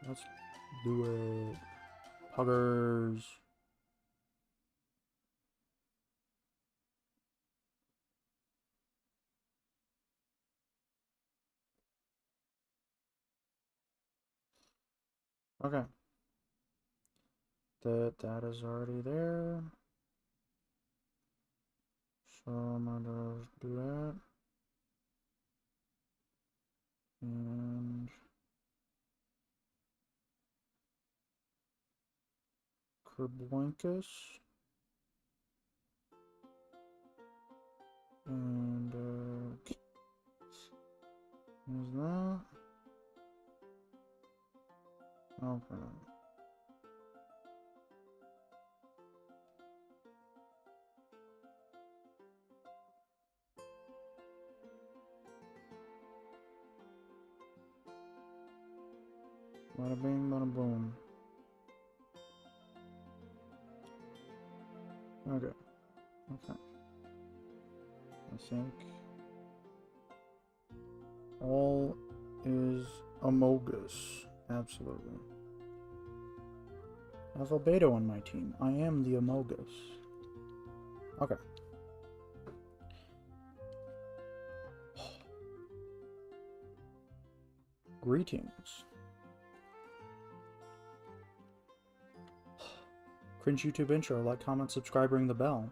Let's do it. Puggers. Okay. That is already there. So I'm gonna do that. And Kerblinkus. And is that? Okay. Bada bing, bada boom. Okay. Okay. I think all is Amogus. Absolutely. I have Albedo on my team. I am the Amogus. Okay. Greetings. Cringe YouTube intro, like, comment, subscribe, ring the bell.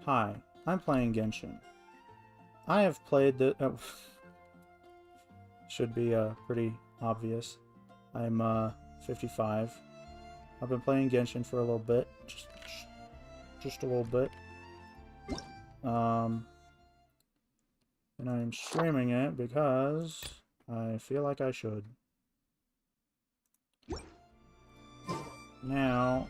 Hi, I'm playing Genshin. I have played the... should be pretty obvious. I'm 55. I've been playing Genshin for a little bit. Just a little bit. And I'm streaming it because I feel like I should. Now...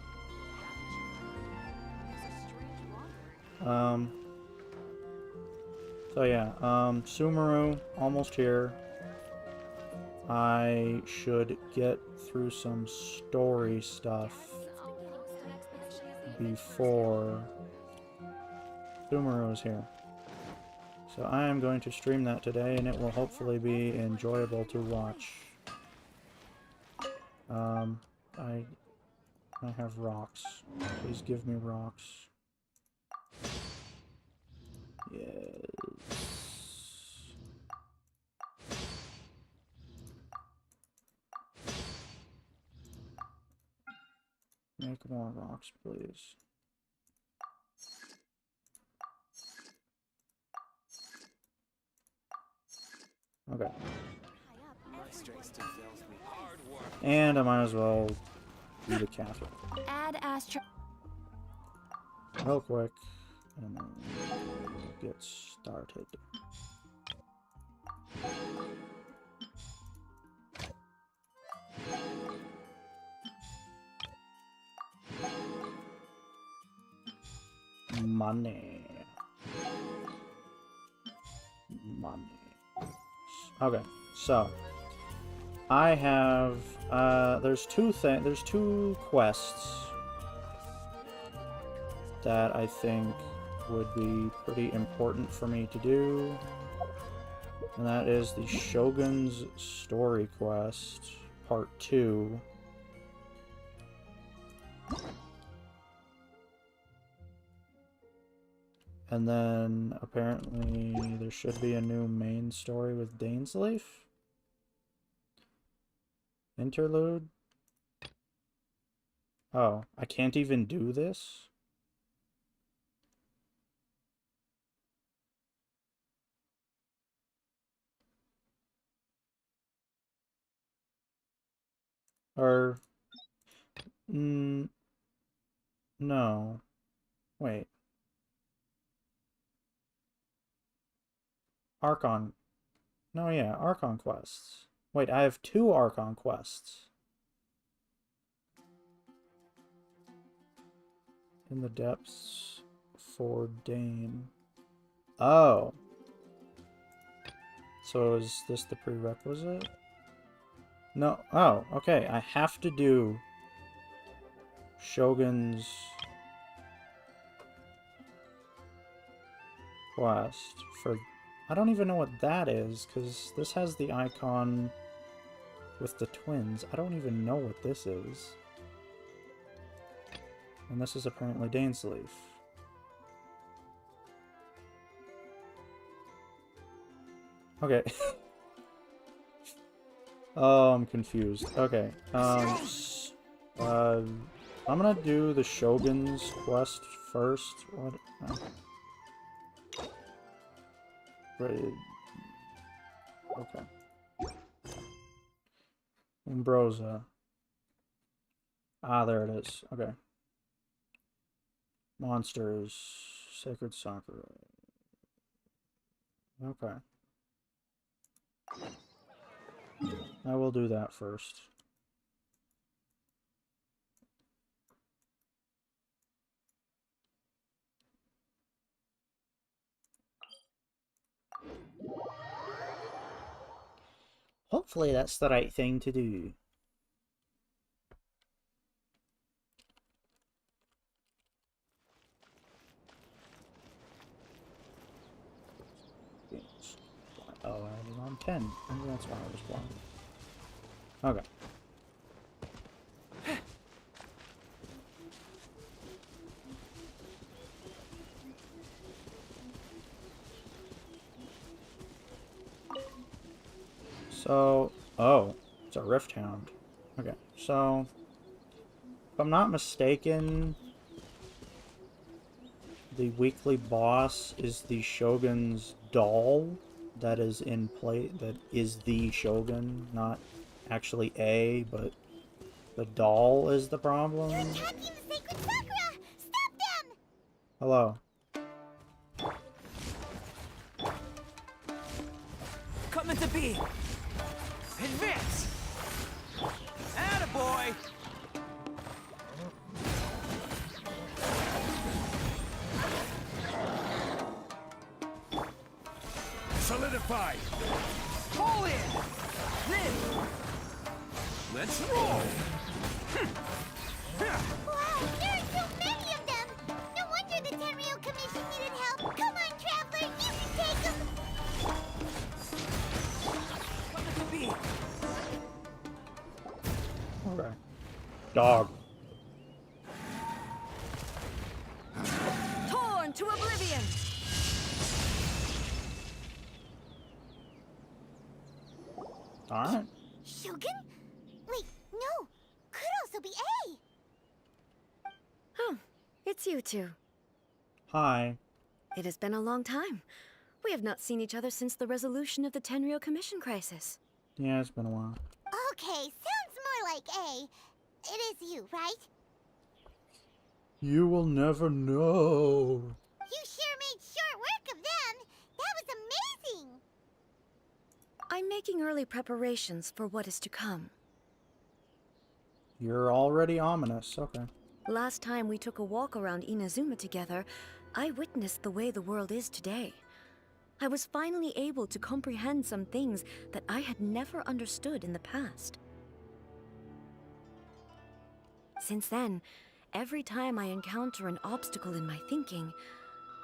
So yeah, Sumeru, almost here. I should get through some story stuff before Sumeru is here. So I am going to stream that today, and it will hopefully be enjoyable to watch. I have rocks. Please give me rocks. Yes. Make more rocks, please. Okay. And I might as well do the castle. Add Astro. Real quick. And then we'll get started. Money. Okay, so I have there's two quests that I think would be pretty important for me to do, and that is the Shogun's Story Quest Part 2. And then, apparently, there should be a new main story with Dainsleif? Interlude? Oh, I can't even do this? Or... no. Wait. Archon. No, yeah, Archon quests. Wait, I have 2 Archon quests. In the depths for Dane. Oh. So is this the prerequisite? No. Oh, okay. I have to do Shogun's quest for... I don't even know what that is, because this has the icon with the twins. I don't even know what this is. And this is apparently Dainsleif. Okay. Oh, I'm confused. Okay. I'm gonna do the Shogun's quest first. What? Wait. Okay. Umbrosa. Ah, there it is. Okay. Monsters. Sacred Sakura. Okay. I will do that first. Hopefully that's the right thing to do. Oh, I was on 10. Maybe that's why I was blind. Okay. So, oh, it's a Rift Hound. Okay, so, if I'm not mistaken, the weekly boss is the Shogun's doll that is in play, that is the Shogun, not actually A, but the doll is the problem. They're attacking the sacred Sakura! Stop them! Hello. Coming to be. Advance! Attaboy! Solidify! Pull in! Then! Let's roll! Wow, there are so many of them! No wonder the Tenryou Commission needed help! Come on, Traveler, you can take them! Coming to be. Okay. Dog. Torn to oblivion! Alright. Shogun? Wait, no! Could also be A! Oh, it's you two. Hi. It has been a long time. We have not seen each other since the resolution of the Tenryou Commission crisis. Yeah, it's been a while. Okay, sounds more like A. It is you, right? You will never know. You sure made short work of them! That was amazing! I'm making early preparations for what is to come. You're already ominous. Okay. Last time we took a walk around Inazuma together, I witnessed the way the world is today. I was finally able to comprehend some things that I had never understood in the past. Since then, every time I encounter an obstacle in my thinking,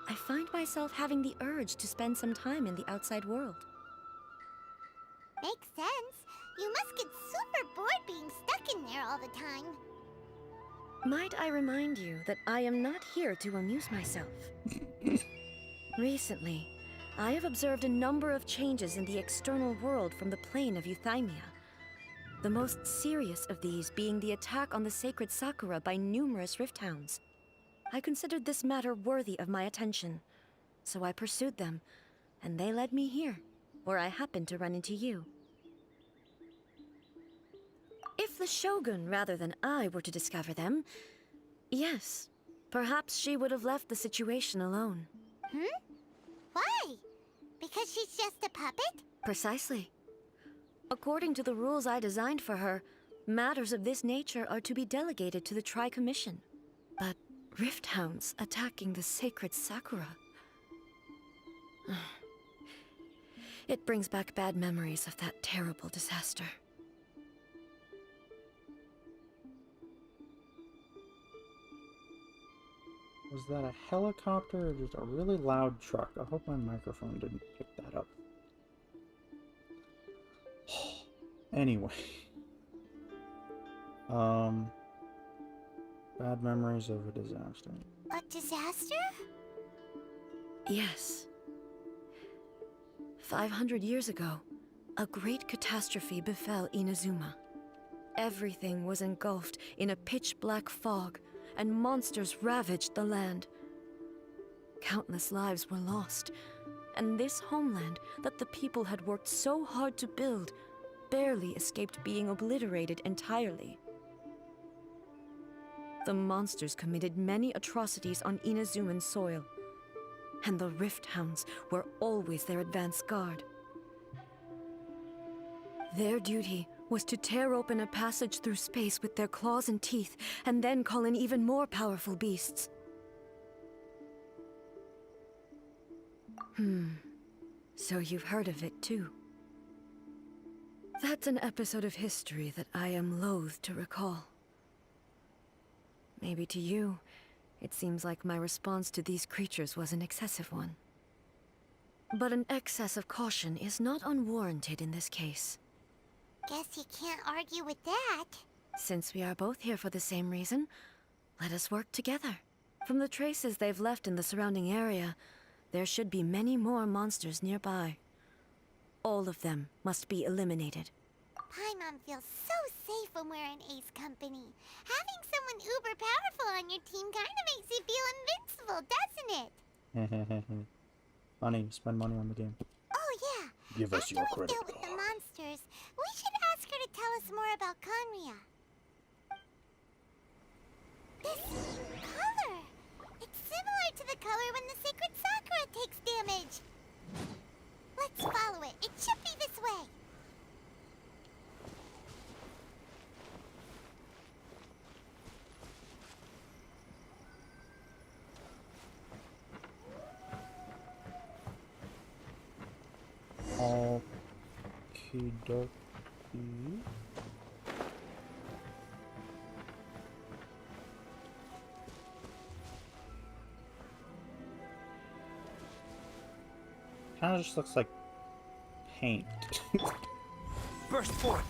I find myself having the urge to spend some time in the outside world. Makes sense. You must get super bored being stuck in there all the time. Might I remind you that I am not here to amuse myself? Recently, I have observed a number of changes in the external world from the plane of Euthymia. The most serious of these being the attack on the sacred Sakura by numerous Rift Hounds. I considered this matter worthy of my attention, so I pursued them, and they led me here, where I happened to run into you. If the Shogun rather than I were to discover them, yes, perhaps she would have left the situation alone. Why? Because she's just a puppet? Precisely. According to the rules I designed for her, matters of this nature are to be delegated to the Tri-Commission. But Rift Hounds attacking the sacred Sakura... It brings back bad memories of that terrible disaster. Was that a helicopter or just a really loud truck? I hope my microphone didn't pick that up. Anyway. Um, bad memories of a disaster. A disaster? Yes. 500 years ago, a great catastrophe befell Inazuma. Everything was engulfed in a pitch-black fog, and monsters ravaged the land. Countless lives were lost, and this homeland that the people had worked so hard to build barely escaped being obliterated entirely. The monsters committed many atrocities on Inazuman soil, and the Rift Hounds were always their advance guard. Their duty was to tear open a passage through space with their claws and teeth, and then call in even more powerful beasts. So you've heard of it too. That's an episode of history that I am loath to recall. Maybe to you, it seems like my response to these creatures was an excessive one. But an excess of caution is not unwarranted in this case. Guess you can't argue with that. Since we are both here for the same reason, let us work together. From the traces they've left in the surrounding area, there should be many more monsters nearby. All of them must be eliminated. Paimon feels so safe when we're in Ace Company. Having someone uber powerful on your team kind of makes you feel invincible, doesn't it? Money, spend money on the game. Oh yeah. Give us After your we credit dealt with the card. monsters, we should ask her to tell us more about Conria. This color! It's similar to the color when the sacred Sakura takes damage. Let's follow it. It should be this way. Okie dokie. Kinda just looks like paint. Burst forth.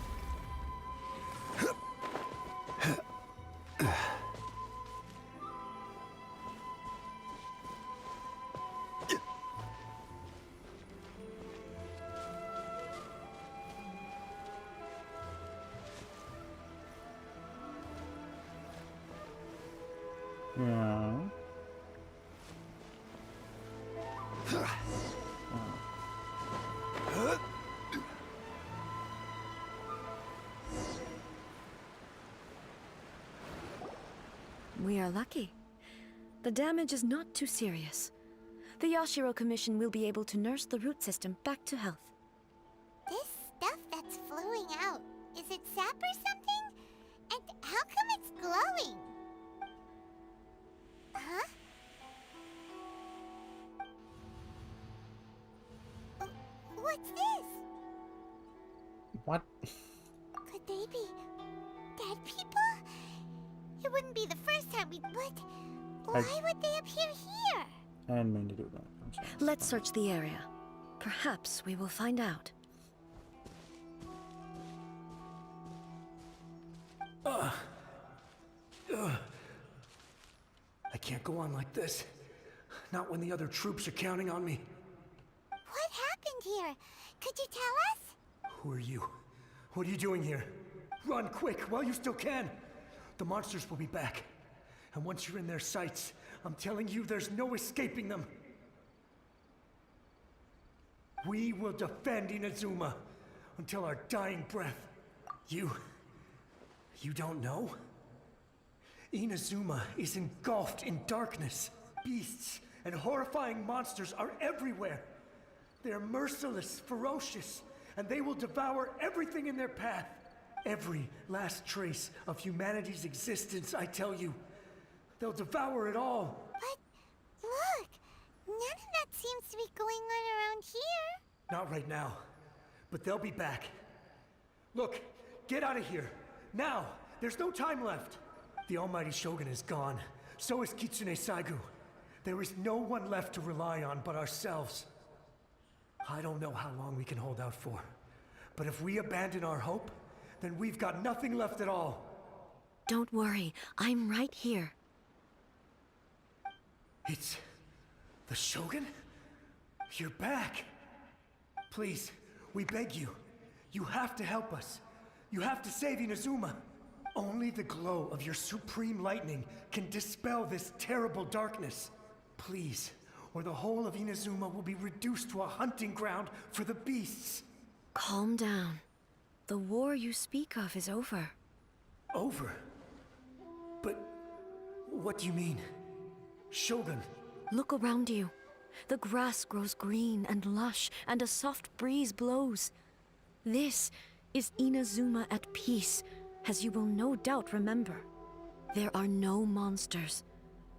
Yeah. We are lucky. The damage is not too serious. The Yashiro Commission will be able to nurse the root system back to health. This stuff that's flowing out, is it sap or something? And how come it's glowing? Huh? What's this? What? Could they be dead people? It wouldn't be the first time we... But why would they appear here? I didn't mean to do that. I'm sorry. Let's search the area. Perhaps we will find out. I can't go on like this. Not when the other troops are counting on me. What happened here? Could you tell us? Who are you? What are you doing here? Run quick while you still can. The monsters will be back. And once you're in their sights, I'm telling you there's no escaping them. We will defend Inazuma until our dying breath. You don't know? Inazuma is engulfed in darkness. Beasts and horrifying monsters are everywhere. They are merciless, ferocious, and they will devour everything in their path. Every last trace of humanity's existence, I tell you. They'll devour it all. But look, none of that seems to be going on around here. Not right now, but they'll be back. Look, get out of here. Now! There's no time left. The almighty Shogun is gone. So is Kitsune Saigu. There is no one left to rely on but ourselves. I don't know how long we can hold out for. But if we abandon our hope, then we've got nothing left at all. Don't worry, I'm right here. It's the Shogun? You're back. Please, we beg you. You have to help us. You have to save Inazuma. Only the glow of your supreme lightning can dispel this terrible darkness. Please, or the whole of Inazuma will be reduced to a hunting ground for the beasts. Calm down. The war you speak of is over. Over? But what do you mean? Shogun? Look around you. The grass grows green and lush, and a soft breeze blows. This is Inazuma at peace, as you will no doubt remember. There are no monsters,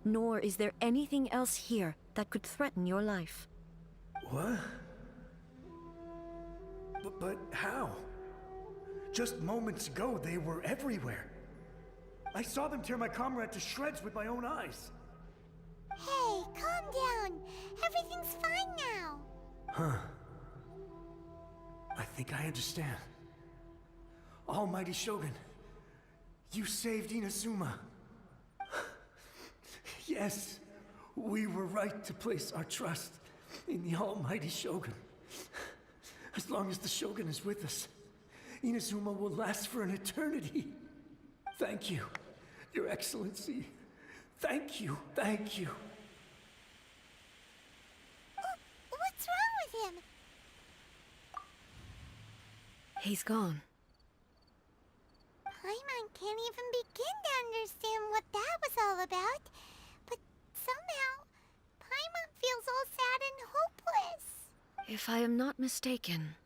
nor is there anything else here that could threaten your life. What? But how? Just moments ago, they were everywhere. I saw them tear my comrade to shreds with my own eyes. Hey, calm down. Everything's fine now. Huh. I think I understand. Almighty Shogun, you saved Inazuma. Yes, we were right to place our trust in the Almighty Shogun. As long as the Shogun is with us, Inazuma will last for an eternity. Thank you, Your Excellency. Thank you, thank you. What's wrong with him? He's gone. Paimon can't even begin to understand what that was all about. But somehow, Paimon feels all sad and hopeless. If I am not mistaken,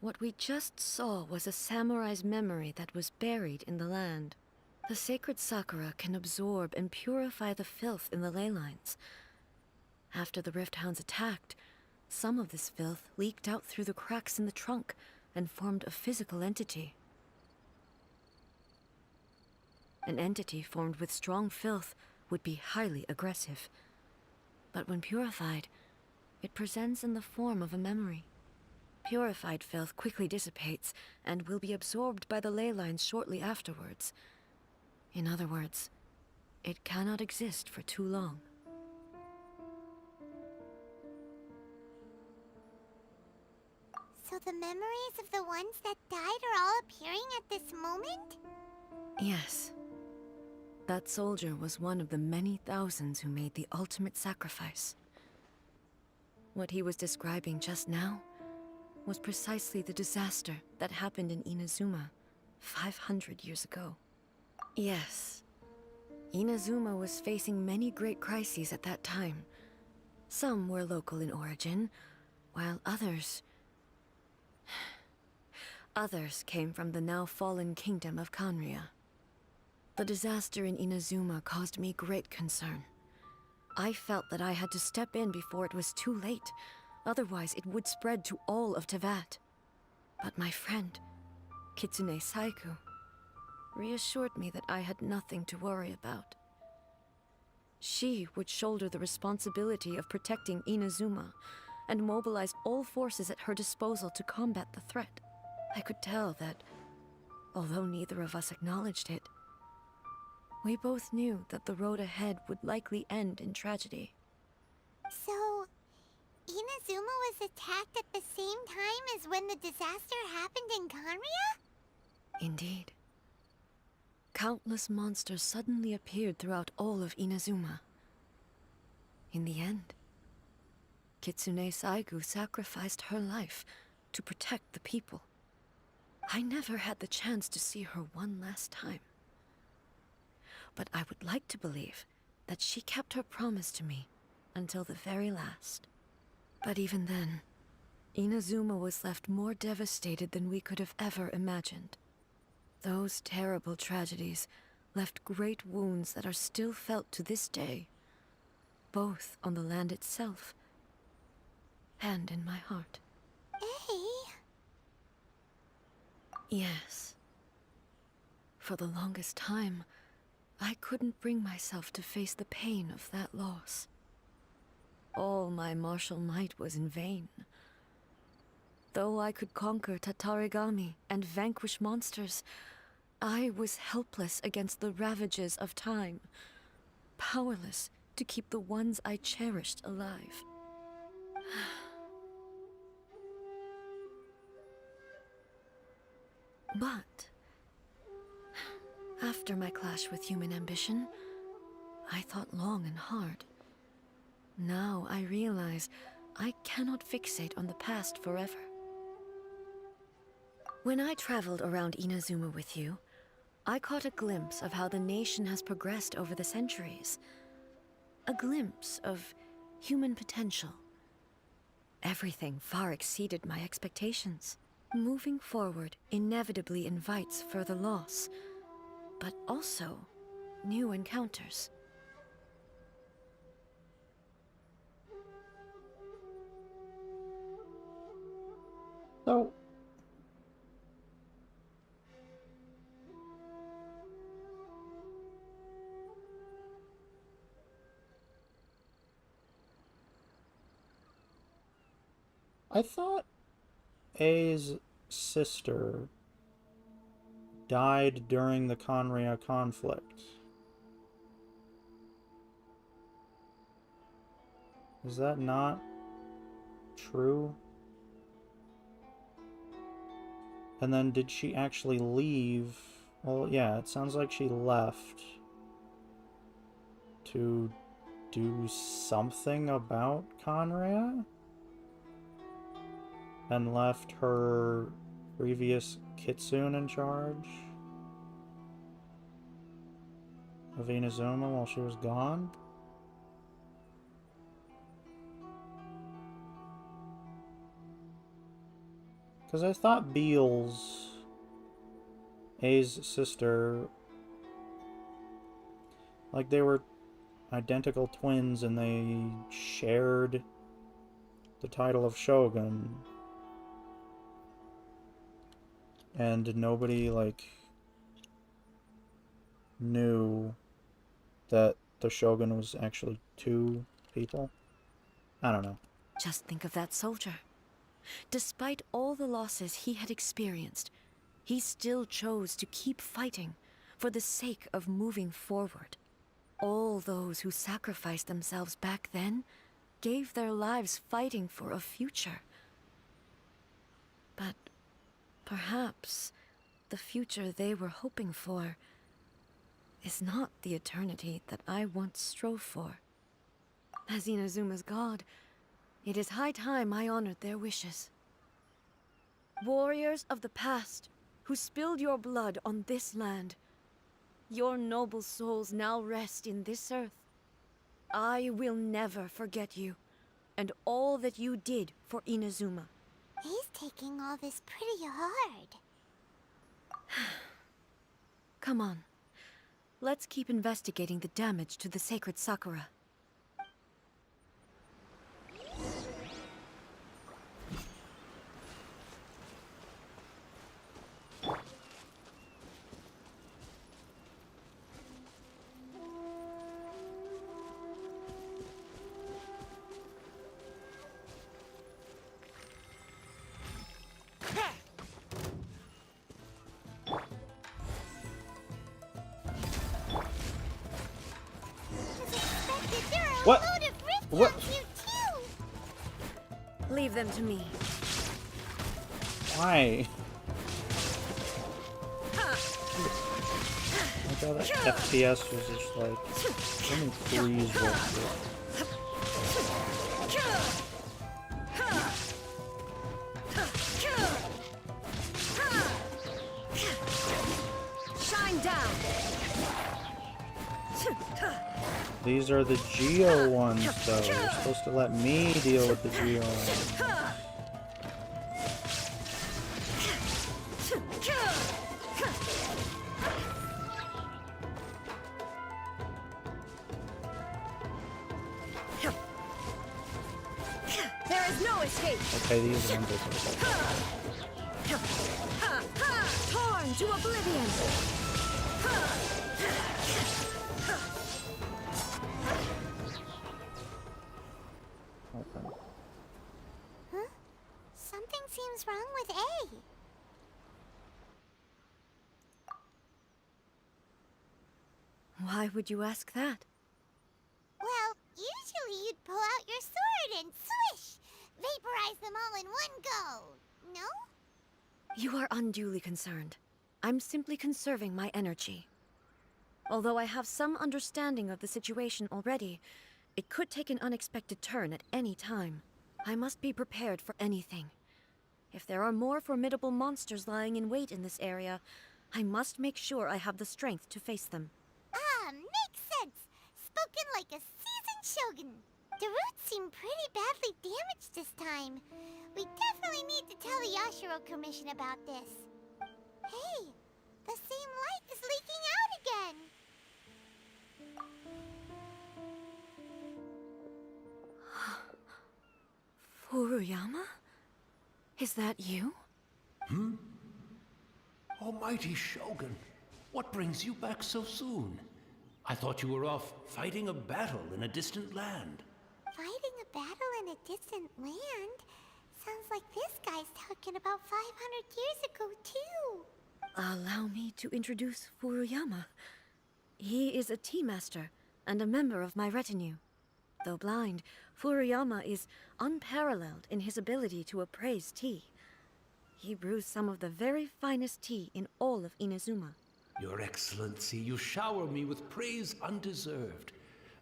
what we just saw was a samurai's memory that was buried in the land. The sacred sakura can absorb and purify the filth in the ley lines. After the Rift Hounds attacked, some of this filth leaked out through the cracks in the trunk and formed a physical entity. An entity formed with strong filth would be highly aggressive. But when purified, it presents in the form of a memory. Purified filth quickly dissipates and will be absorbed by the ley lines shortly afterwards. In other words, it cannot exist for too long. So the memories of the ones that died are all appearing at this moment? Yes. That soldier was one of the many thousands who made the ultimate sacrifice. What he was describing just now was precisely the disaster that happened in Inazuma 500 years ago. Yes, Inazuma was facing many great crises at that time. Some were local in origin, while others came from the now fallen kingdom of Kanria. The disaster in Inazuma caused me great concern. I felt that I had to step in before it was too late, otherwise it would spread to all of Tevat. But my friend, Kitsune Saiku, reassured me that I had nothing to worry about. She would shoulder the responsibility of protecting Inazuma and mobilize all forces at her disposal to combat the threat. I could tell that, although neither of us acknowledged it, we both knew that the road ahead would likely end in tragedy. So, Inazuma was attacked at the same time as when the disaster happened in Kanria? Indeed. Countless monsters suddenly appeared throughout all of Inazuma. In the end, Kitsune Saigu sacrificed her life to protect the people. I never had the chance to see her one last time. But I would like to believe that she kept her promise to me until the very last. But even then, Inazuma was left more devastated than we could have ever imagined. Those terrible tragedies left great wounds that are still felt to this day, both on the land itself and in my heart. Eh? Yes. For the longest time, I couldn't bring myself to face the pain of that loss. All my martial might was in vain. Though I could conquer Tatarigami and vanquish monsters, I was helpless against the ravages of time, powerless to keep the ones I cherished alive. But after my clash with human ambition, I thought long and hard. Now I realize I cannot fixate on the past forever. When I traveled around Inazuma with you, I caught a glimpse of how the nation has progressed over the centuries. A glimpse of human potential. Everything far exceeded my expectations. Moving forward inevitably invites further loss, but also new encounters. So, I thought A's sister died during the Conria conflict. Is that not true? And then did she actually leave? Well, yeah, it sounds like she left to do something about Conria? And left her previous Kitsune in charge of Inazuma while she was gone? Because I thought Beals, A's sister, like they were identical twins and they shared the title of Shogun. And nobody, like, knew that the Shogun was actually two people. I don't know. Just think of that soldier. Despite all the losses he had experienced, he still chose to keep fighting for the sake of moving forward. All those who sacrificed themselves back then gave their lives fighting for a future. But perhaps the future they were hoping for is not the eternity that I once strove for. As Inazuma's god, it is high time I honored their wishes. Warriors of the past, who spilled your blood on this land, your noble souls now rest in this earth. I will never forget you, and all that you did for Inazuma. He's taking all this pretty hard. Come on. Let's keep investigating the damage to the sacred Sakura. What? What? Leave them to me. Why? Like how that FPS was just like, let me freeze real quick. Shine down. These are the Geo ones, though. You're supposed to let me deal with the Geo ones. There is no escape. Okay, these ones are Torn to oblivion. okay. Huh? Something seems wrong with A. Why would you ask that? Well, usually you'd pull out your sword and swish! Vaporize them all in one go! No? You are unduly concerned. I'm simply conserving my energy. Although I have some understanding of the situation already, it could take an unexpected turn at any time. I must be prepared for anything. If there are more formidable monsters lying in wait in this area, I must make sure I have the strength to face them. Ah, makes sense! Spoken like a seasoned shogun. The roots seem pretty badly damaged this time. We definitely need to tell the Yashiro Commission about this. Hey, the same light is leaking out again! Furuyama? Is that you? Almighty Shogun, what brings you back so soon? I thought you were off fighting a battle in a distant land. Fighting a battle in a distant land? Sounds like this guy's talking about 500 years ago, too. Allow me to introduce Furuyama. He is a tea master and a member of my retinue. Though blind, Furuyama is unparalleled in his ability to appraise tea. He brews some of the very finest tea in all of Inazuma. Your Excellency, you shower me with praise undeserved.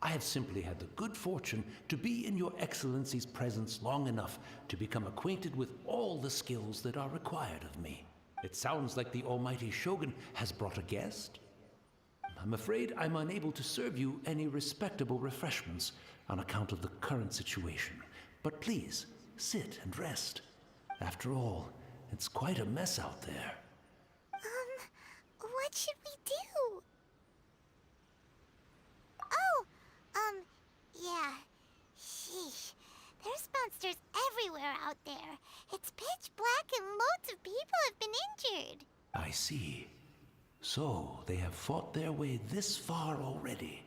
I have simply had the good fortune to be in your Excellency's presence long enough to become acquainted with all the skills that are required of me. It sounds like the Almighty Shogun has brought a guest. I'm afraid I'm unable to serve you any respectable refreshments on account of the current situation. But please, sit and rest. After all, it's quite a mess out there. What should we do? Oh, yeah. Sheesh. There's monsters everywhere out there. It's pitch black and loads of people have been injured. I see. So, they have fought their way this far already.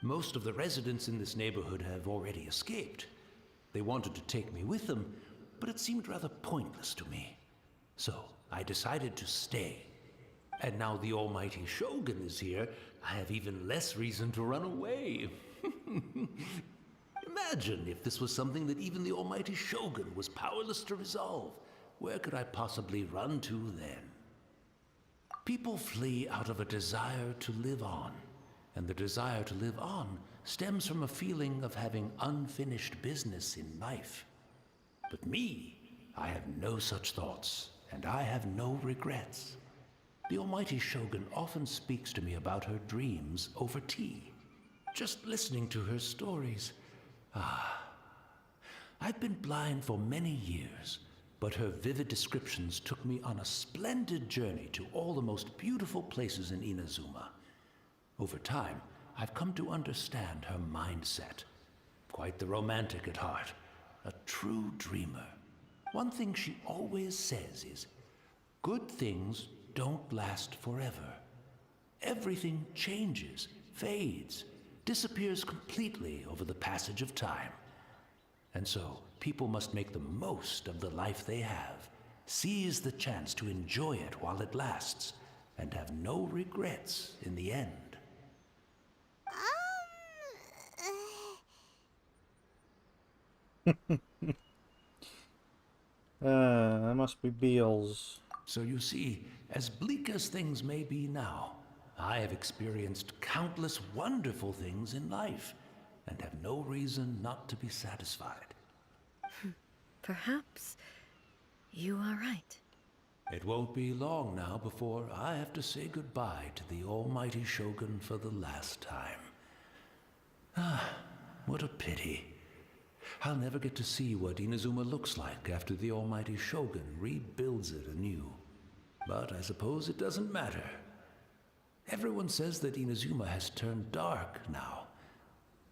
Most of the residents in this neighborhood have already escaped. They wanted to take me with them, but it seemed rather pointless to me. So, I decided to stay. And now the Almighty Shogun is here, I have even less reason to run away. Imagine if this was something that even the Almighty Shogun was powerless to resolve. Where could I possibly run to then? People flee out of a desire to live on, and the desire to live on stems from a feeling of having unfinished business in life. But me, I have no such thoughts, and I have no regrets. The Almighty Shogun often speaks to me about her dreams over tea. Just listening to her stories. I've been blind for many years, but her vivid descriptions took me on a splendid journey to all the most beautiful places in Inazuma. Over time, I've come to understand her mindset. Quite the romantic at heart, a true dreamer. One thing she always says is, good things don't last forever. Everything changes, fades, disappears completely over the passage of time. And so, people must make the most of the life they have, seize the chance to enjoy it while it lasts, and have no regrets in the end. That must be Beals. So you see, as bleak as things may be now, I have experienced countless wonderful things in life, and have no reason not to be satisfied. Perhaps you are right. It won't be long now before I have to say goodbye to the Almighty Shogun for the last time. What a pity. I'll never get to see what Inazuma looks like after the Almighty Shogun rebuilds it anew. But I suppose it doesn't matter. Everyone says that Inazuma has turned dark now.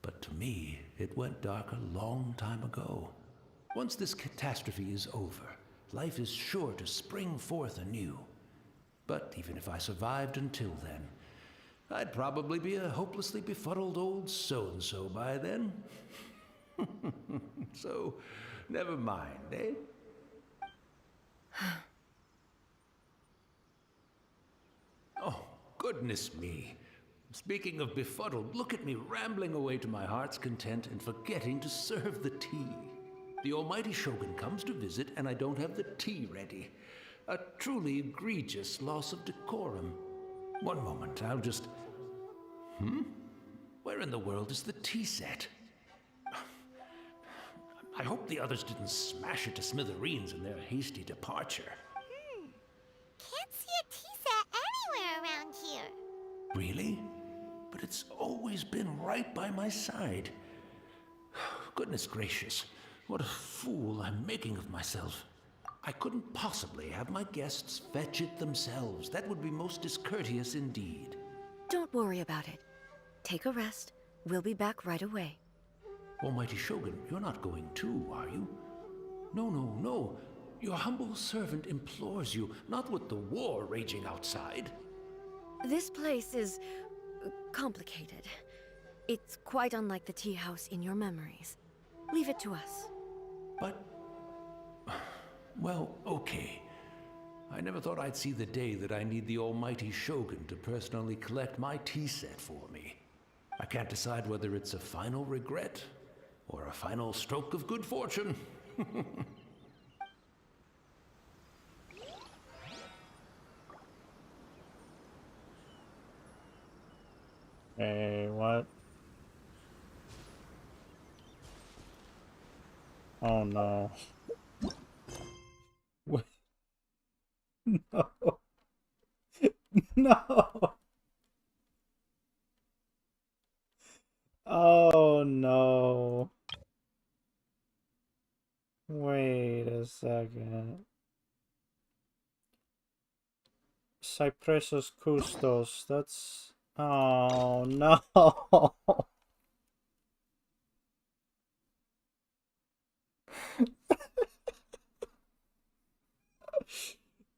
But to me, it went dark a long time ago. Once this catastrophe is over, life is sure to spring forth anew. But even if I survived until then, I'd probably be a hopelessly befuddled old so-and-so by then. So, never mind, eh? Oh, goodness me. Speaking of befuddled, look at me rambling away to my heart's content and forgetting to serve the tea. The almighty Shogun comes to visit and I don't have the tea ready. A truly egregious loss of decorum. One moment, I'll just... Where in the world is the tea set? I hope the others didn't smash it to smithereens in their hasty departure. Can't see a tea set anywhere around here. Really? But it's always been right by my side. Goodness gracious, what a fool I'm making of myself. I couldn't possibly have my guests fetch it themselves. That would be most discourteous indeed. Don't worry about it. Take a rest. We'll be back right away. Almighty Shogun, you're not going too, are you? No, no, no. Your humble servant implores you, not with the war raging outside. This place is complicated. It's quite unlike the tea house in your memories. Leave it to us. But... well, okay. I never thought I'd see the day that I need the almighty Shogun to personally collect my tea set for me. I can't decide whether it's a final regret or a final stroke of good fortune. Hey, what? Oh no. What? No. No. Oh no. Wait a second. Cypressus Custos, that's... Oh no.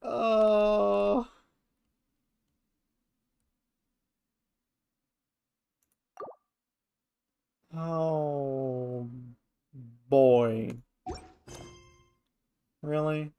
Oh. Oh boy. Really?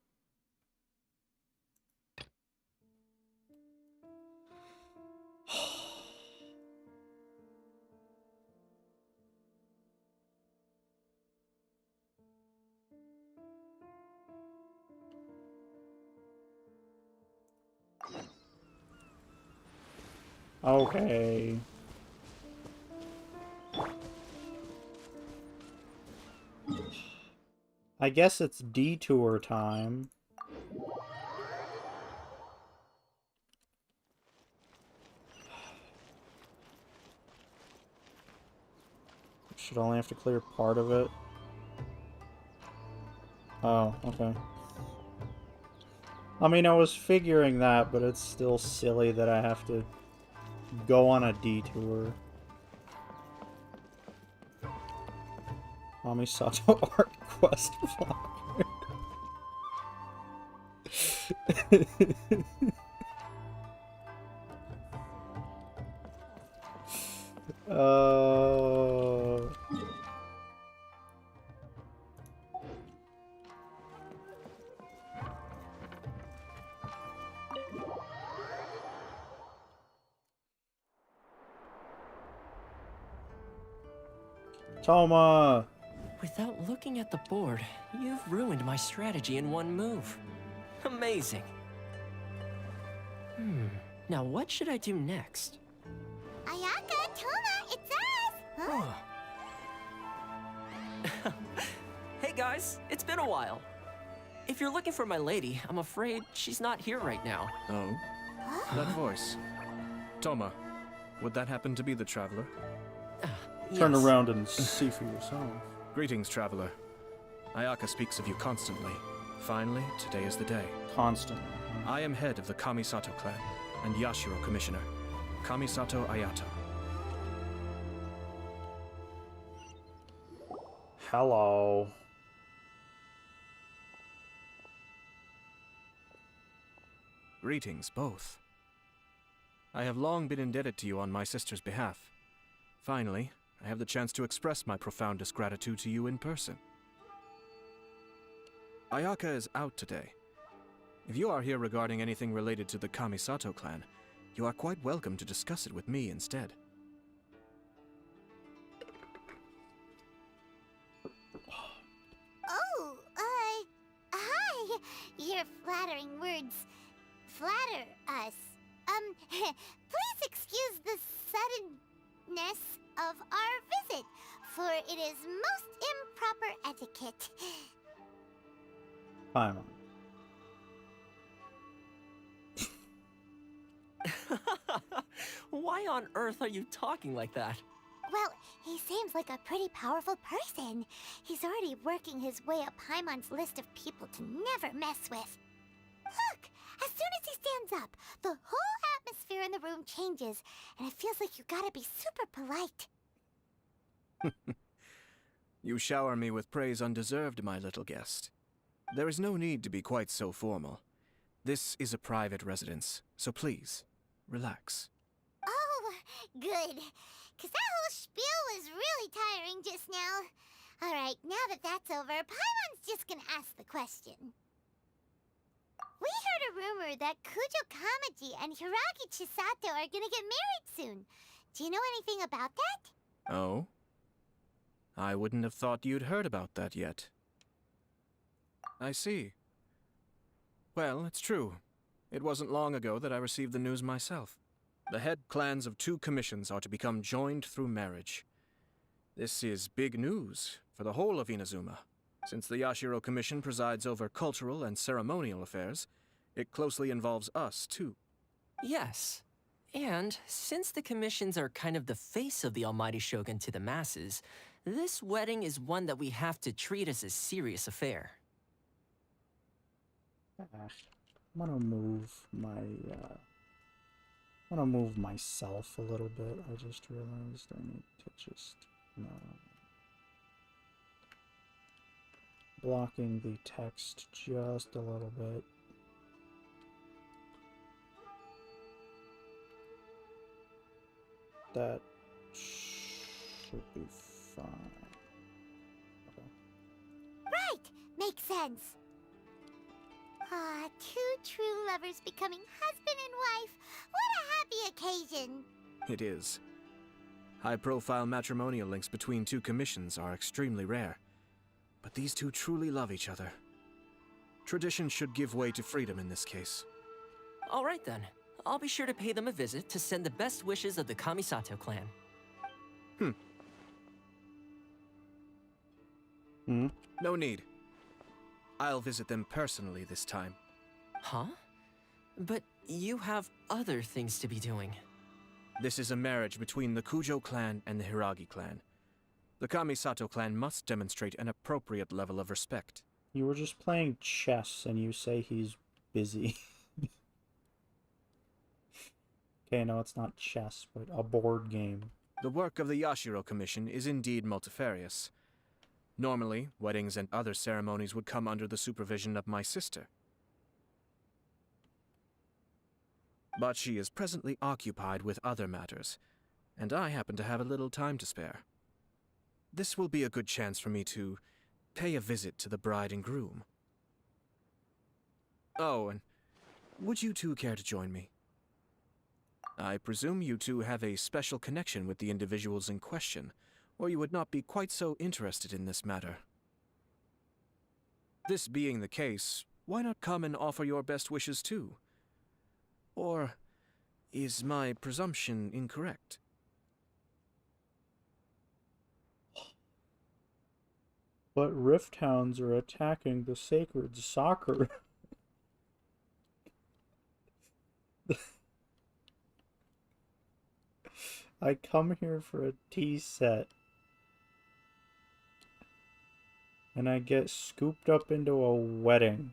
Okay. I guess it's detour time. Should only have to clear part of it. Oh, okay. I mean, I was figuring that, but it's still silly that I have to go on a detour. Kamisato Art Quest Vlogger. Toma! Without looking at the board, you've ruined my strategy in one move. Amazing. Now what should I do next? Ayaka, Toma, it's us! Huh? Hey guys, it's been a while. If you're looking for my lady, I'm afraid she's not here right now. Oh? That voice. Toma, would that happen to be the traveler? Turn Yes. around and see for yourself. Greetings, traveler. Ayaka speaks of you constantly. Finally, today is the day. Constantly. I am head of the Kamisato clan and Yashiro commissioner, Kamisato Ayata. Hello. Greetings, both. I have long been indebted to you on my sister's behalf. Finally, I have the chance to express my profoundest gratitude to you in person. Ayaka is out today. If you are here regarding anything related to the Kamisato clan, you are quite welcome to discuss it with me instead. Oh, hi. Your flattering words flatter us. Please excuse the suddenness of our visit, for it is most improper etiquette. Paimon. Why on earth are you talking like that? Well, he seems like a pretty powerful person. He's already working his way up Paimon's list of people to never mess with. Look! As soon as he stands up, the whole atmosphere in the room changes, and it feels like you gotta be super polite. You shower me with praise undeserved, my little guest. There is no need to be quite so formal. This is a private residence, so please, relax. Oh, good. 'Cause that whole spiel was really tiring just now. Alright, now that that's over, Paimon's just gonna ask the question. We heard a rumor that Kujo Kamaji and Hiragi Chisato are gonna get married soon. Do you know anything about that? Oh? I wouldn't have thought you'd heard about that yet. I see. Well, it's true. It wasn't long ago that I received the news myself. The head clans of 2 commissions are to become joined through marriage. This is big news for the whole of Inazuma. Since the Yashiro Commission presides over cultural and ceremonial affairs, it closely involves us, too. Yes. And since the commissions are kind of the face of the Almighty Shogun to the masses, this wedding is one that we have to treat as a serious affair. I'm gonna move my, I'm gonna move myself a little bit. I just realized I need to just, blocking the text just a little bit. That should be fine. Okay. Right! Makes sense. Ah, 2 true lovers becoming husband and wife. What a happy occasion. It is. High-profile matrimonial links between 2 commissions are extremely rare. But these 2 truly love each other. Tradition should give way to freedom in this case. All right then. I'll be sure to pay them a visit to send the best wishes of the Kamisato clan. No need. I'll visit them personally this time. Huh? But you have other things to be doing. This is a marriage between the Kujo clan and the Hiragi clan. The Kamisato clan must demonstrate an appropriate level of respect. You were just playing chess and you say he's busy. Okay, no, it's not chess, but a board game. The work of the Yashiro Commission is indeed multifarious. Normally, weddings and other ceremonies would come under the supervision of my sister. But she is presently occupied with other matters, and I happen to have a little time to spare. This will be a good chance for me to pay a visit to the bride and groom. Oh, and would you 2 care to join me? I presume you 2 have a special connection with the individuals in question, or you would not be quite so interested in this matter. This being the case, why not come and offer your best wishes too? Or is my presumption incorrect? But Rift Hounds are attacking the sacred soccer. I come here for a tea set. And I get scooped up into a wedding.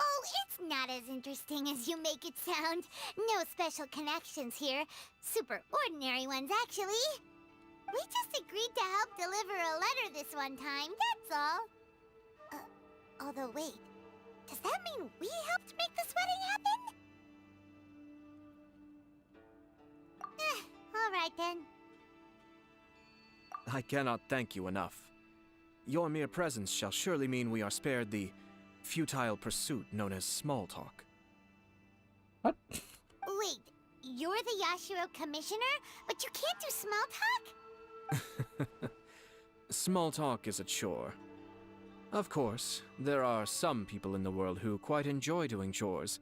Oh, it's not as interesting as you make it sound. No special connections here. Super ordinary ones, actually. We just agreed to help deliver a letter this one time, that's all. Although wait, does that mean we helped make this wedding happen? Alright then. I cannot thank you enough. Your mere presence shall surely mean we are spared the futile pursuit known as small talk. What? Wait, You're the Yashiro commissioner, but you can't do small talk? Small talk is a chore. Of course, there are some people in the world who quite enjoy doing chores,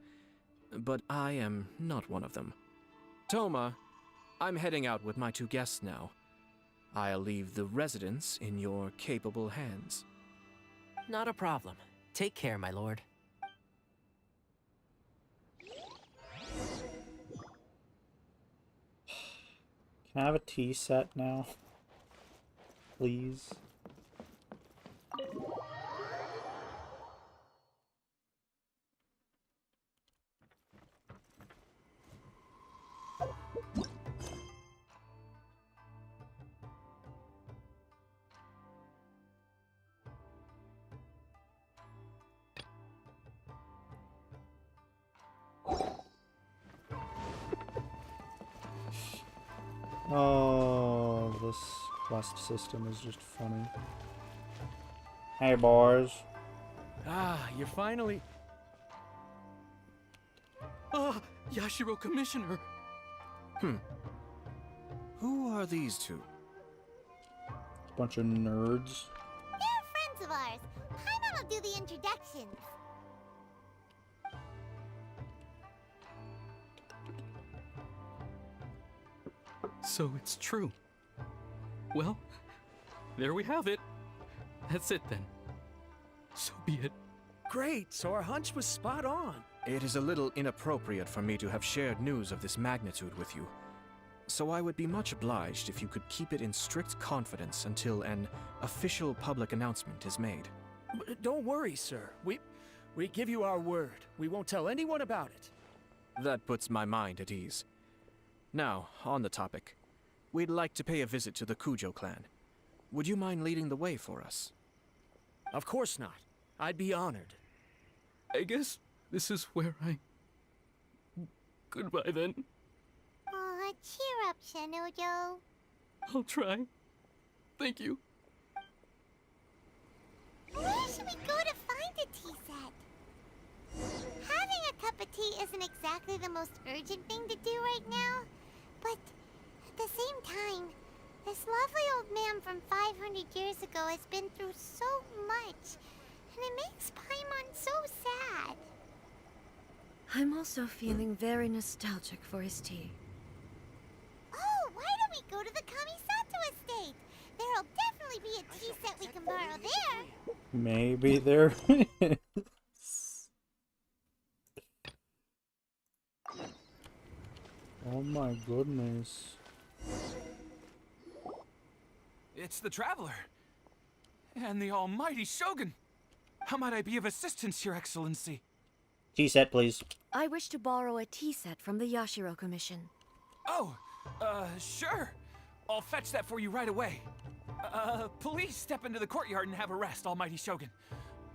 but I am not one of them. Toma, I'm heading out with my 2 guests now. I'll leave the residence in your capable hands. Not a problem. Take care, my lord. Can I have a tea set now? Please? Oh, this quest system is just funny. Hey, boys. Ah, you're finally... Ah, Yashiro Commissioner! Who are these 2? Bunch of nerds. They're friends of ours. Paimon will do the introductions. So it's true. Well, there we have it. That's it then. So be it. Great, so our hunch was spot on. It is a little inappropriate for me to have shared news of this magnitude with you. So I would be much obliged if you could keep it in strict confidence until an official public announcement is made. Don't worry, sir. We give you our word. We won't tell anyone about it. That puts my mind at ease. Now, on the topic. We'd like to pay a visit to the Kujo clan. Would you mind leading the way for us? Of course not. I'd be honored. I guess this is where I... Goodbye then. Aw, cheer up, Shinojo. I'll try. Thank you. Where should we go to find a tea set? Having a cup of tea isn't exactly the most urgent thing to do right now, but at the same time, this lovely old man from 500 years ago has been through so much, and it makes Paimon so sad. I'm also feeling very nostalgic for his tea. Oh, why don't we go to the Kamisato estate? There'll definitely be a tea set we can borrow there. Maybe there is. Oh my goodness. It's the Traveler. And the almighty Shogun. How might I be of assistance, Your Excellency? Tea set, please. I wish to borrow a tea set from the Yashiro Commission. Oh, sure. I'll fetch that for you right away. Please step into the courtyard and have a rest, almighty Shogun.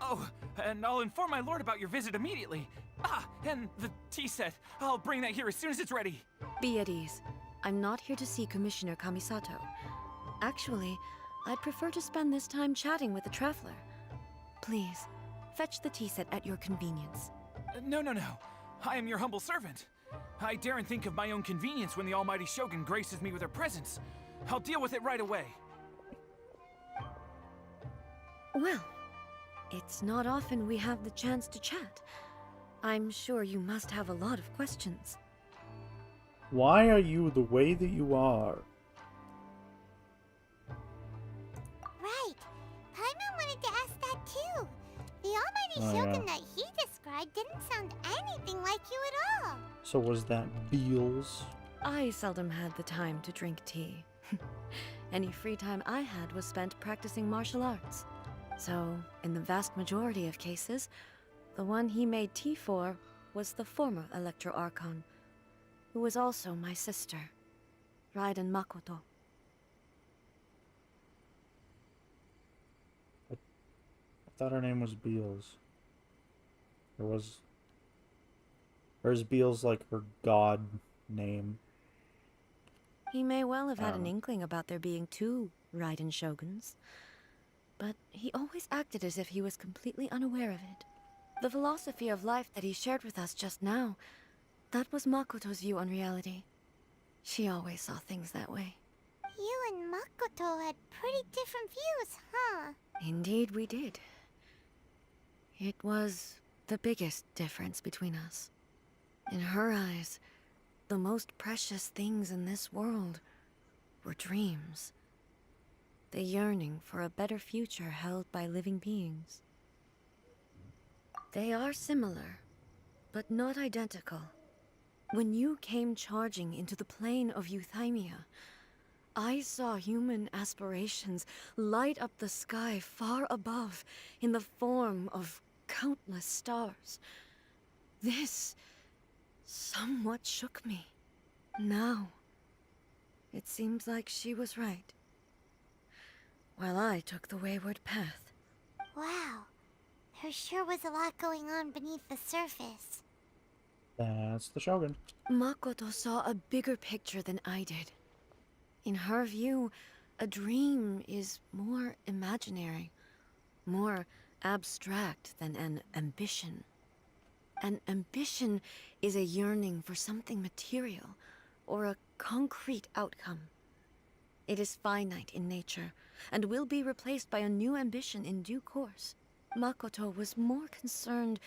Oh, and I'll inform my lord about your visit immediately. Ah, and the tea set. I'll bring that here as soon as it's ready. Be at ease. I'm not here to see Commissioner Kamisato. Actually, I'd prefer to spend this time chatting with the Traveler. Please, fetch the tea set at your convenience. No. I am your humble servant. I daren't think of my own convenience when the almighty Shogun graces me with her presence. I'll deal with it right away. Well, it's not often we have the chance to chat. I'm sure you must have a lot of questions. Why are you the way that you are? Right. Paimon wanted to ask that too. The almighty Shogun that he described didn't sound anything like you at all. So was that Beals? I seldom had the time to drink tea. Any free time I had was spent practicing martial arts. So, in the vast majority of cases, the one he made tea for was the former Electro Archon, who was also my sister, Raiden Makoto. I thought her name was Beals. Or is Beals like her god name? He may well have had an inkling about there being two Raiden Shoguns, but he always acted as if he was completely unaware of it. The philosophy of life that he shared with us just now, that was Makoto's view on reality. She always saw things that way. You and Makoto had pretty different views, huh? Indeed, we did. It was the biggest difference between us. In her eyes, the most precious things in this world were dreams. The yearning for a better future held by living beings. They are similar, but not identical. When you came charging into the plane of Euthymia, I saw human aspirations light up the sky far above in the form of countless stars. This somewhat shook me. Now, it seems like she was right, while I took the wayward path. Wow. There sure was a lot going on beneath the surface. That's the Shogun. Makoto saw a bigger picture than I did. In her view, a dream is more imaginary, more abstract than an ambition. An ambition is a yearning for something material, or a concrete outcome. It is finite in nature, and will be replaced by a new ambition in due course. Makoto was more concerned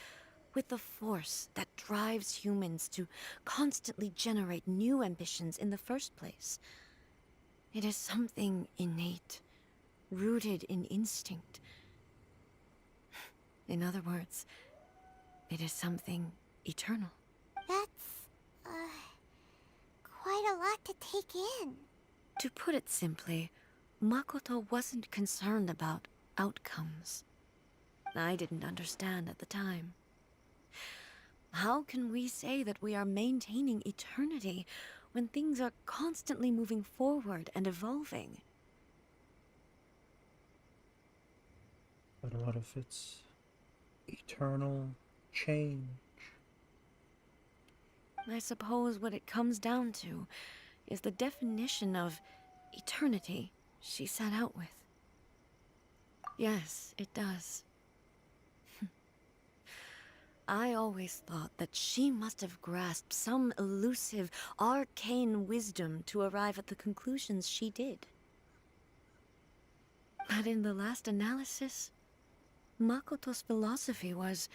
with the force that drives humans to constantly generate new ambitions in the first place. It is something innate, rooted in instinct. In other words, it is something eternal. That's, quite a lot to take in. To put it simply, Makoto wasn't concerned about outcomes. I didn't understand at the time. How can we say that we are maintaining eternity when things are constantly moving forward and evolving? But what if it's eternal change? I suppose what it comes down to is the definition of eternity she set out with. Yes, it does. I always thought that she must have grasped some elusive, arcane wisdom to arrive at the conclusions she did. But in the last analysis, Makoto's philosophy was,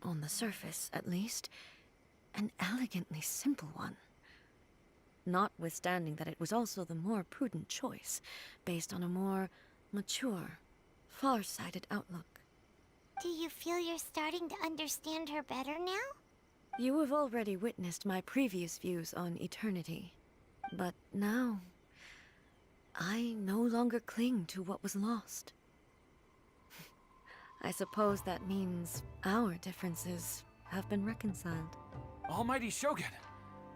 on the surface at least, an elegantly simple one. Notwithstanding that it was also the more prudent choice, based on a more mature, far-sighted outlook. Do you feel you're starting to understand her better now? You have already witnessed my previous views on eternity, but now I no longer cling to what was lost. I suppose that means our differences have been reconciled. Almighty Shogun,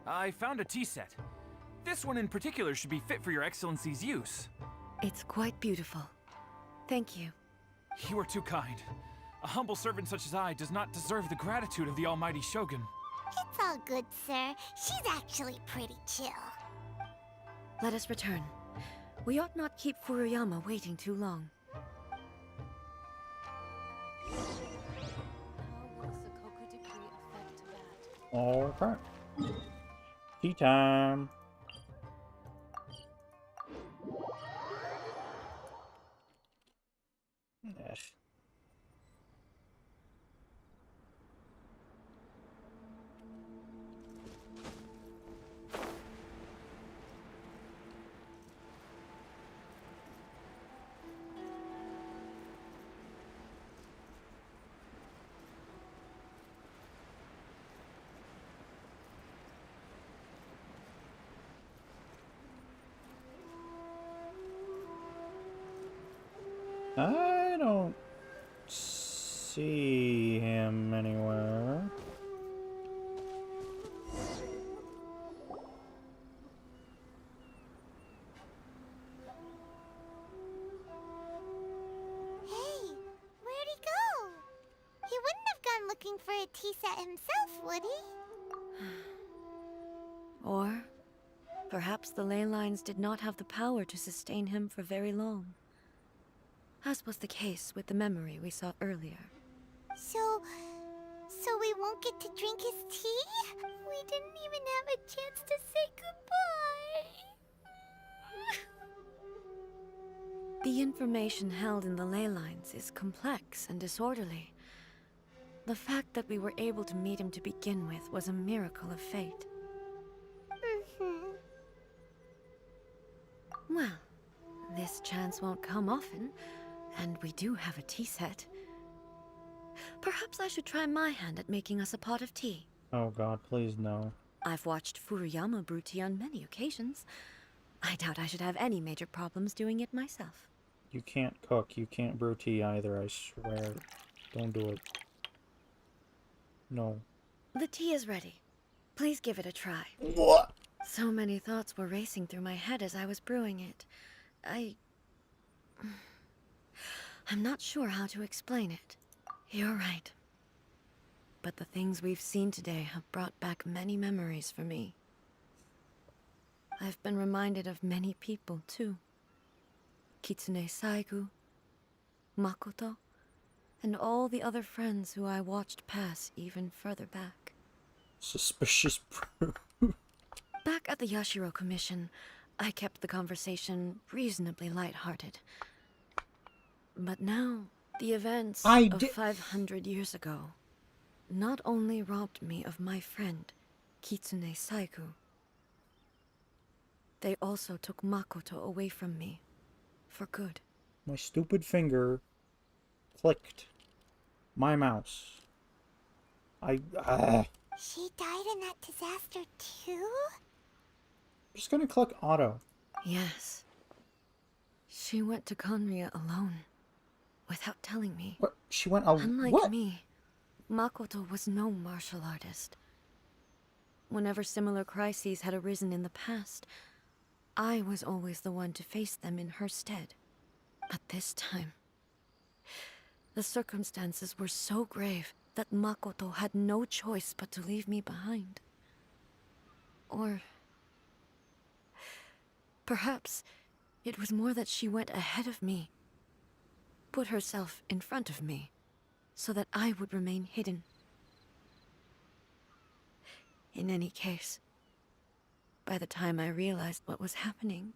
I found a tea set. This one in particular should be fit for your Excellency's use. It's quite beautiful. Thank you. You are too kind. A humble servant such as I does not deserve the gratitude of the Almighty Shogun. It's all good, sir. She's actually pretty chill. Let us return. We ought not keep Furuyama waiting too long. How will the Sakoku decree affect Tibet? Okay. Tea time. Ugh. I don't see him anywhere. Hey, where'd he go? He wouldn't have gone looking for a tea set himself, would he? Or perhaps the ley lines did not have the power to sustain him for very long, as was the case with the memory we saw earlier. So So we won't get to drink his tea? We didn't even have a chance to say goodbye. The information held in the ley lines is complex and disorderly. The fact that we were able to meet him to begin with was a miracle of fate. Well, this chance won't come often, and we do have a tea set. Perhaps I should try my hand at making us a pot of tea. Oh god, please no. I've watched Furuyama brew tea on many occasions. I doubt I should have any major problems doing it myself. You can't cook, you can't brew tea either, I swear. Don't do it. No. The tea is ready. Please give it a try. What? So many thoughts were racing through my head as I was brewing it. I'm not sure how to explain it. You're right. But the things we've seen today have brought back many memories for me. I've been reminded of many people, too. Kitsune Saigu, Makoto, and all the other friends who I watched pass even further back. Suspicious brew. Back at the Yashiro Commission, I kept the conversation reasonably lighthearted. But now, the events of 500 years ago not only robbed me of my friend, Kitsune Saigu, they also took Makoto away from me, for good. My stupid finger clicked my mouse. She died in that disaster too? I'm just gonna click auto. Yes. She went to Conria alone, without telling me. What? She went alone? Unlike What? me, Makoto was no martial artist. Whenever similar crises had arisen in the past, I was always the one to face them in her stead. But this time, the circumstances were so grave that Makoto had no choice but to leave me behind. Or perhaps it was more that she went ahead of me, put herself in front of me, so that I would remain hidden. In any case, by the time I realized what was happening,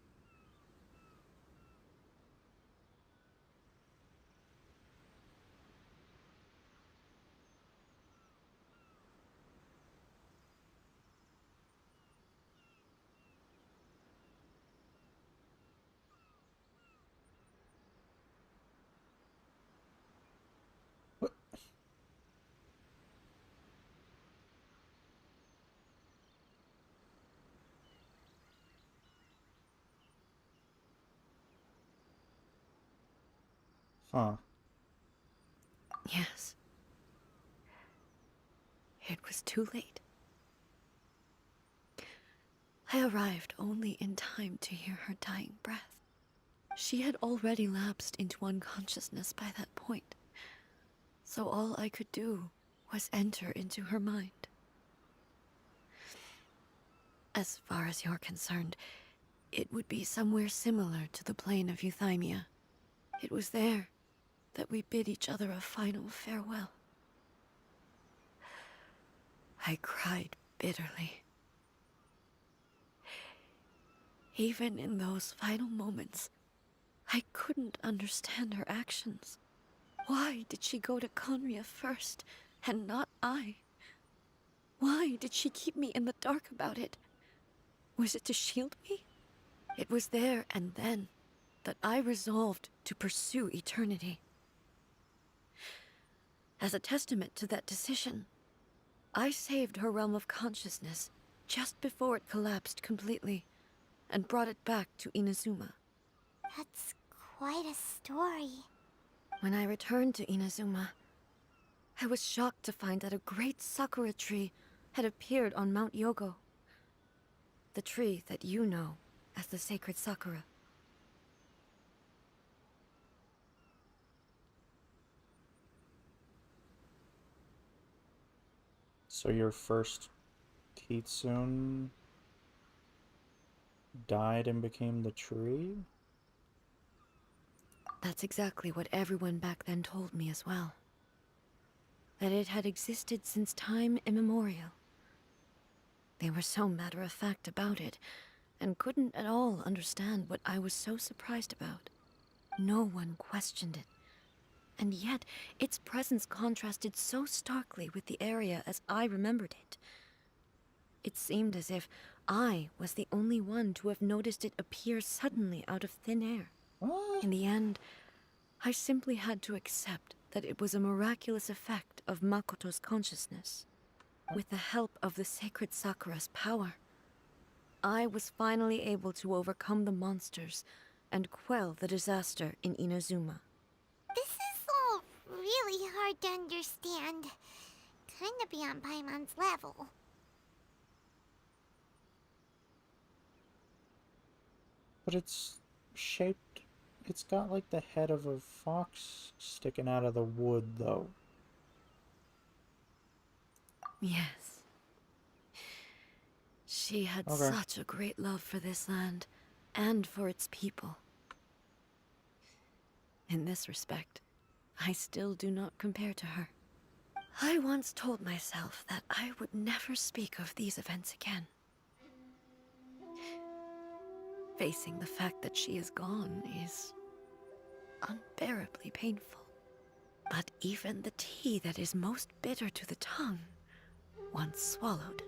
Huh. yes, it was too late. I arrived only in time to hear her dying breath. She had already lapsed into unconsciousness by that point, so all I could do was enter into her mind. As far as you're concerned, it would be somewhere similar to the plane of Euthymia. It was there that we bid each other a final farewell. I cried bitterly. Even in those final moments, I couldn't understand her actions. Why did she go to Conria first, and not I? Why did she keep me in the dark about it? Was it to shield me? It was there and then that I resolved to pursue eternity. As a testament to that decision, I saved her realm of consciousness just before it collapsed completely, and brought it back to Inazuma. That's quite a story. When I returned to Inazuma, I was shocked to find that a great sakura tree had appeared on Mount Yogo. The tree that you know as the sacred sakura. So your first Kitsune died and became the tree? That's exactly what everyone back then told me as well. that it had existed since time immemorial. They were so matter-of-fact about it, and couldn't at all understand what I was so surprised about. No one questioned it, and yet its presence contrasted so starkly with the area as I remembered it. It seemed as if I was the only one to have noticed it appear suddenly out of thin air. What? In the end, I simply had to accept that it was a miraculous effect of Makoto's consciousness. With the help of the sacred Sakura's power, I was finally able to overcome the monsters and quell the disaster in Inazuma. This is all really hard to understand. Kinda beyond Paimon's level. But it's shaped... It's got like the head of a fox sticking out of the wood, though. Yes. She had Okay. such a great love for this land, and for its people. In this respect, I still do not compare to her. I once told myself that I would never speak of these events again. Facing the fact that she is gone is unbearably painful. But even the tea that is most bitter to the tongue, once swallowed,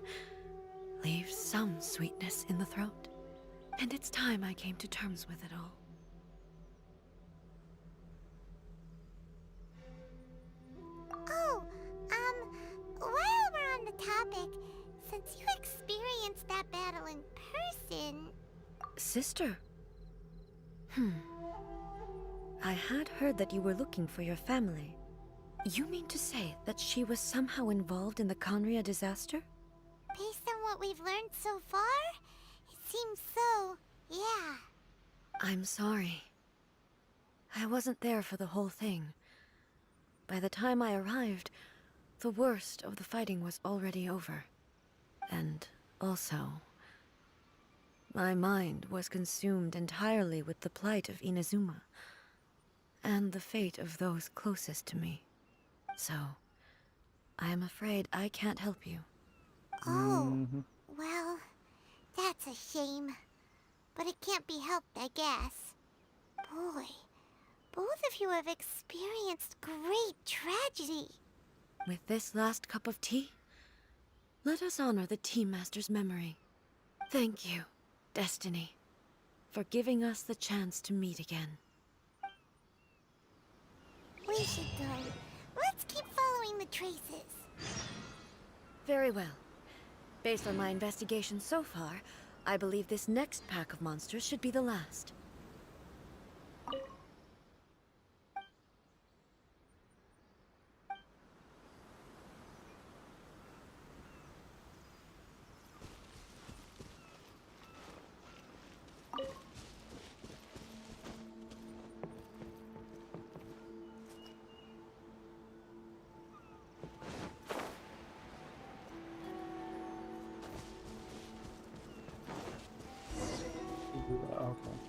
leaves some sweetness in the throat. And it's time I came to terms with it all. Oh, while we're on the topic, since you experienced that battle in person... Sister? I had heard that you were looking for your family. You mean to say that she was somehow involved in the Conria disaster? Based on what we've learned so far, it seems so, yeah. I'm sorry. I wasn't there for the whole thing. By the time I arrived, the worst of the fighting was already over. And also, my mind was consumed entirely with the plight of Inazuma, and the fate of those closest to me. So, I am afraid I can't help you. Oh, well, that's a shame. But it can't be helped, I guess. Boy, both of you have experienced great tragedy. With this last cup of tea, let us honor the Tea Master's memory. Thank you, Destiny, for giving us the chance to meet again. We should go. Let's keep following the traces. Very well. Based on my investigation so far, I believe this next pack of monsters should be the last. Okay.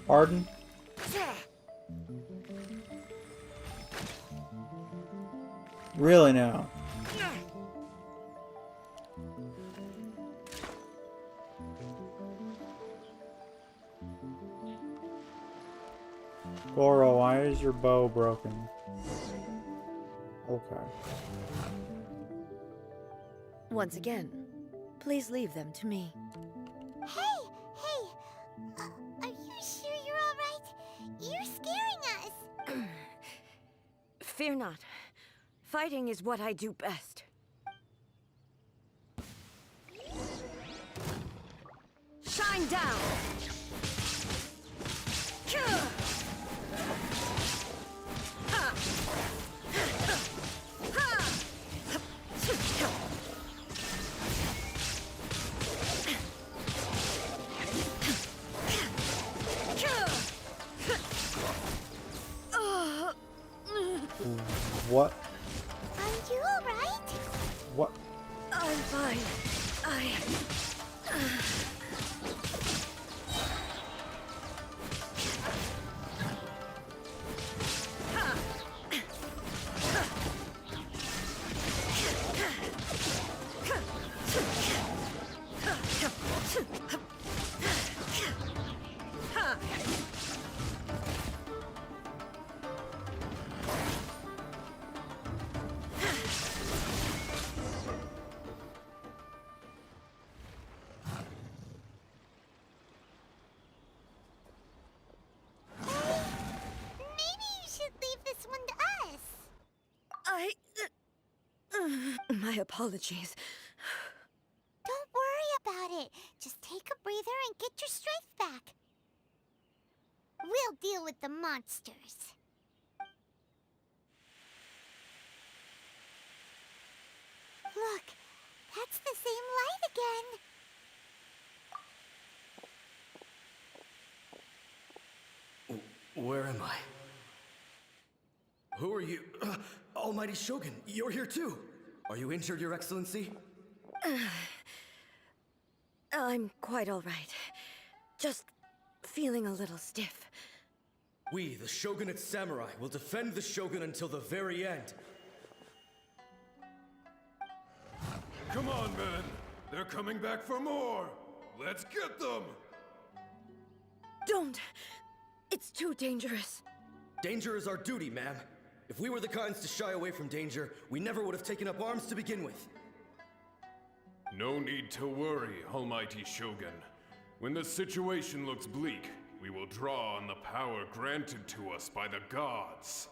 Pardon? Really now? Goro, why is your bow broken? Okay. Once again, please leave them to me. Hey! Are you sure you're all right? You're scaring us. Fear not. Fighting is what I do best. Shine down! What? Are you alright? What? I'm fine. Maybe you should leave this one to us. My apologies. Don't worry about it. Just take a breather and get your strength back. We'll deal with the monsters. Look, that's the same light again. Where am I? Who are you? Almighty Shogun, you're here too! Are you injured, Your Excellency? I'm quite all right. Just feeling a little stiff. We, the Shogunate Samurai, will defend the Shogun until the very end. Come on, men! They're coming back for more! Let's get them! Don't! It's too dangerous. Danger is our duty, ma'am. If we were the kinds to shy away from danger, we never would have taken up arms to begin with. No need to worry, Almighty Shogun. When the situation looks bleak, we will draw on the power granted to us by the gods.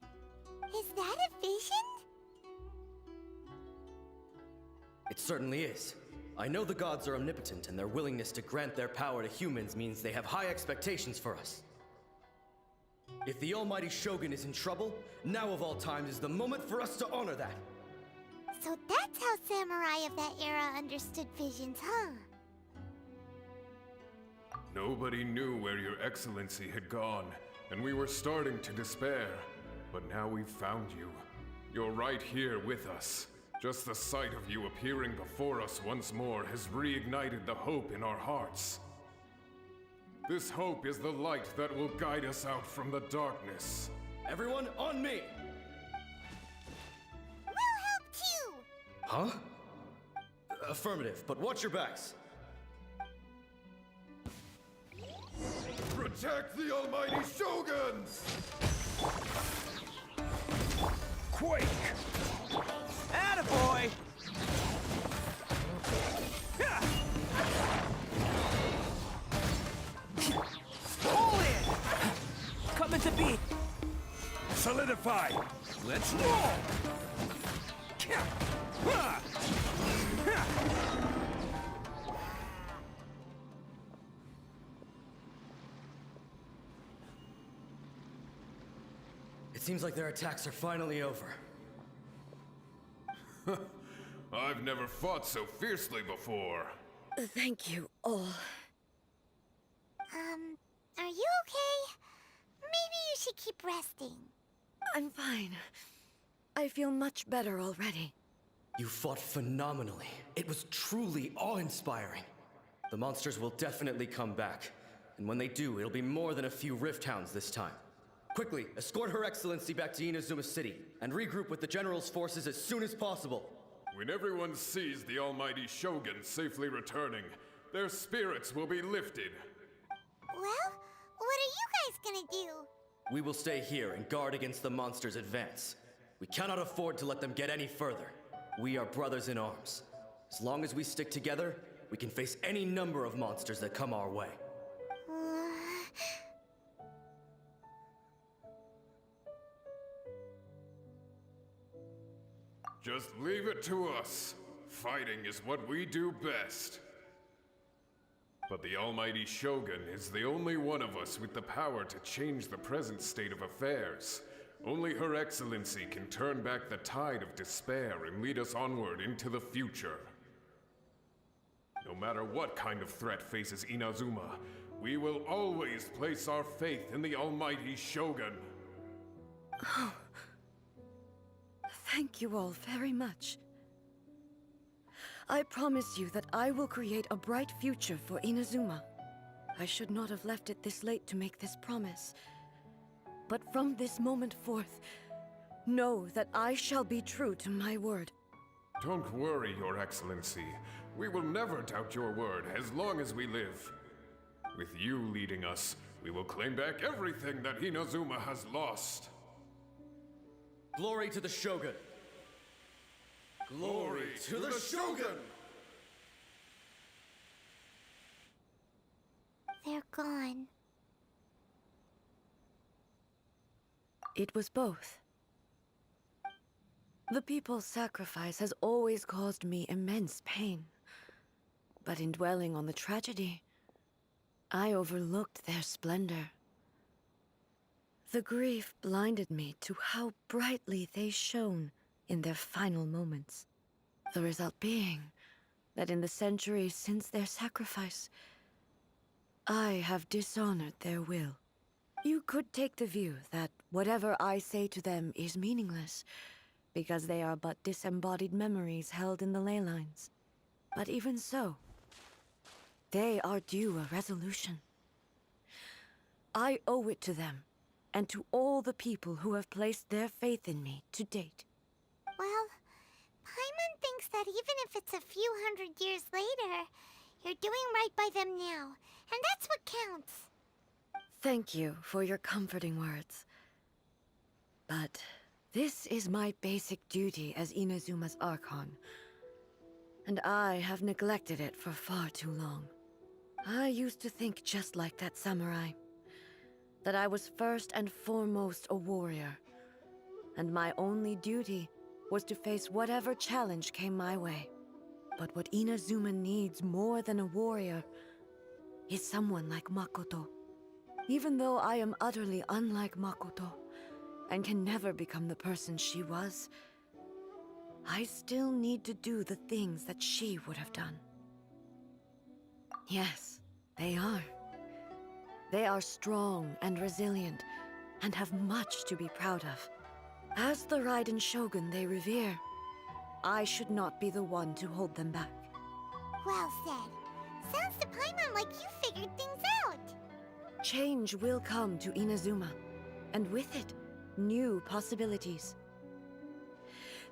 Is that a vision? It certainly is. I know the gods are omnipotent, and their willingness to grant their power to humans means they have high expectations for us. If the Almighty Shogun is in trouble, now of all times is the moment for us to honor that. So that's how samurai of that era understood visions, huh? Nobody knew where your excellency had gone, and we were starting to despair. But now we've found you. You're right here with us. Just the sight of you appearing before us once more has reignited the hope in our hearts. This hope is the light that will guide us out from the darkness. Everyone, on me! We'll help too! Huh? Affirmative, but watch your backs. Protect the Almighty Shoguns! Quake! Attaboy! Yeah. Pull in! Coming to beat! Solidify! Let's roll! It seems like their attacks are finally over. I've never fought so fiercely before. Thank you all. Are you okay? Maybe you should keep resting. I'm fine. I feel much better already. You fought phenomenally. It was truly awe-inspiring. The monsters will definitely come back. And when they do, it'll be more than a few Rift Hounds this time. Quickly, escort Her Excellency back to Inazuma City, and regroup with the General's forces as soon as possible. When everyone sees the Almighty Shogun safely returning, their spirits will be lifted. Well, what are you guys gonna do? We will stay here and guard against the monsters' advance. We cannot afford to let them get any further. We are brothers in arms. As long as we stick together, we can face any number of monsters that come our way. Just leave it to us. Fighting is what we do best. But the Almighty Shogun is the only one of us with the power to change the present state of affairs. Only Her Excellency can turn back the tide of despair and lead us onward into the future. No matter what kind of threat faces Inazuma, we will always place our faith in the Almighty Shogun. Oh. Thank you all very much. I promise you that I will create a bright future for Inazuma. I should not have left it this late to make this promise. But from this moment forth, know that I shall be true to my word. Don't worry, Your Excellency. We will never doubt your word as long as we live. With you leading us, we will claim back everything that Inazuma has lost. Glory to the Shogun! Glory to the Shogun! They're gone. It was both. The people's sacrifice has always caused me immense pain. But in dwelling on the tragedy, I overlooked their splendor. The grief blinded me to how brightly they shone in their final moments. The result being that in the centuries since their sacrifice, I have dishonored their will. You could take the view that whatever I say to them is meaningless, because they are but disembodied memories held in the ley lines. But even so, they are due a resolution. I owe it to them, and to all the people who have placed their faith in me to date. Well, Paimon thinks that even if it's a few hundred years later, you're doing right by them now, and that's what counts. Thank you for your comforting words. But this is my basic duty as Inazuma's Archon, and I have neglected it for far too long. I used to think just like that samurai, that I was first and foremost a warrior, and my only duty was to face whatever challenge came my way. But what Inazuma needs more than a warrior is someone like Makoto. Even though I am utterly unlike Makoto, and can never become the person she was, I still need to do the things that she would have done. Yes, they are. They are strong and resilient, and have much to be proud of. As the Raiden Shogun they revere, I should not be the one to hold them back. Well said. Sounds to Paimon like you figured things out. Change will come to Inazuma, and with it, new possibilities.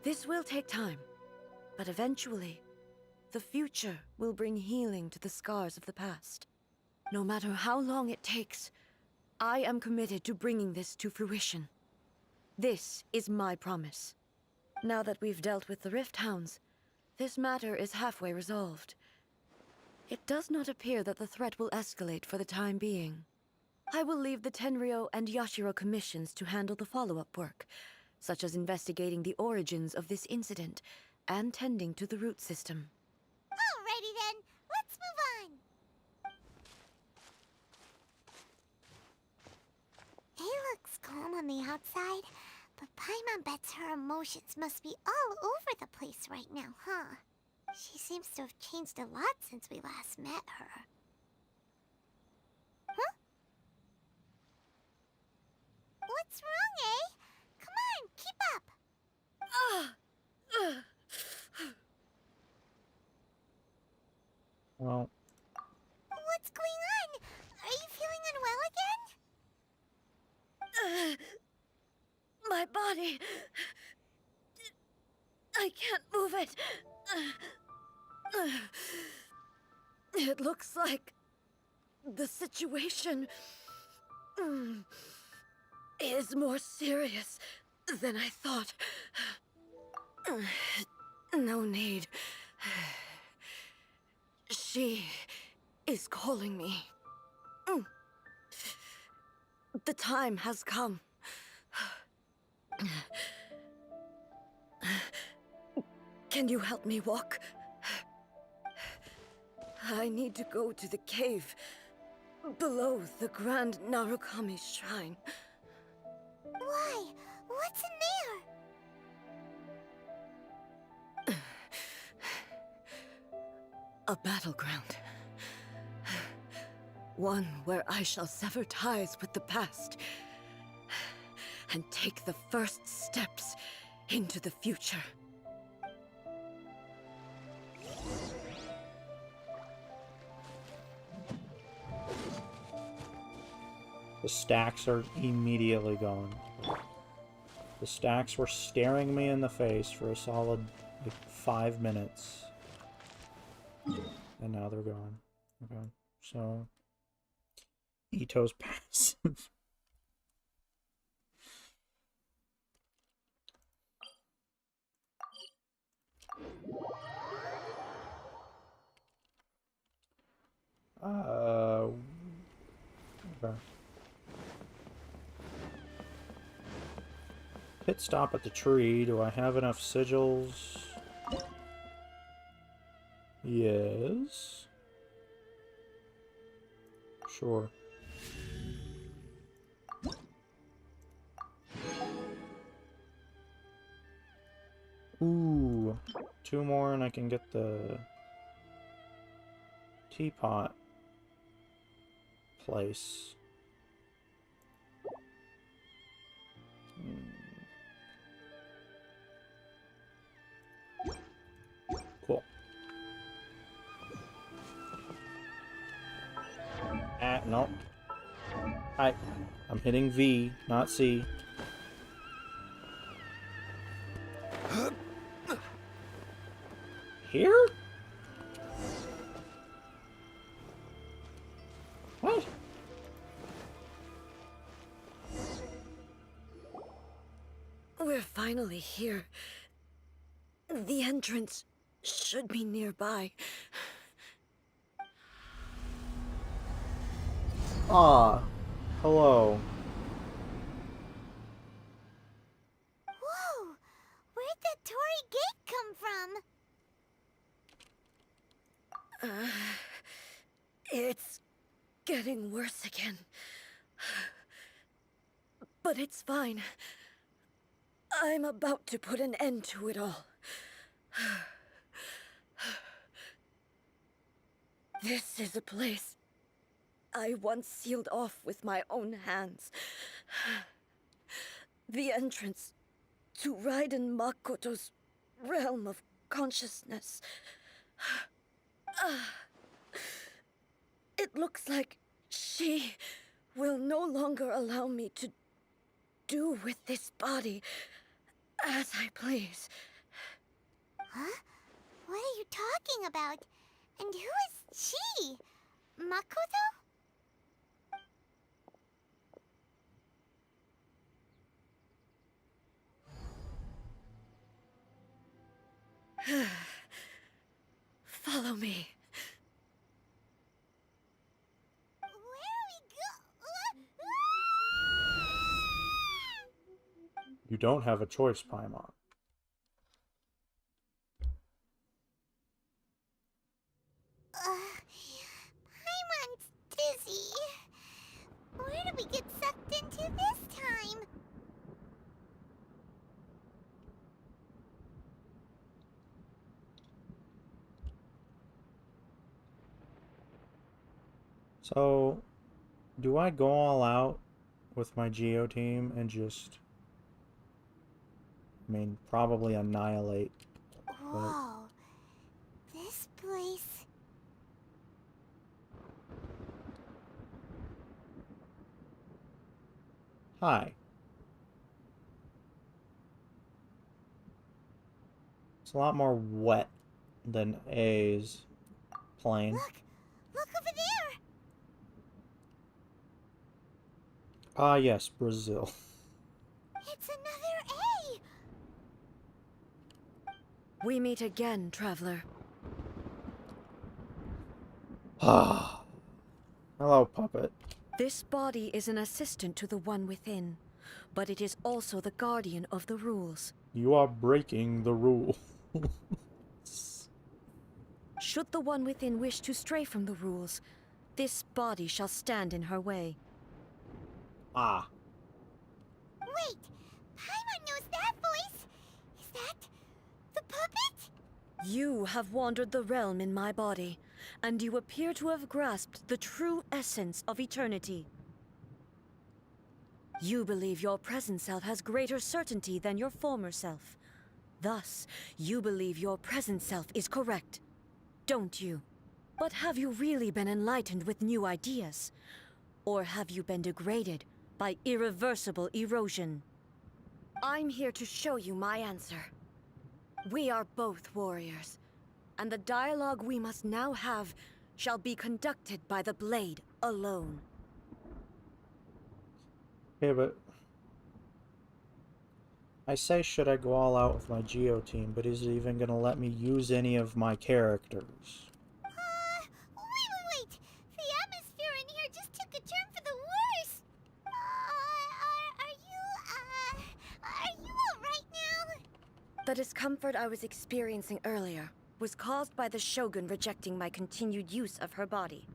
This will take time, but eventually, the future will bring healing to the scars of the past. No matter how long it takes, I am committed to bringing this to fruition. This is my promise. Now that we've dealt with the Rift Hounds, this matter is halfway resolved. It does not appear that the threat will escalate for the time being. I will leave the Tenryo and Yashiro commissions to handle the follow-up work, such as investigating the origins of this incident and tending to the root system. Alrighty then, let's move on. He looks calm on the outside, but Paimon bets her emotions must be all over the place right now, huh? She seems to have changed a lot since we last met her. Huh? What's wrong, eh? Come on, keep up! Well, What's going on? Are you feeling unwell again? My body... I can't move it. It looks like the situation is more serious than I thought. No need. She is calling me. The time has come. Can you help me walk? I need to go to the cave below the Grand Narukami Shrine. Why? What's in there? A battleground. One where I shall sever ties with the past and take the first steps into the future. The stacks are immediately gone. The stacks were staring me in the face for a solid, like, 5 minutes. And now they're gone. Okay, so... Ito's passive. Okay. Pit stop at the tree. Do I have enough sigils? Yes. Sure. Ooh. 2 more and I can get the teapot place. Cool. No. I'm hitting V, not C. Here? What? We're finally here. The entrance should be nearby. Ah, hello. Whoa! Where'd that Torii gate come from? It's getting worse again. But it's fine. I'm about to put an end to it all. This is a place I once sealed off with my own hands. The entrance to Raiden Makoto's realm of consciousness. It looks like she will no longer allow me to do with this body as I please. Huh? What are you talking about? And who is she? Makoto? Follow me. Where are we You don't have a choice, Paimon. Paimon's dizzy. Where did we get sucked into this time? So, do I go all out with my Geo team and just, I mean, probably annihilate? Whoa. This place... Hi. It's a lot more wet than A's plane. Look! Look over there! Ah, yes, Brazil. It's another A! We meet again, traveler. Ah. Hello, puppet. This body is an assistant to the one within, but it is also the guardian of the rules. You are breaking the rule. Should the one within wish to stray from the rules, this body shall stand in her way. Ah. Wait, Paimon knows that voice. Is that the puppet? You have wandered the realm in my body, and you appear to have grasped the true essence of eternity. You believe your present self has greater certainty than your former self. Thus, you believe your present self is correct, don't you? But have you really been enlightened with new ideas? Or have you been degraded by irreversible erosion? I'm here to show you my answer. We are both warriors, and the dialogue we must now have shall be conducted by the blade alone. Okay, but I say should I go all out with my Geo team, but is it even gonna let me use any of my characters? Wait. The atmosphere in here just took a turn for the worse. Are you alright now? The discomfort I was experiencing earlier was caused by the Shogun rejecting my continued use of her body.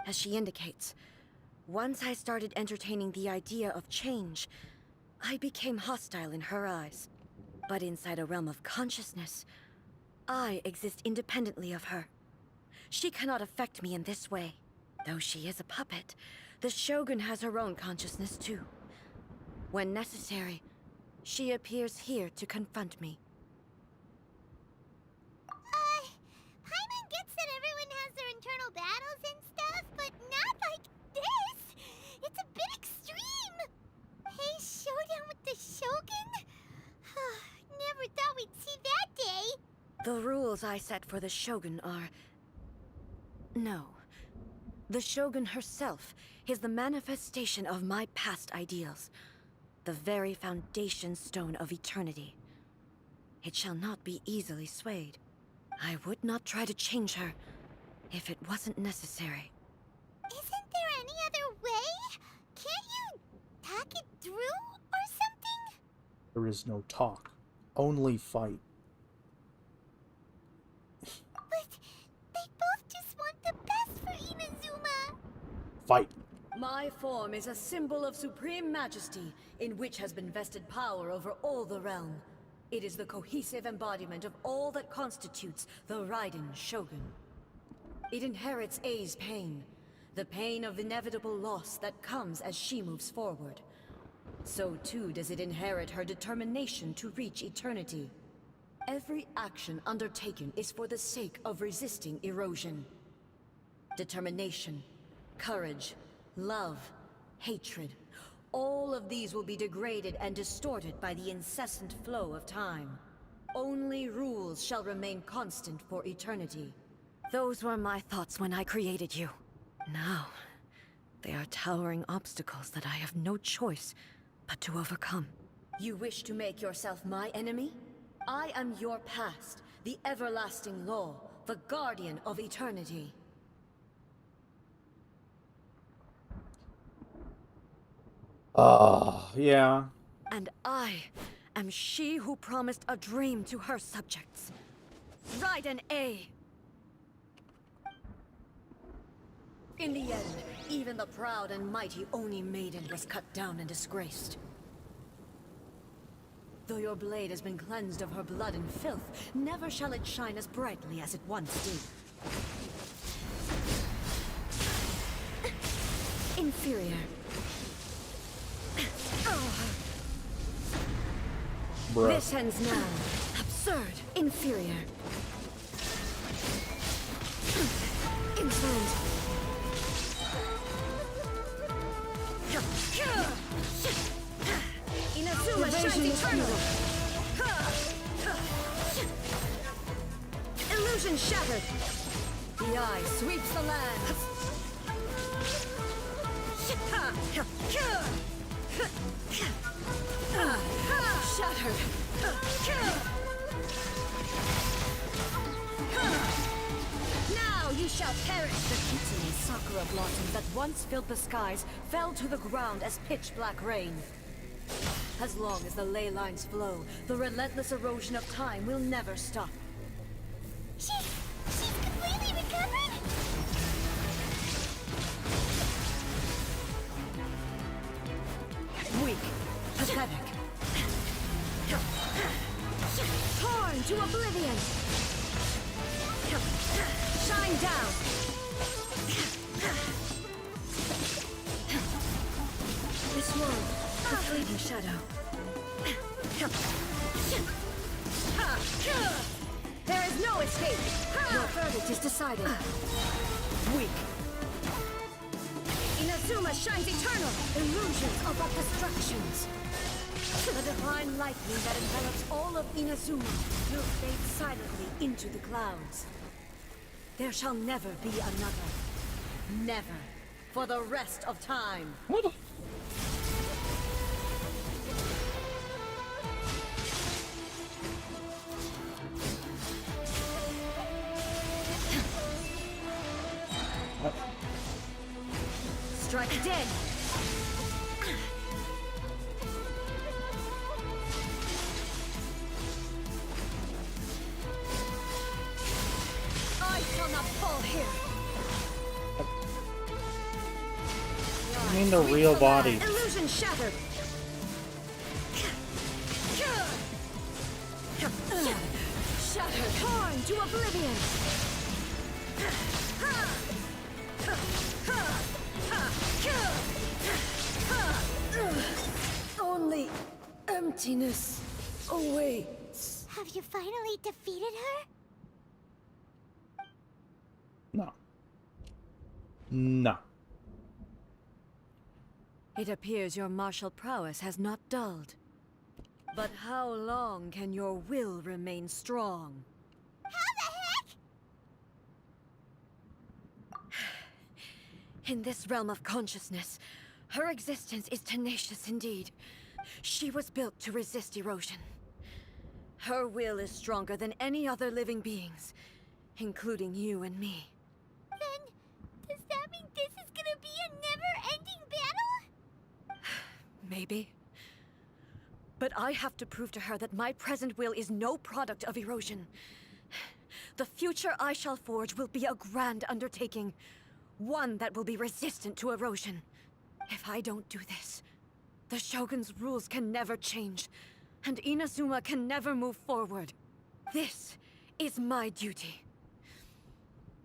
As she indicates, once I started entertaining the idea of change, I became hostile in her eyes. But inside a realm of consciousness, I exist independently of her. She cannot affect me in this way. Though she is a puppet, the Shogun has her own consciousness too. When necessary, she appears here to confront me. Paimon gets that everyone has their internal battles and stuff, but not like this. It's a bit extreme. Hey, showdown with the Shogun? Never thought we'd see that day. The rules I set for the Shogun are... No. The Shogun herself is the manifestation of my past ideals. The very foundation stone of eternity. It shall not be easily swayed. I would not try to change her if it wasn't necessary. Isn't there any other way? Can't you talk it through or something? There is no talk, only fight. But they both just want the best for Inazuma. Fight. My form is a symbol of supreme majesty, in which has been vested power over all the realm. It is the cohesive embodiment of all that constitutes the Raiden Shogun. It inherits Ei's pain, the pain of inevitable loss that comes as she moves forward. So too does it inherit her determination to reach eternity. Every action undertaken is for the sake of resisting erosion. Determination, courage, love, hatred, all of these will be degraded and distorted by the incessant flow of time. Only rules shall remain constant for eternity. Those were my thoughts when I created you. Now, they are towering obstacles that I have no choice but to overcome. You wish to make yourself my enemy? I am your past, the everlasting law, the guardian of eternity. Yeah. And I am she who promised a dream to her subjects. Raiden A. In the end, even the proud and mighty Oni Maiden was cut down and disgraced. Though your blade has been cleansed of her blood and filth, never shall it shine as brightly as it once did. Inferior. Bruh. This ends now. Absurd. Inferior. Insolent. Inazuma shines eternal. Illusion shattered. The eye sweeps the land. Shattered. Now you shall perish. The Kitsune Sakura blossoms that once filled the skies fell to the ground as pitch-black rain. As long as the ley lines flow, the relentless erosion of time will never stop. She's completely to oblivion! Shine down! This world, the fleeting shadow. There is no escape! Your verdict is decided. Weak. Inazuma shines eternal! Illusions are but distractions. The divine lightning that envelops all of Inazuma will fade silently into the clouds. There shall never be another. Never. For the rest of time. What? Strike dead! I shall not fall here! I mean the real body. Illusion shattered! Shattered! Torn to oblivion! Only emptiness awaits. Have you finally defeated her? No. No. It appears your martial prowess has not dulled. But how long can your will remain strong? How the heck? In this realm of consciousness, her existence is tenacious indeed. She was built to resist erosion. Her will is stronger than any other living being's, including you and me. Then, does that mean this is gonna be a never-ending battle? Maybe. But I have to prove to her that my present will is no product of erosion. The future I shall forge will be a grand undertaking. One that will be resistant to erosion. If I don't do this, the Shogun's rules can never change, and Inazuma can never move forward. This is my duty.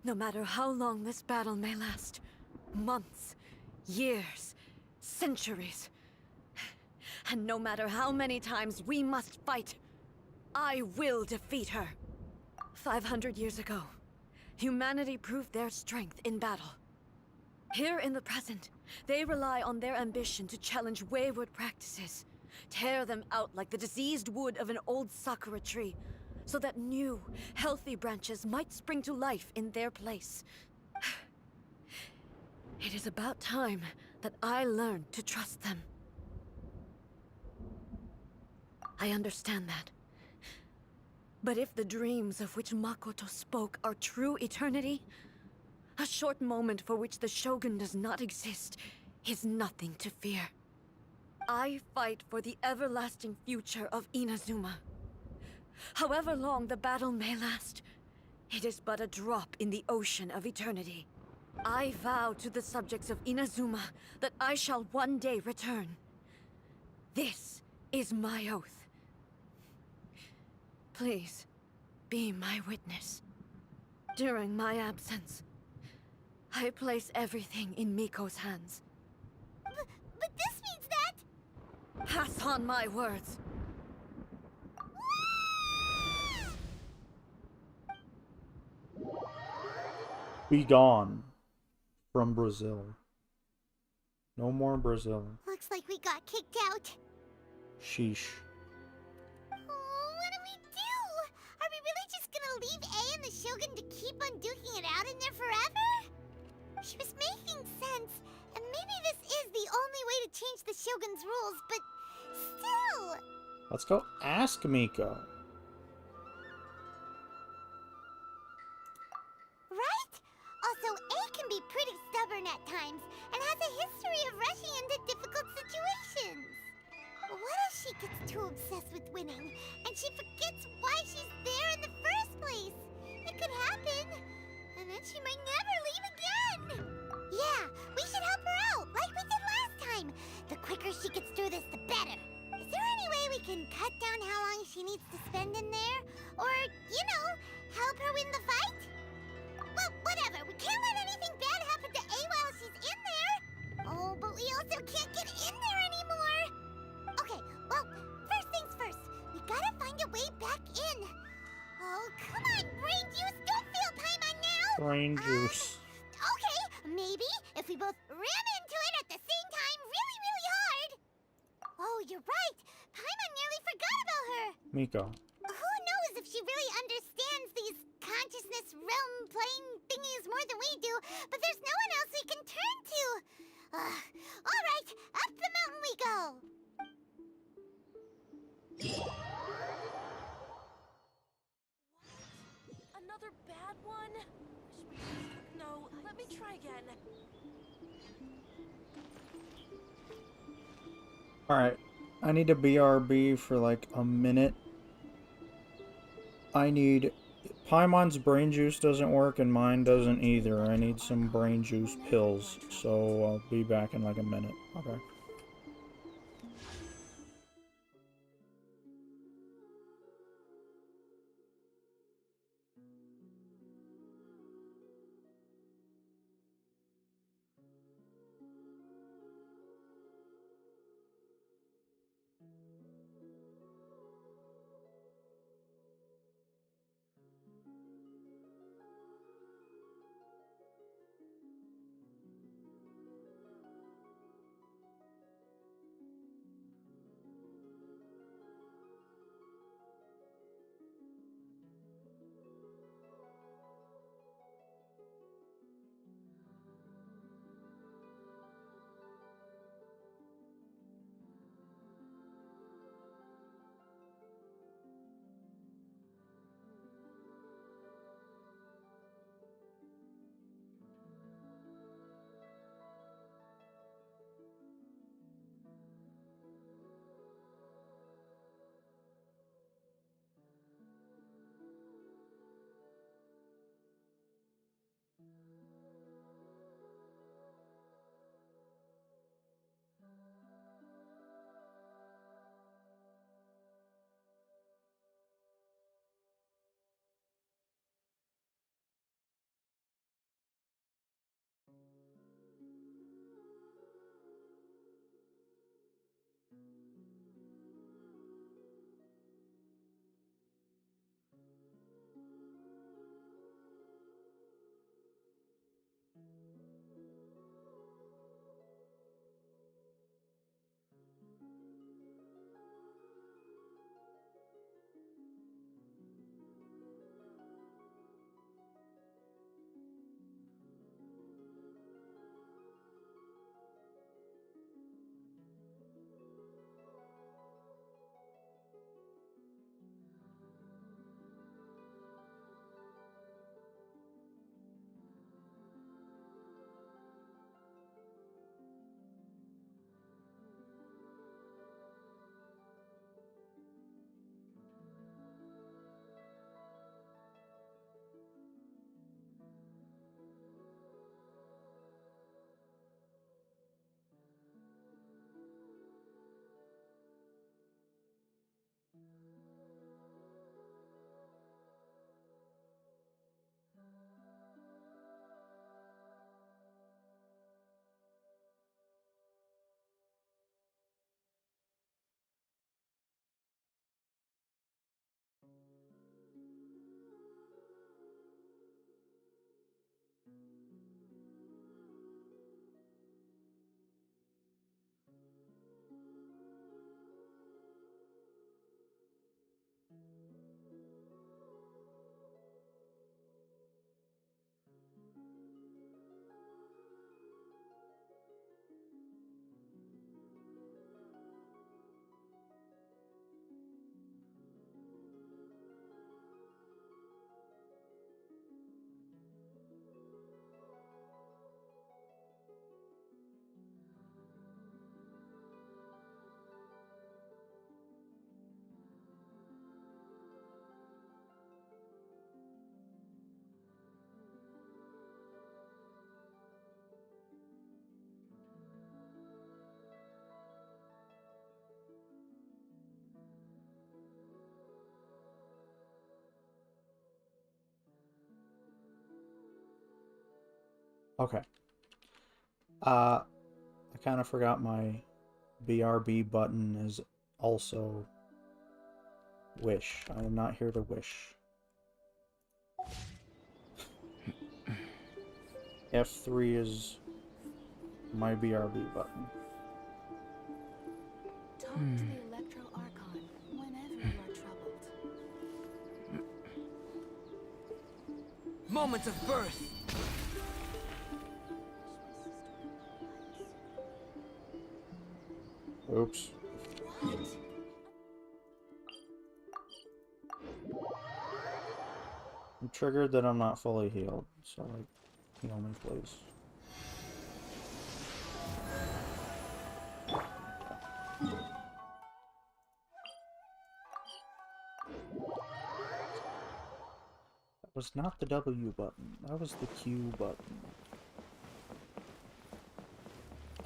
No matter how long this battle may last, months, years, centuries, and no matter how many times we must fight, I will defeat her. 500 years ago, humanity proved their strength in battle. Here in the present, they rely on their ambition to challenge wayward practices, tear them out like the diseased wood of an old sakura tree, so that new, healthy branches might spring to life in their place. It is about time that I learned to trust them. I understand that. But if the dreams of which Makoto spoke are true eternity, a short moment for which the Shogun does not exist is nothing to fear. I fight for the everlasting future of Inazuma. However long the battle may last, it is but a drop in the ocean of eternity. I vow to the subjects of Inazuma that I shall one day return. This is my oath. Please, be my witness. During my absence, I place everything in Miko's hands. But this means that... Pass on my words. Be gone from Brazil. No more Brazil. Looks like we got kicked out. Sheesh. Oh, what do we do? Are we really just gonna leave A and the Shogun to keep on duking it out in there forever? She was making sense, and maybe this is the only way to change the Shogun's rules, but still... Let's go ask Miko. Right? Also, A can be pretty stubborn at times, and has a history of rushing into difficult situations. What if she gets too obsessed with winning, and she forgets why she's there in the first place? It could happen, and then she might never leave again. Yeah, we should help her out, like we did last time. The quicker she gets through this, the better. Is there any way we can cut down how long she needs to spend in there? Or brain juice. Okay, maybe if we both ram into it at the same time really, really hard. Oh, you're right. Paimon nearly forgot about her. Miko. Who knows if she really understands these consciousness realm plane thingies more than we do, but there's no one else we can turn to. All right, up the mountain we go. Another bad one? No, let me try again. Alright. I need a BRB for like a minute. I need... Paimon's brain juice doesn't work and mine doesn't either. I need some brain juice pills. So I'll be back in like a minute. Okay. Okay. I kind of forgot my BRB button is also wish. I am not here to wish. F3 is my BRB button. Talk to the Electro Archon whenever you are troubled. Moment of birth! Oops. I'm triggered that I'm not fully healed, so like, heal me please. That was not the W button, that was the Q button.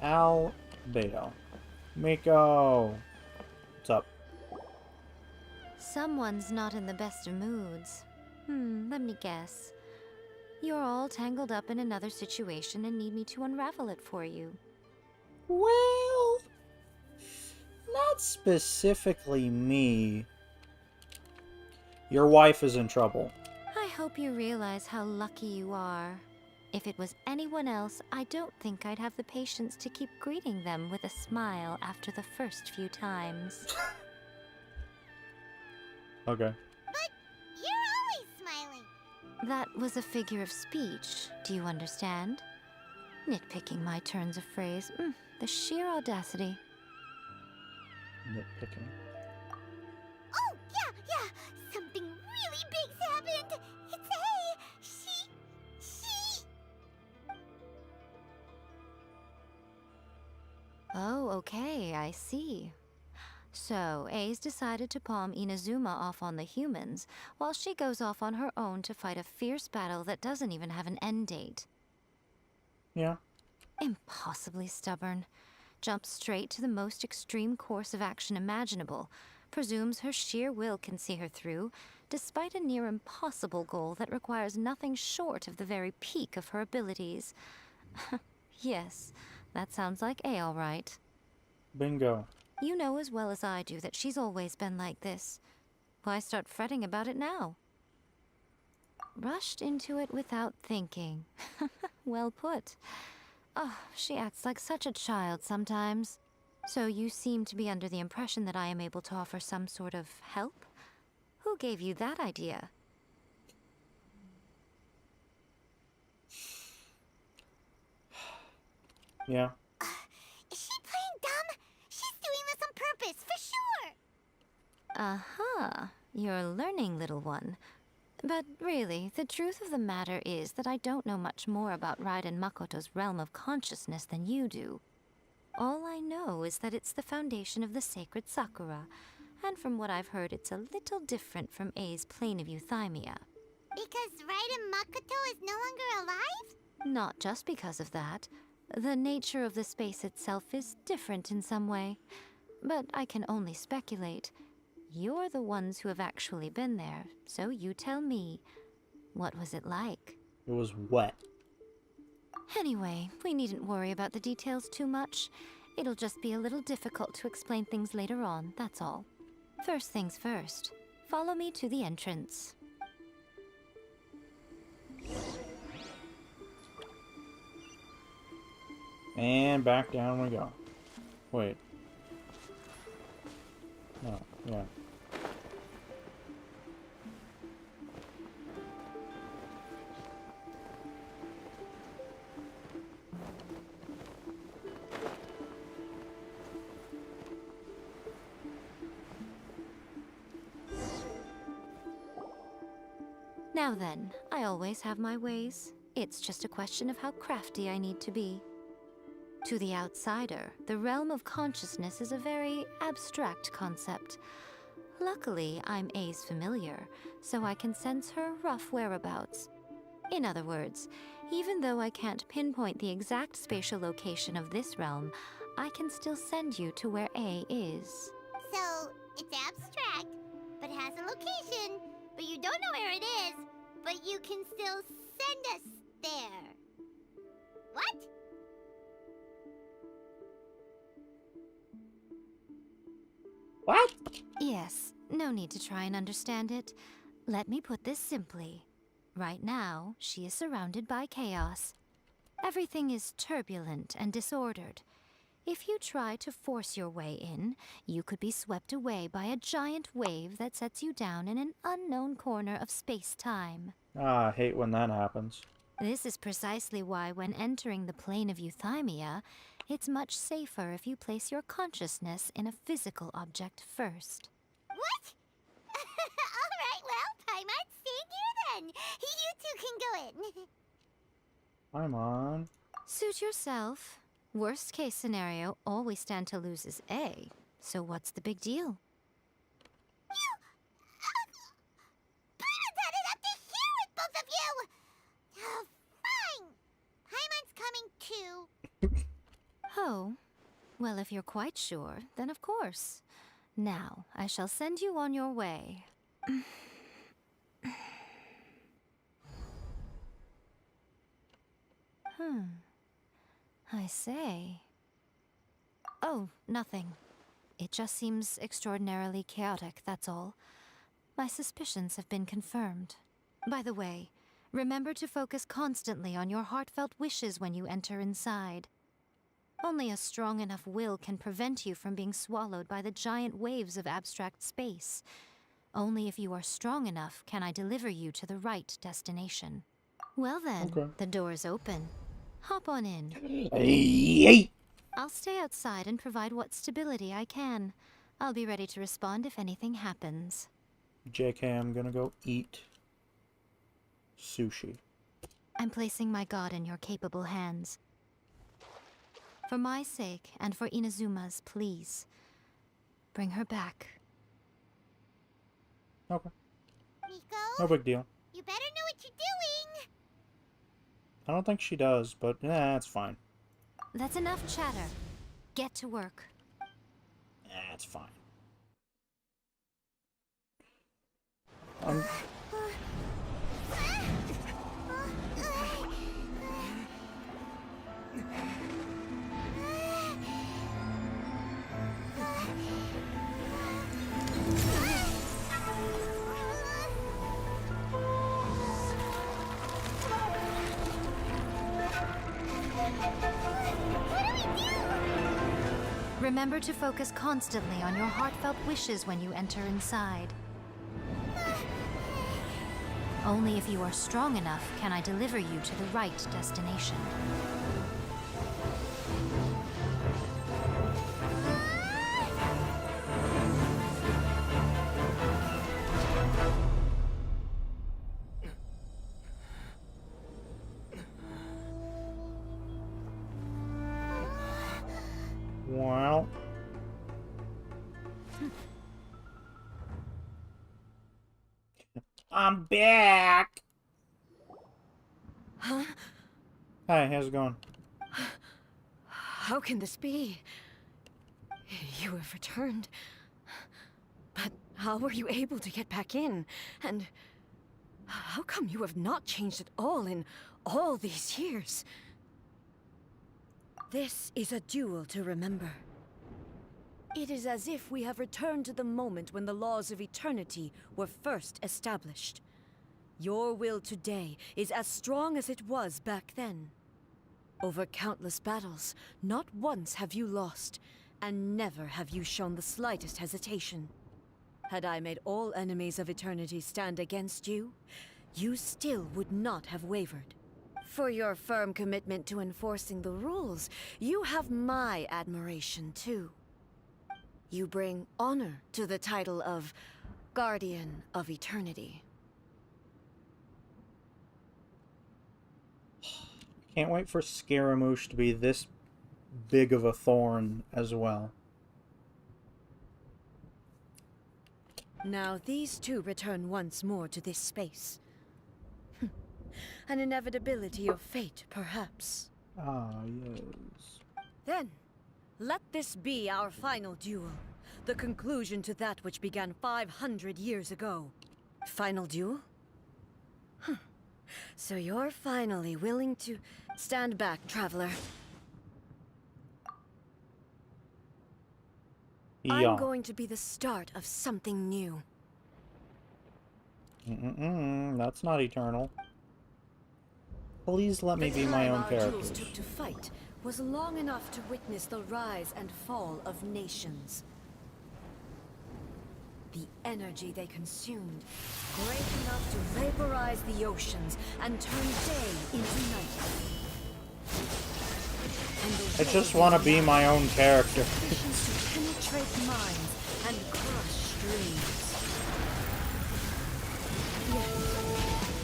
Albedo. Miko! What's up? Someone's not in the best of moods. Let me guess. You're all tangled up in another situation and need me to unravel it for you. Well, not specifically me. Your wife is in trouble. I hope you realize how lucky you are. If it was anyone else, I don't think I'd have the patience to keep greeting them with a smile after the first few times. Okay. But you're always smiling. That was a figure of speech, do you understand? Nitpicking my turns of phrase. The sheer audacity. Nitpicking. Oh, yeah! Something really big's happened! It's A! She... Oh, okay, I see. So, A's decided to palm Inazuma off on the humans, while she goes off on her own to fight a fierce battle that doesn't even have an end date. Yeah. Impossibly stubborn. Jumps straight to the most extreme course of action imaginable. Presumes her sheer will can see her through, despite a near impossible goal that requires nothing short of the very peak of her abilities. Yes, that sounds like A all right. Bingo. You know as well as I do that she's always been like this. Why start fretting about it now? Rushed into it without thinking. Well put. Oh, she acts like such a child sometimes. So you seem to be under the impression that I am able to offer some sort of help? Who gave you that idea? Yeah. Is she playing dumb? She's doing this on purpose, for sure! Uh-huh. You're learning, little one. But really, the truth of the matter is that I don't know much more about Raiden Makoto's realm of consciousness than you do. All I know is that it's the foundation of the sacred Sakura, and from what I've heard, it's a little different from A's plane of euthymia. Because Raiden Makoto is no longer alive? Not just because of that. The nature of the space itself is different in some way. But I can only speculate. You're the ones who have actually been there, so you tell me. What was it like? It was wet. Anyway, we needn't worry about the details too much. It'll just be a little difficult to explain things later on, that's all. First things first. Follow me to the entrance. And back down we go. Wait. No, yeah. Now then, I always have my ways. It's just a question of how crafty I need to be. To the outsider, the realm of consciousness is a very abstract concept. Luckily, I'm A's familiar, so I can sense her rough whereabouts. In other words, even though I can't pinpoint the exact spatial location of this realm, I can still send you to where A is. So, it's abstract, but has a location, but you don't know where it is, but you can still send us there. What? What? Yes, no need to try and understand it. Let me put this simply. Right now, she is surrounded by chaos. Everything is turbulent and disordered. If you try to force your way in, you could be swept away by a giant wave that sets you down in an unknown corner of space-time. Ah, I hate when that happens. This is precisely why, when entering the plane of Euthymia, it's much safer if you place your consciousness in a physical object first. What? Alright, well, Paimon's staying here then. You two can go in. I'm on. Suit yourself. Worst case scenario, all we stand to lose is A. So what's the big deal? Paimon's had it up to here with both of you! Oh, fine. Paimon's coming too. Oh, well, if you're quite sure, then of course. Now, I shall send you on your way. I say. Oh, nothing. It just seems extraordinarily chaotic, that's all. My suspicions have been confirmed. By the way, remember to focus constantly on your heartfelt wishes when you enter inside. Only a strong enough will can prevent you from being swallowed by the giant waves of abstract space. Only if you are strong enough can I deliver you to the right destination. Well then, Okay. the door's open. Hop on in. Yay! I'll stay outside and provide what stability I can. I'll be ready to respond if anything happens. JK, I'm gonna go eat sushi. I'm placing my god in your capable hands. For my sake and for Inazuma's, please. Bring her back. Okay. Nico, No big deal. you better know what you're doing. I don't think she does, but it's fine. That's enough chatter. Get to work. It's fine. Remember to focus constantly on your heartfelt wishes when you enter inside. Only if you are strong enough can I deliver you to the right destination. Well. I'm back! Huh? Hi, how's it going? How can this be? You have returned. But how were you able to get back in? And how come you have not changed at all in all these years? This is a duel to remember. It is as if we have returned to the moment when the laws of eternity were first established. Your will today is as strong as it was back then. Over countless battles, not once have you lost, and never have you shown the slightest hesitation. Had I made all enemies of eternity stand against you, you still would not have wavered. For your firm commitment to enforcing the rules, you have my admiration too. You bring honor to the title of Guardian of Eternity. Can't wait for Scaramouche to be this big of a thorn as well. Now these two return once more to this space. An inevitability of fate, perhaps. Ah, yes. Then, let this be our final duel. The conclusion to that which began 500 years ago. Final duel? So you're finally willing to stand back, traveler. Yeah. I'm going to be the start of something new. That's not eternal. Please let me The be my time own our character. duels took to fight was long enough to witness the rise and fall of nations. The energy they consumed, great enough to vaporize the oceans and turn day into night. And the I just want to be my own character. suspicions to penetrate minds and crush streams. Yet,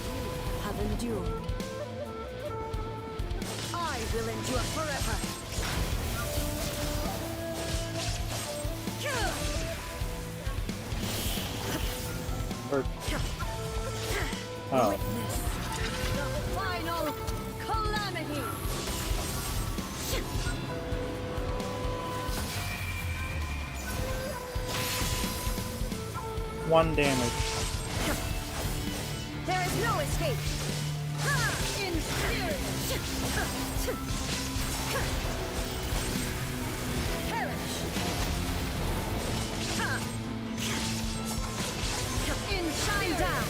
you have endured. I will endure forever. Or... Oh. Witness the final calamity. One damage. There is no escape. In spirit. Perish. In shine down.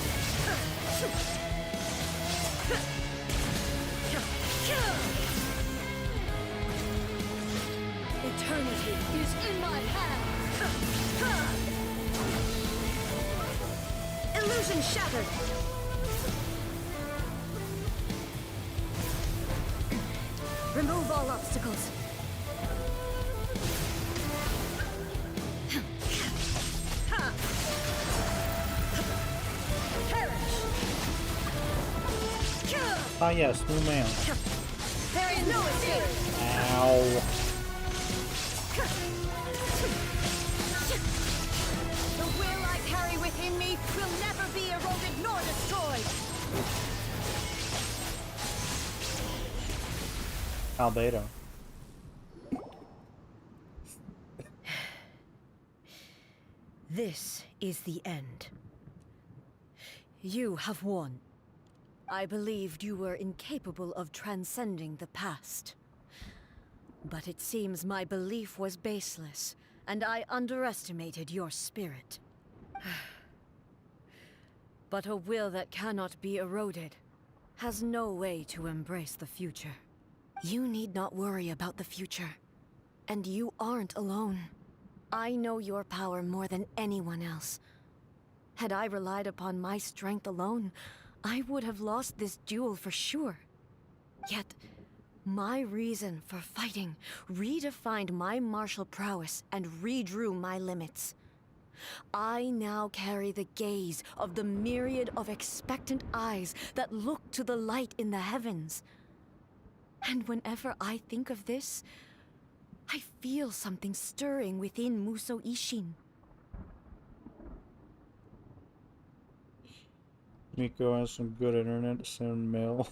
Eternity is in my hands. Illusion shattered. Remove all obstacles. Ah yes, new mail. There is no escape. Ow. The will I carry within me will never be eroded nor destroyed. Albedo. This is the end. You have won. I believed you were incapable of transcending the past. But it seems my belief was baseless, and I underestimated your spirit. But a will that cannot be eroded has no way to embrace the future. You need not worry about the future. And you aren't alone. I know your power more than anyone else. Had I relied upon my strength alone, I would have lost this duel for sure. Yet, my reason for fighting redefined my martial prowess and redrew my limits. I now carry the gaze of the myriad of expectant eyes that look to the light in the heavens. And whenever I think of this, I feel something stirring within Musou Ishin. Miko has some good internet to send mail.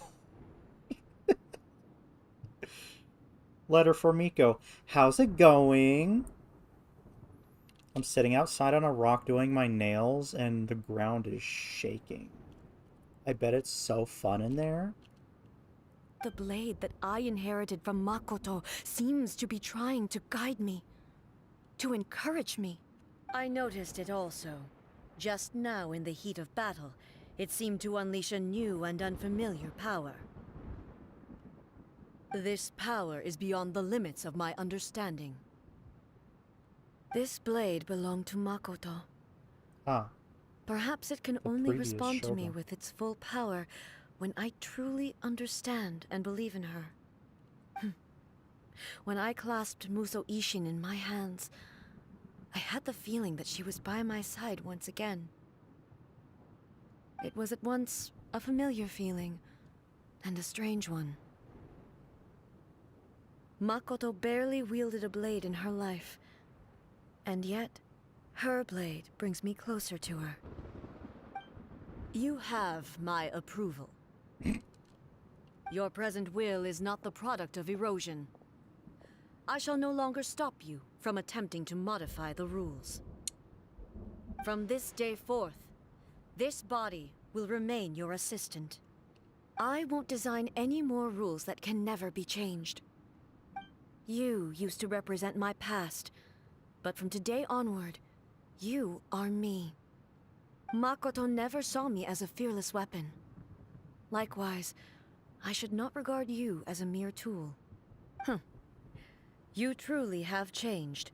Letter for Miko. How's it going? I'm sitting outside on a rock doing my nails and the ground is shaking. I bet it's so fun in there. The blade that I inherited from Makoto seems to be trying to guide me, to encourage me. I noticed it also. Just now in the heat of battle, it seemed to unleash a new and unfamiliar power. This power is beyond the limits of my understanding. This blade belonged to Makoto. Ah. Perhaps it can The only previous respond to me shogun. with its full power when I truly understand and believe in her. When I clasped Musou Ishin in my hands, I had the feeling that she was by my side once again. It was at once a familiar feeling and a strange one. Makoto barely wielded a blade in her life, and yet her blade brings me closer to her. You have my approval. Your present will is not the product of erosion. I shall no longer stop you from attempting to modify the rules. From this day forth, this body will remain your assistant. I won't design any more rules that can never be changed. You used to represent my past, but from today onward, you are me. Makoto never saw me as a fearless weapon. Likewise, I should not regard you as a mere tool. You truly have changed.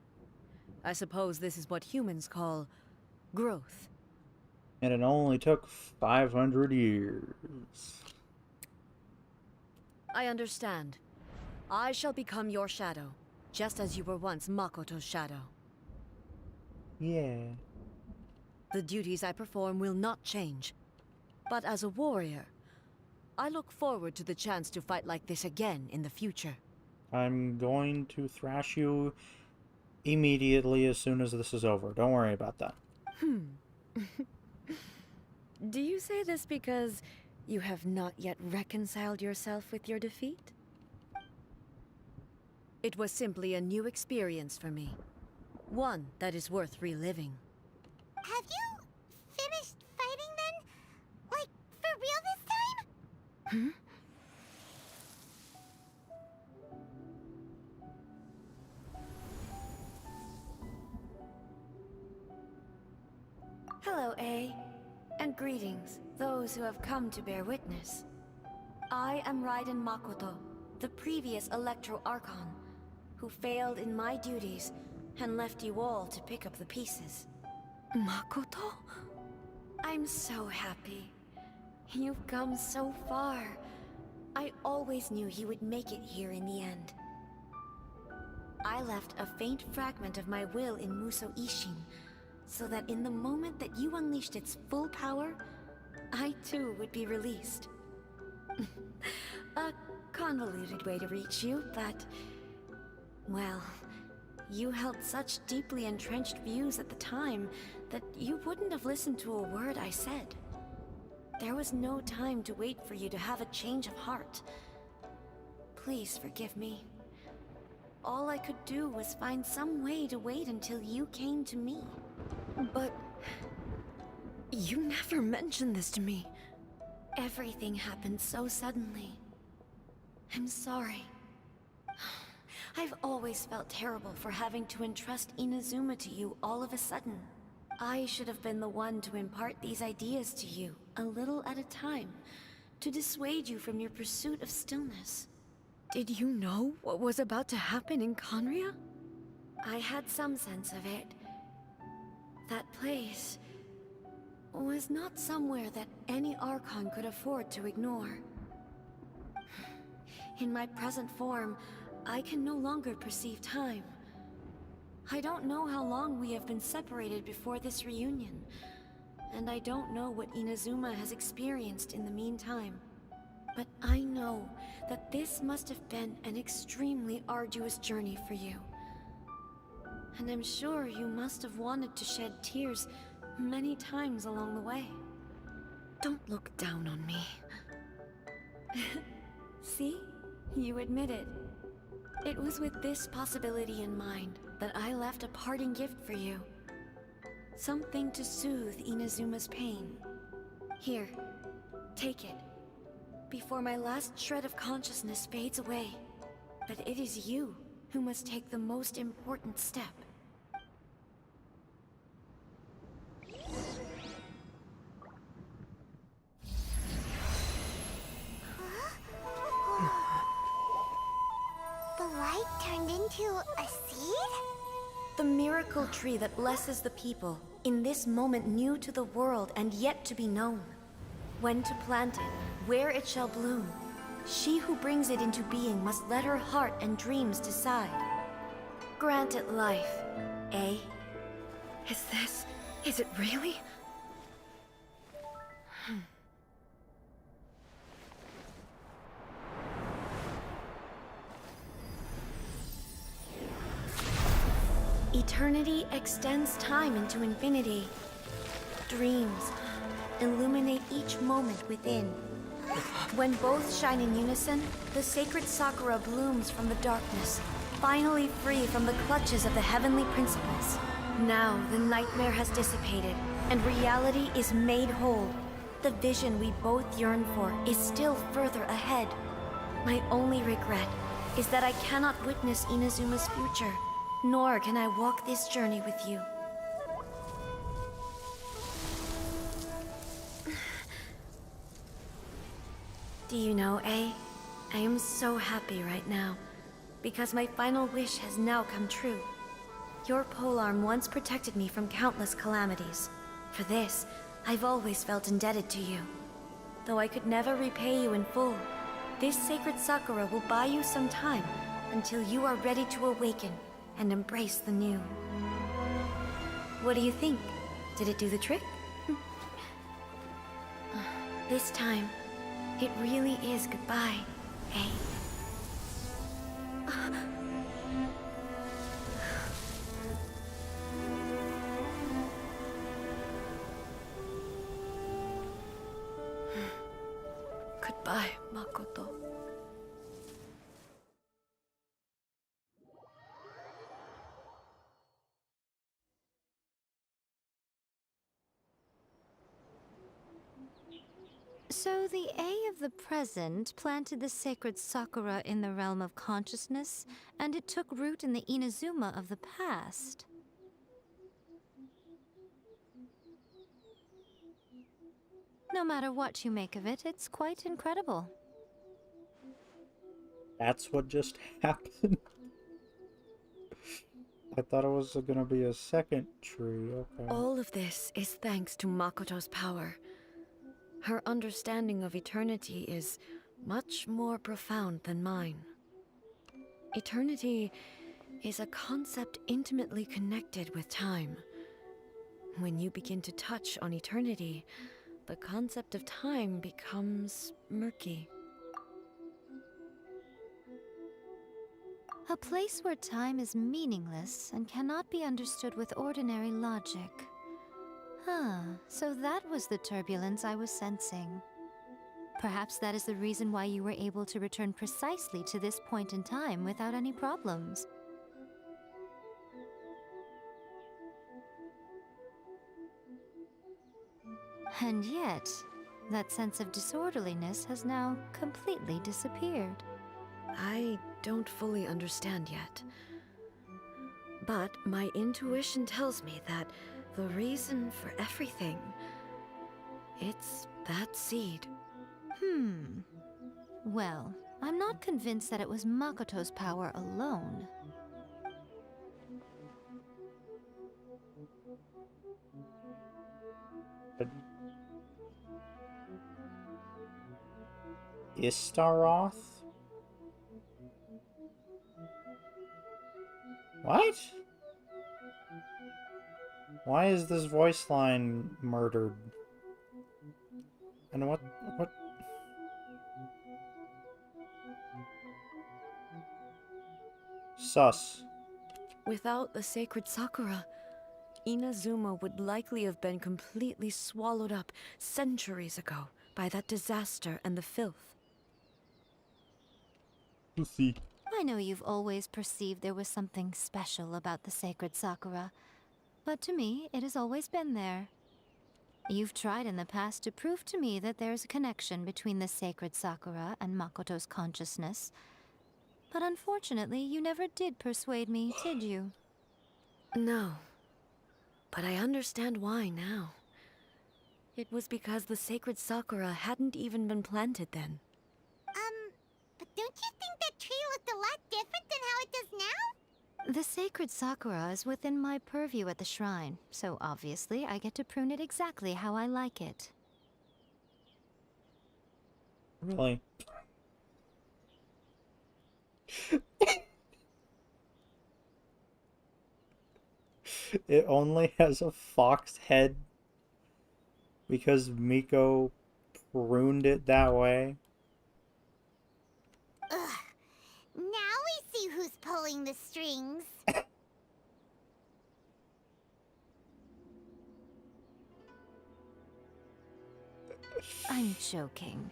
I suppose this is what humans call growth. And it only took 500 years. I understand. I shall become your shadow, just as you were once Makoto's shadow. Yeah. The duties I perform will not change. But as a warrior, I look forward to the chance to fight like this again in the future. I'm going to thrash you immediately as soon as this is over. Don't worry about that. Do you say this because you have not yet reconciled yourself with your defeat? It was simply a new experience for me. One that is worth reliving. Have you finished fighting then? Like, for real this time? Hello, A. And greetings, those who have come to bear witness. I am Raiden Makoto, the previous Electro Archon, who failed in my duties and left you all to pick up the pieces. Makoto? I'm so happy. You've come so far. I always knew you would make it here in the end. I left a faint fragment of my will in Muso Ishin, so that in the moment that you unleashed its full power, I too would be released. A convoluted way to reach you, but... well, you held such deeply entrenched views at the time that you wouldn't have listened to a word I said. There was no time to wait for you to have a change of heart. Please forgive me. All I could do was find some way to wait until you came to me. But... you never mentioned this to me. Everything happened so suddenly. I'm sorry. I've always felt terrible for having to entrust Inazuma to you all of a sudden. I should have been the one to impart these ideas to you, a little at a time, to dissuade you from your pursuit of stillness. Did you know what was about to happen in Conria? I had some sense of it. That place was not somewhere that any Archon could afford to ignore. In my present form, I can no longer perceive time. I don't know how long we have been separated before this reunion, and I don't know what Inazuma has experienced in the meantime. But I know that this must have been an extremely arduous journey for you. And I'm sure you must have wanted to shed tears many times along the way. Don't look down on me. See? You admit it. It was with this possibility in mind that I left a parting gift for you. Something to soothe Inazuma's pain. Here, take it. Before my last shred of consciousness fades away. But it is you who must take the most important step. The light turned into a seed? The miracle tree that blesses the people, in this moment new to the world and yet to be known. When to plant it, where it shall bloom. She who brings it into being must let her heart and dreams decide. Grant it life, eh? Is it really? Eternity extends time into infinity. Dreams illuminate each moment within. When both shine in unison, the sacred Sakura blooms from the darkness, finally free from the clutches of the heavenly principles. Now the nightmare has dissipated, and reality is made whole. The vision we both yearn for is still further ahead. My only regret is that I cannot witness Inazuma's future, nor can I walk this journey with you. Do you know, A? I am so happy right now, because my final wish has now come true. Your polearm once protected me from countless calamities. For this, I've always felt indebted to you. Though I could never repay you in full, this sacred Sakura will buy you some time until you are ready to awaken and embrace the new. What do you think? Did it do the trick? This time, it really is goodbye, eh? Goodbye, Makoto. So the A of the present planted the sacred Sakura in the realm of consciousness, and it took root in the Inazuma of the past. No matter what you make of it, it's quite incredible. That's what just happened. I thought it was gonna be a second tree, okay. All of this is thanks to Makoto's power. Her understanding of eternity is much more profound than mine. Eternity is a concept intimately connected with time. When you begin to touch on eternity, the concept of time becomes murky. A place where time is meaningless and cannot be understood with ordinary logic. So that was the turbulence I was sensing. Perhaps that is the reason why you were able to return precisely to this point in time without any problems. And yet, that sense of disorderliness has now completely disappeared. I don't fully understand yet. But my intuition tells me that the reason for everything, it's that seed. Well, I'm not convinced that it was Makoto's power alone. Istaroth? What? Why is this voice line murdered? And what? Sus. Without the sacred Sakura, Inazuma would likely have been completely swallowed up centuries ago by that disaster and the filth. Pussy. I know you've always perceived there was something special about the sacred Sakura, but to me, it has always been there. You've tried in the past to prove to me that there's a connection between the sacred Sakura and Makoto's consciousness, but unfortunately, you never did persuade me, did you? No, but I understand why now. It was because the sacred Sakura hadn't even been planted then. But don't you think that tree looked a lot different than how it does now? The sacred Sakura is within my purview at the shrine, so obviously I get to prune it exactly how I like it. Really? It only has a fox head because Miko pruned it that way. Ugh. Now we see who's pulling the strings. I'm joking.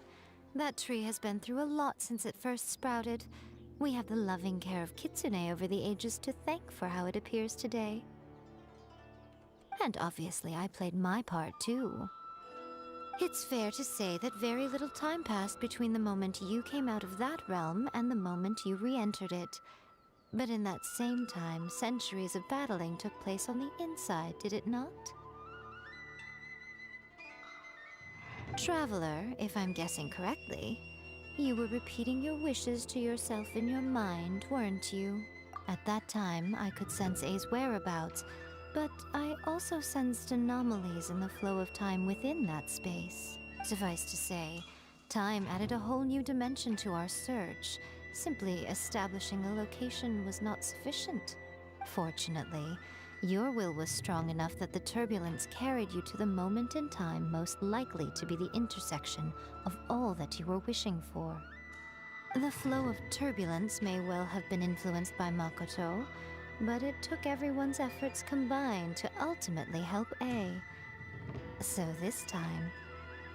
That tree has been through a lot since it first sprouted. We have the loving care of Kitsune over the ages to thank for how it appears today. And obviously I played my part too. It's fair to say that very little time passed between the moment you came out of that realm and the moment you re-entered it. But in that same time, centuries of battling took place on the inside, did it not? Traveler, if I'm guessing correctly, You were repeating your wishes to yourself in your mind, weren't you? At that time, I could sense A's whereabouts, but I also sensed anomalies in the flow of time within that space. Suffice to say, time added a whole new dimension to our search. Simply establishing a location was not sufficient. Fortunately, your will was strong enough that the turbulence carried you to the moment in time most likely to be the intersection of all that you were wishing for. The flow of turbulence may well have been influenced by Makoto, but it took everyone's efforts combined to ultimately help A. So this time,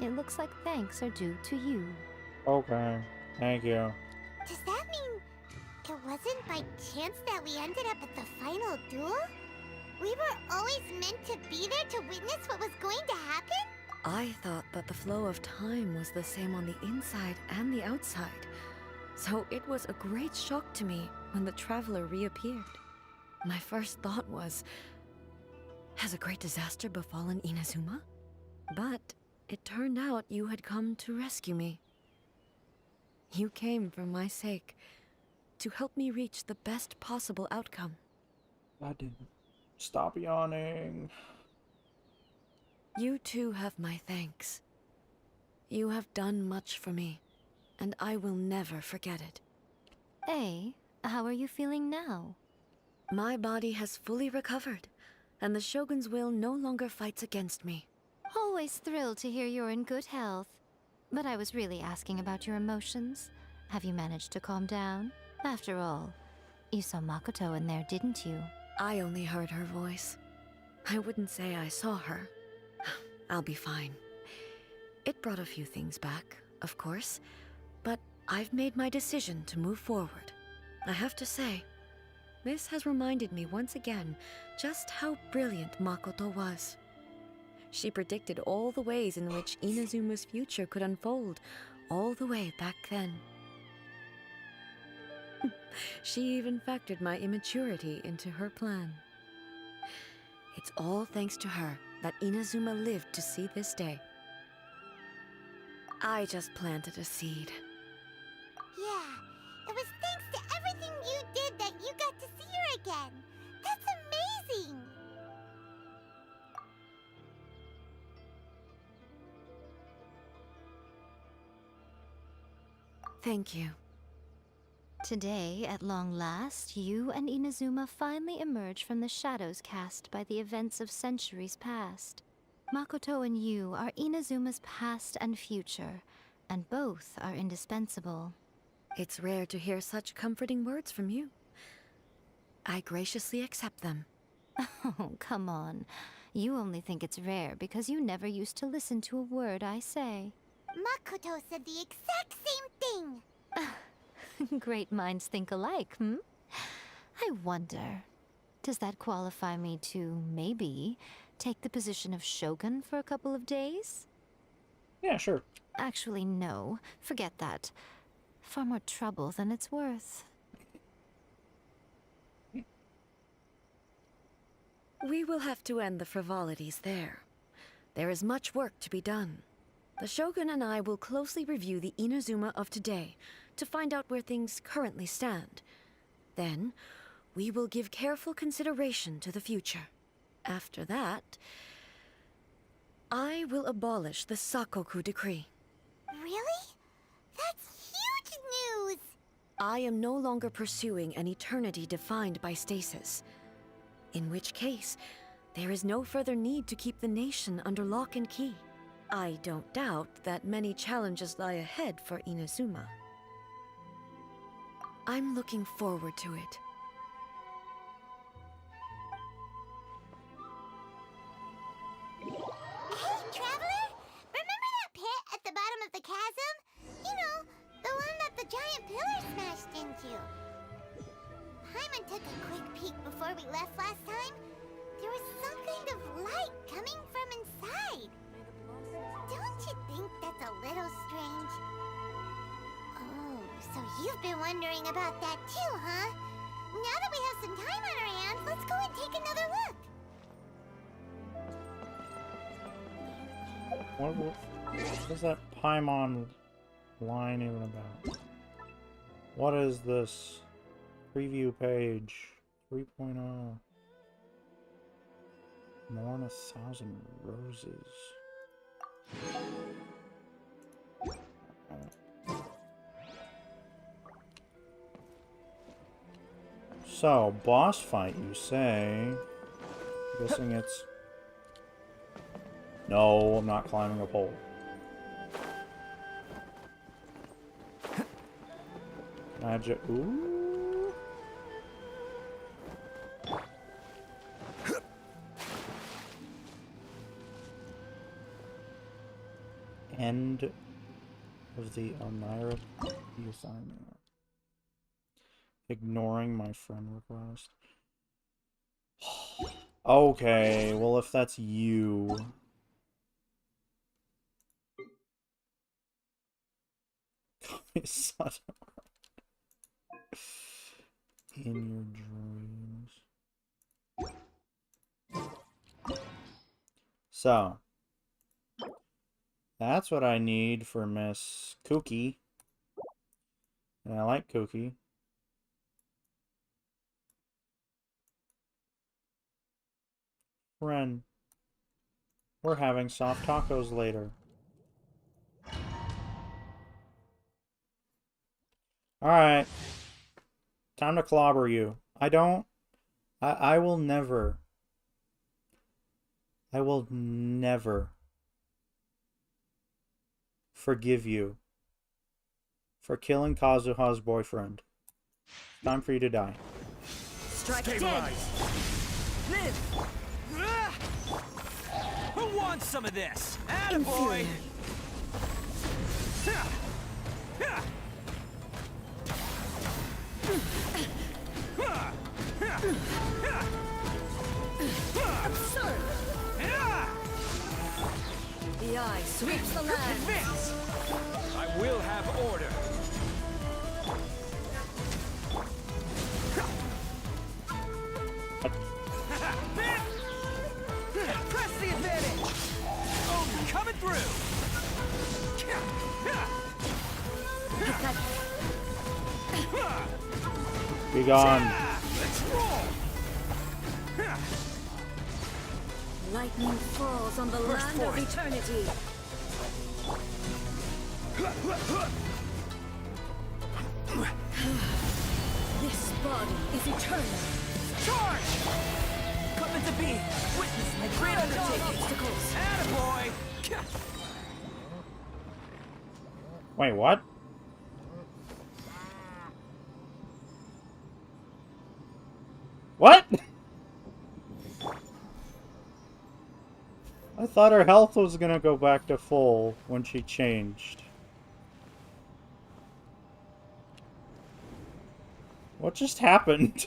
it looks like thanks are due to you. Okay, thank you. Does that mean it wasn't by chance that we ended up at the final duel? We were always meant to be there to witness what was going to happen? I thought that the flow of time was the same on the inside and the outside. So it was a great shock to me when the traveler reappeared. My first thought was, has a great disaster befallen Inazuma? But it turned out you had come to rescue me. You came for my sake, to help me reach the best possible outcome. I didn't. Stop yawning. You too have my thanks. You have done much for me, and I will never forget it. A, how are you feeling now? My body has fully recovered, and the Shogun's will no longer fights against me. Always thrilled to hear you're in good health. But I was really asking about your emotions. Have you managed to calm down? After all, you saw Makoto in there, didn't you? I only heard her voice. I wouldn't say I saw her. I'll be fine. It brought a few things back, of course, but I've made my decision to move forward. I have to say, this has reminded me once again just how brilliant Makoto was. She predicted all the ways in which Inazuma's future could unfold, all the way back then. She even factored my immaturity into her plan. It's all thanks to her that Inazuma lived to see this day. I just planted a seed. Yeah, it was thanks to everything you did that you got to see her again. That's amazing! Thank you. Today, at long last, you and Inazuma finally emerge from the shadows cast by the events of centuries past. Makoto and you are Inazuma's past and future, and both are indispensable. It's rare to hear such comforting words from you. I graciously accept them. Oh, come on. You only think it's rare because you never used to listen to a word I say. Makoto said the exact same thing! Great minds think alike, hmm? I wonder, does that qualify me to, maybe, take the position of Shogun for a couple of days? Yeah, sure. Actually, no. Forget that. Far more trouble than it's worth. We will have to end the frivolities there. There is much work to be done. The Shogun and I will closely review the Inazuma of today to find out where things currently stand. Then, we will give careful consideration to the future. After that, I will abolish the Sakoku decree. Really? That's huge news! I am no longer pursuing an eternity defined by stasis. In which case, there is no further need to keep the nation under lock and key. I don't doubt that many challenges lie ahead for Inazuma. I'm looking forward to it. Hey, Traveler! Remember that pit at the bottom of the chasm? You know, the one that the giant pillar smashed into. Paimon took a quick peek before we left last time. There was some kind of light coming from inside. Don't you think that's a little strange? Oh, so you've been wondering about that too, huh? Now that we have some time on our hands, let's go and take another look. What is that Paimon line even about? What is this? Preview page 3.0. More than 1,000 roses. So, boss fight, you say? Guessing it's... No, I'm not climbing a pole. Magic. Ooh. End of the Elmira Euthymia. Ignoring my friend request. Okay, well if that's you... In your dreams. So. That's what I need for Miss Cookie. And I like Cookie. Friend. We're having soft tacos later. Alright. Time to clobber you. I will never. I will never forgive you for killing Kazuha's boyfriend. Time for you to die. Strike dead. Live. Who wants some of this? Attaboy. Absurd! The eye sweeps the land. Advance! I will have order. Press the advantage! Oh, coming through! Be gone. Let's roll! Lightning falls on the land of eternity. This body is eternal. Charge! Come into being. Witness my great undertaking. Obstacles. Attaboy! Wait, what? What? I thought her health was gonna go back to full when she changed. What just happened?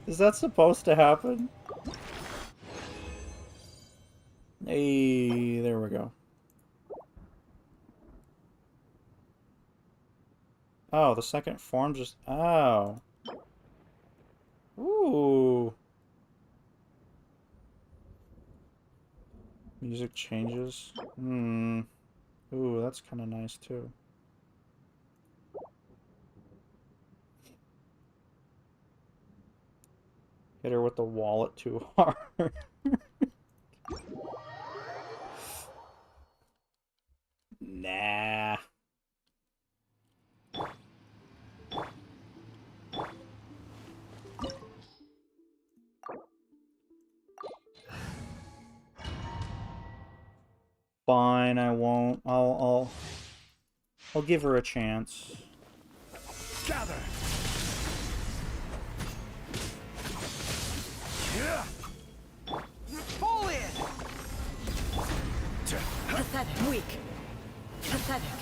Is that supposed to happen? Hey, there we go. Oh, the second form just... Oh. Ooh. Music changes. Hmm. Ooh, that's kind of nice too. Hit her with the wallet too hard. Nah. Fine, I won't. I'll give her a chance. Gather! Fall in! Pathetic. Weak. Pathetic.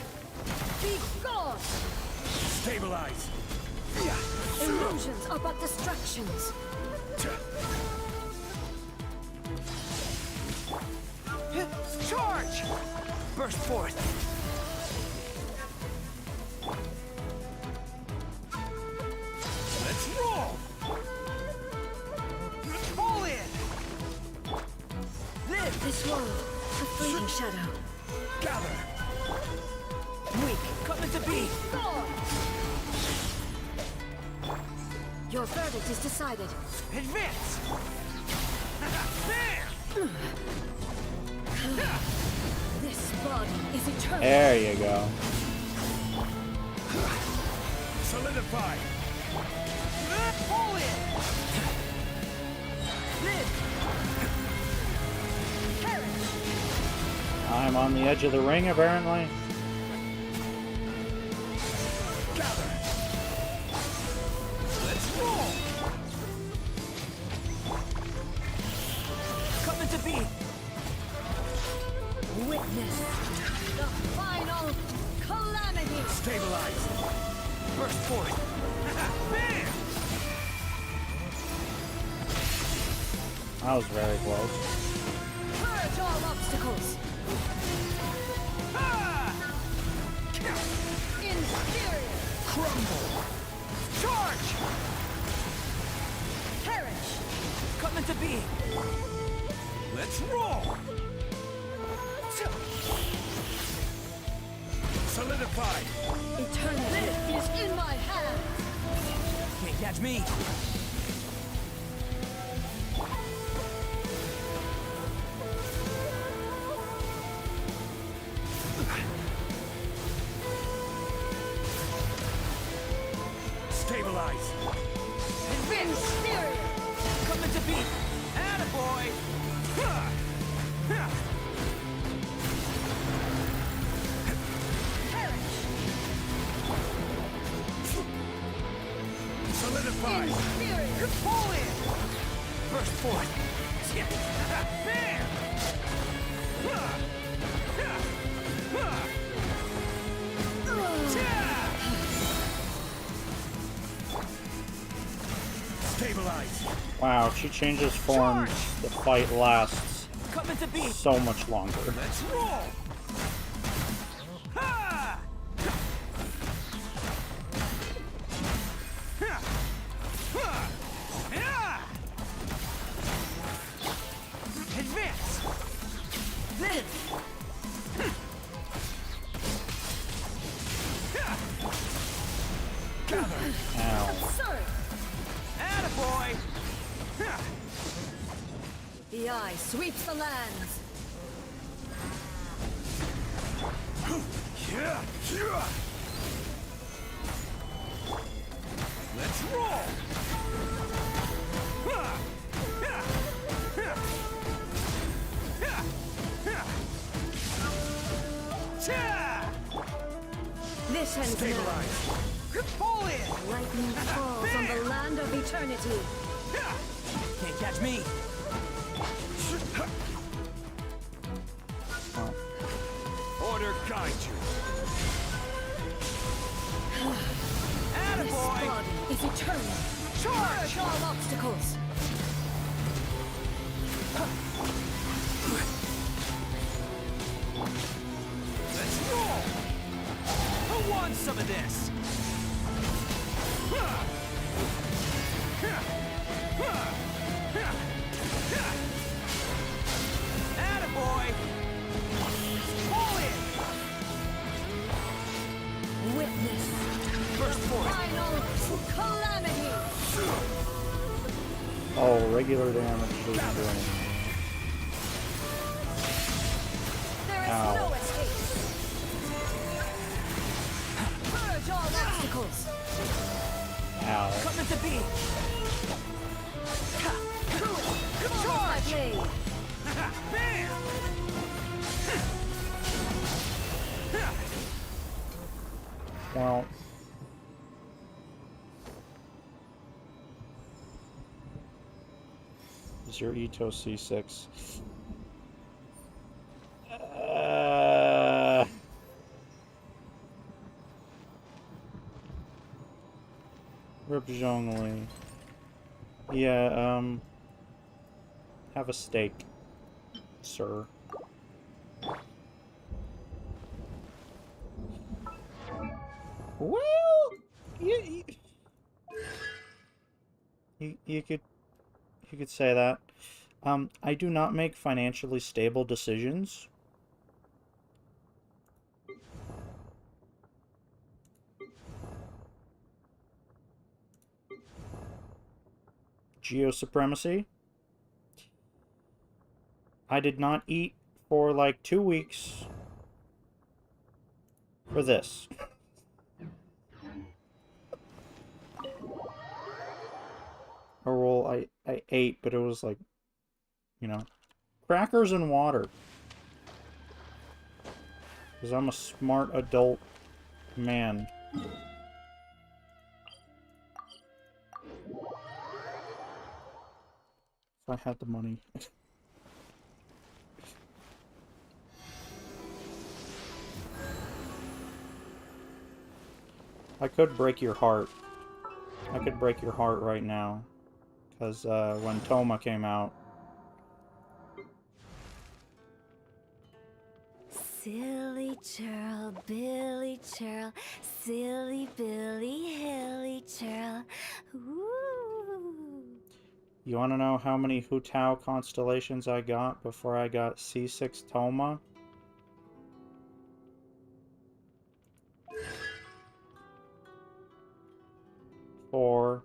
Be gone! Stabilize! Illusions are but distractions. Charge! Burst forth! Let's roll! Fall in! Live! This world, a fleeting shadow. Gather. Weak. Coming to be. Your verdict is decided. Advance. There. This body is eternal. There you go. Solidify. Pull in. I'm on the edge of the ring, apparently. Gather. Let's roll. Coming to be. Witness the final calamity. Stabilize. Burst forth. Bam! That was very close. Purge all obstacles. Ah! Inferior. Crumble. Charge. Perish. Coming to be. Let's roll. Solidify. Eternity is in my hand. Can't catch me. Stabilize. Inferior. Coming to be. Attaboy. Ha! Ha! Solidify. Inferior. Pull in. Burst forth. Bam! Ha! Ha! Ha! Stabilize. Wow, she changes forms. The fight lasts Coming to be. so much longer. Let's roll. Ha! Ha! Ha! Yeah! Advance. Then. Gather. Ow. Absurd. Attaboy. Ha! The eye sweeps the lands. Yeah! Yeah! Let's roll. Ha! Ha! Ha! Ha! Ha! Cha! This ends now. Stabilize. Pull in. Lightning falls on the land of eternity. Can't catch me. Order guide you. This Attaboy! body is eternal. Charge! Purge all obstacles. Let's roll! Who wants some of this? Attaboy! Pull in! Witness Burst forth! final calamity. Oh, regular damage is doing. There is Ow. no escape. Purge all obstacles. Ow. Coming to be! Charge! Blade. Bam! Well. Is your Ito C6? Rip Zhongli. Yeah, have a steak, sir. Well, you could say that. I do not make financially stable decisions. Geosupremacy. I did not eat for like 2 weeks for this. Or well, I ate, but it was like, you know, crackers and water. Because I'm a smart adult man. If I had the money. I could break your heart. I could break your heart right now. Because when Toma came out... Silly churl, Billy churl, silly Billy, hilly churl. Ooh. You want to know how many Hu Tao constellations I got before I got C6 Toma? 4.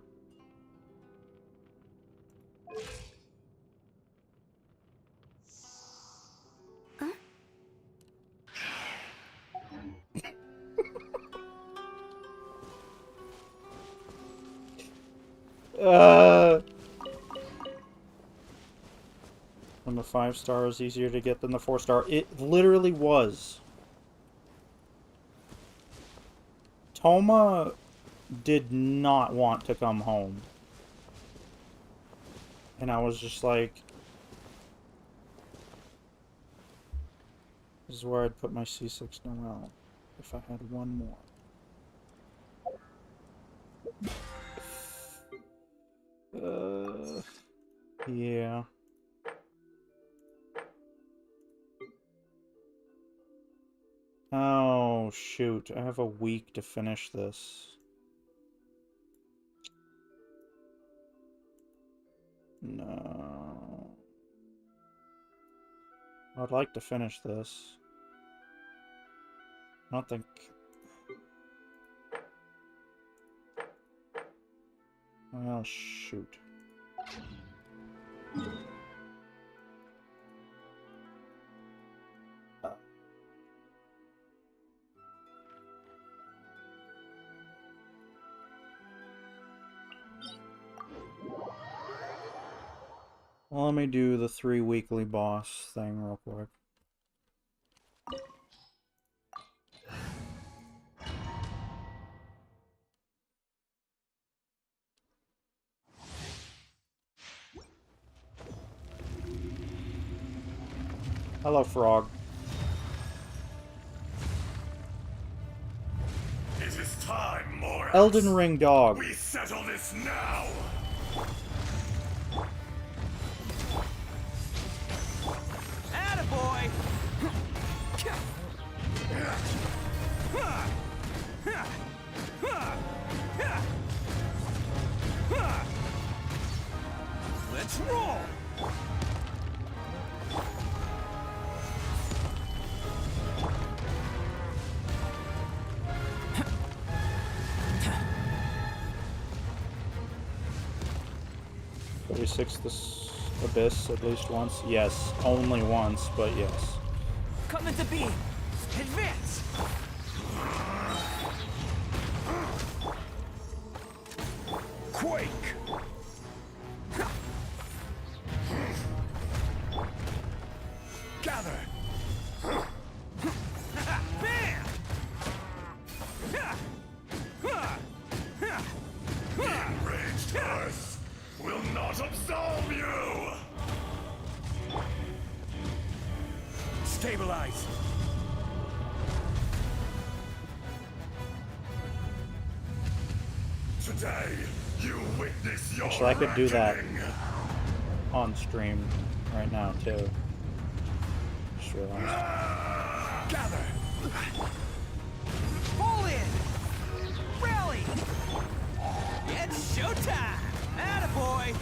When the 5-star is easier to get than the 4-star. It literally was. Toma did not want to come home. And I was just like... This is where I'd put my C6 Noel. If I had one more. Yeah. Oh, shoot. I have a week to finish this. No. I'd like to finish this. I don't think... Well, shoot. Well, let me do the 3 weekly boss thing real quick. Hello, Frog. It is time, Morax. Elden Ring dog. We settle this now. Attaboy! Let's roll! This abyss at least once? Yes, only once, but yes. Come into being! Advance! Quake! Gather! Bam! Enraged Earth will not absolve you! Stabilize! Today, you witness your Actually, I could do that reckoning. on stream right now, too. Just realized. Gather! Fall in! Rally! It's showtime! Attaboy!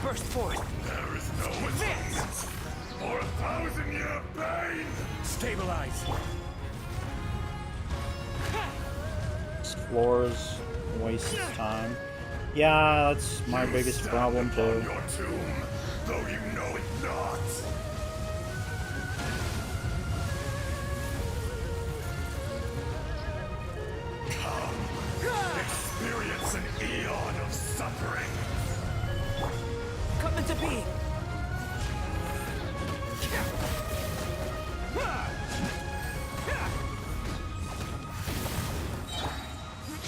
Burst forth! There is no Advance! atonement Stabilize. This floors wastes time. Yeah, that's my You biggest stand problem upon too. your tomb, though you know it not. Come, experience an eon of suffering. Come into being!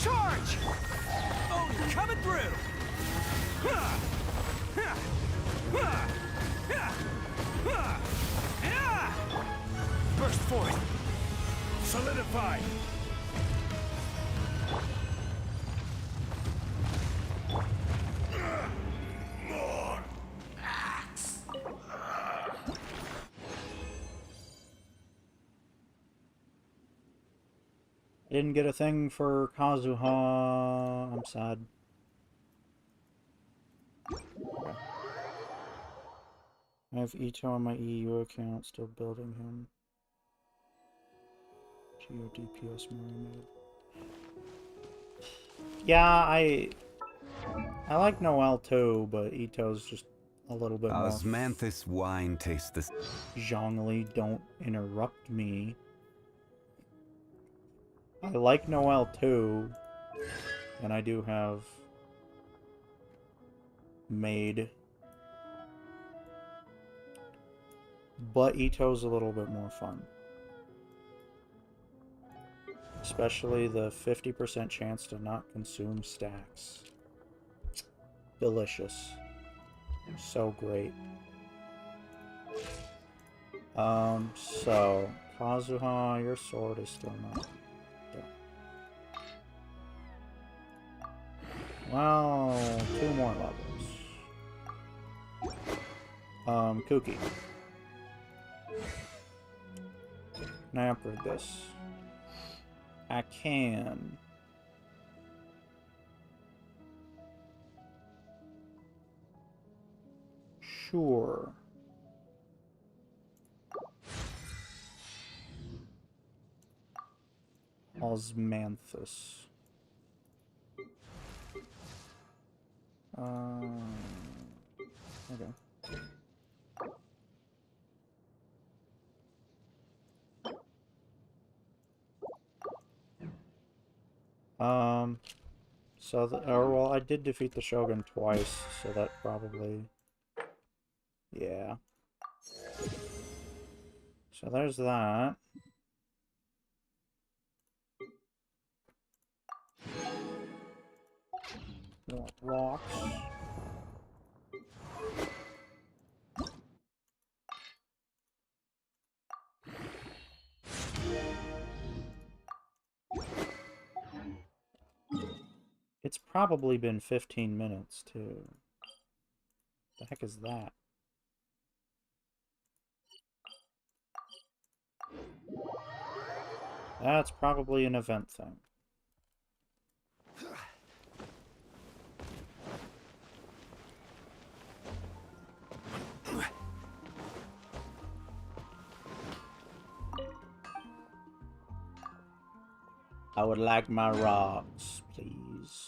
Charge! Oh, coming through! Burst forth! Solidify. More. I didn't get a thing for Kazuha. I'm sad. Okay. I have Ito on my EU account, still building him. GODPS Mermaid. Yeah, I like Noelle too, but Ito's just a little bit more. Osmanthus wine tastes the... Zhongli, don't interrupt me. I like Noelle too, and I do have Maid. But Ito's a little bit more fun. Especially the 50% chance to not consume stacks. Delicious. So great. So, Kazuha, your sword is still not done. Well, 2 more levels. Kuki. Can I upgrade this? I can. Sure. Osmanthus. Okay. So well, I did defeat the Shogun twice, so that probably, yeah. So there's that. More rocks. It's probably been 15 minutes, too. The heck is that? That's probably an event thing. I would like my rocks, please.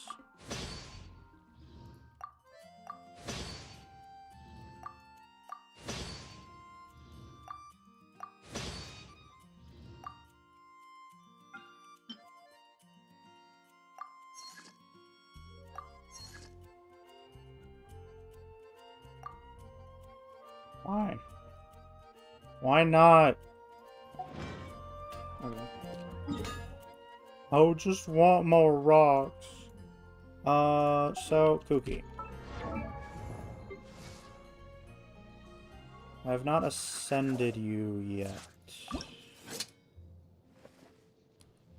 Why? Why not? Okay. I just want more rocks. So, Kuki. I have not ascended you yet.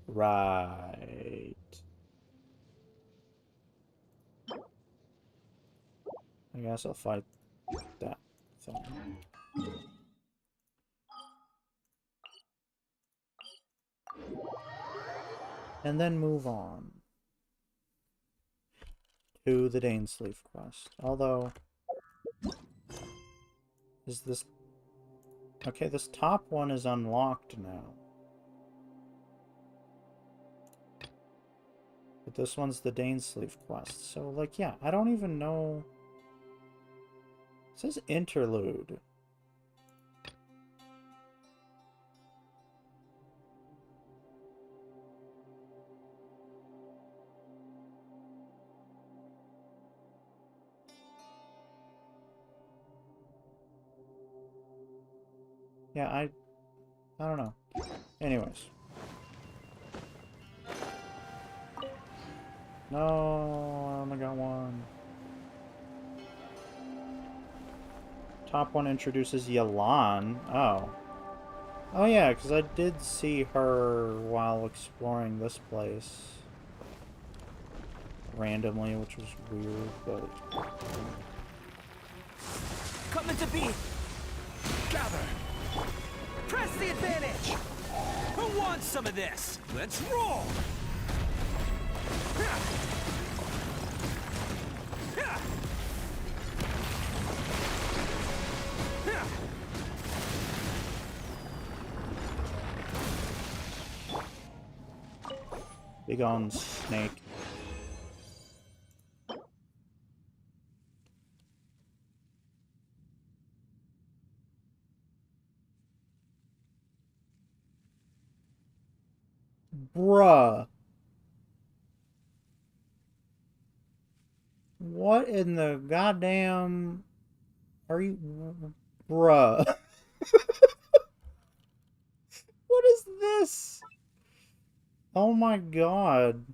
Right. I guess I'll fight that thing. And then move on to the Dainsleif quest. Although, is this Okay, this top one is unlocked now. But this one's the Dainsleif quest. So, like, yeah, I don't even know... It says interlude. Yeah, I don't know. Anyways. No, I only got one. Top one introduces Yalan. Oh. Oh yeah, because I did see her while exploring this place. Randomly, which was weird, but... Coming to be. Gather. Press the advantage. Who wants some of this? Let's roll. Big on snake. Bruh. What in the goddamn... Are you... Bruh. What is this? Oh my god.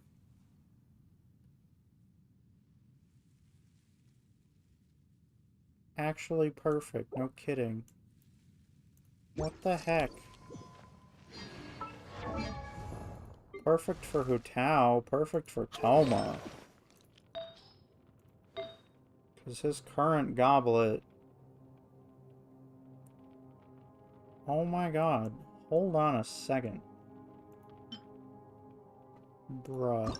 Actually perfect, no kidding. What the heck? Perfect for Hutao, perfect for Toma. Because his current goblet... Oh my god. Hold on a second. Bruh.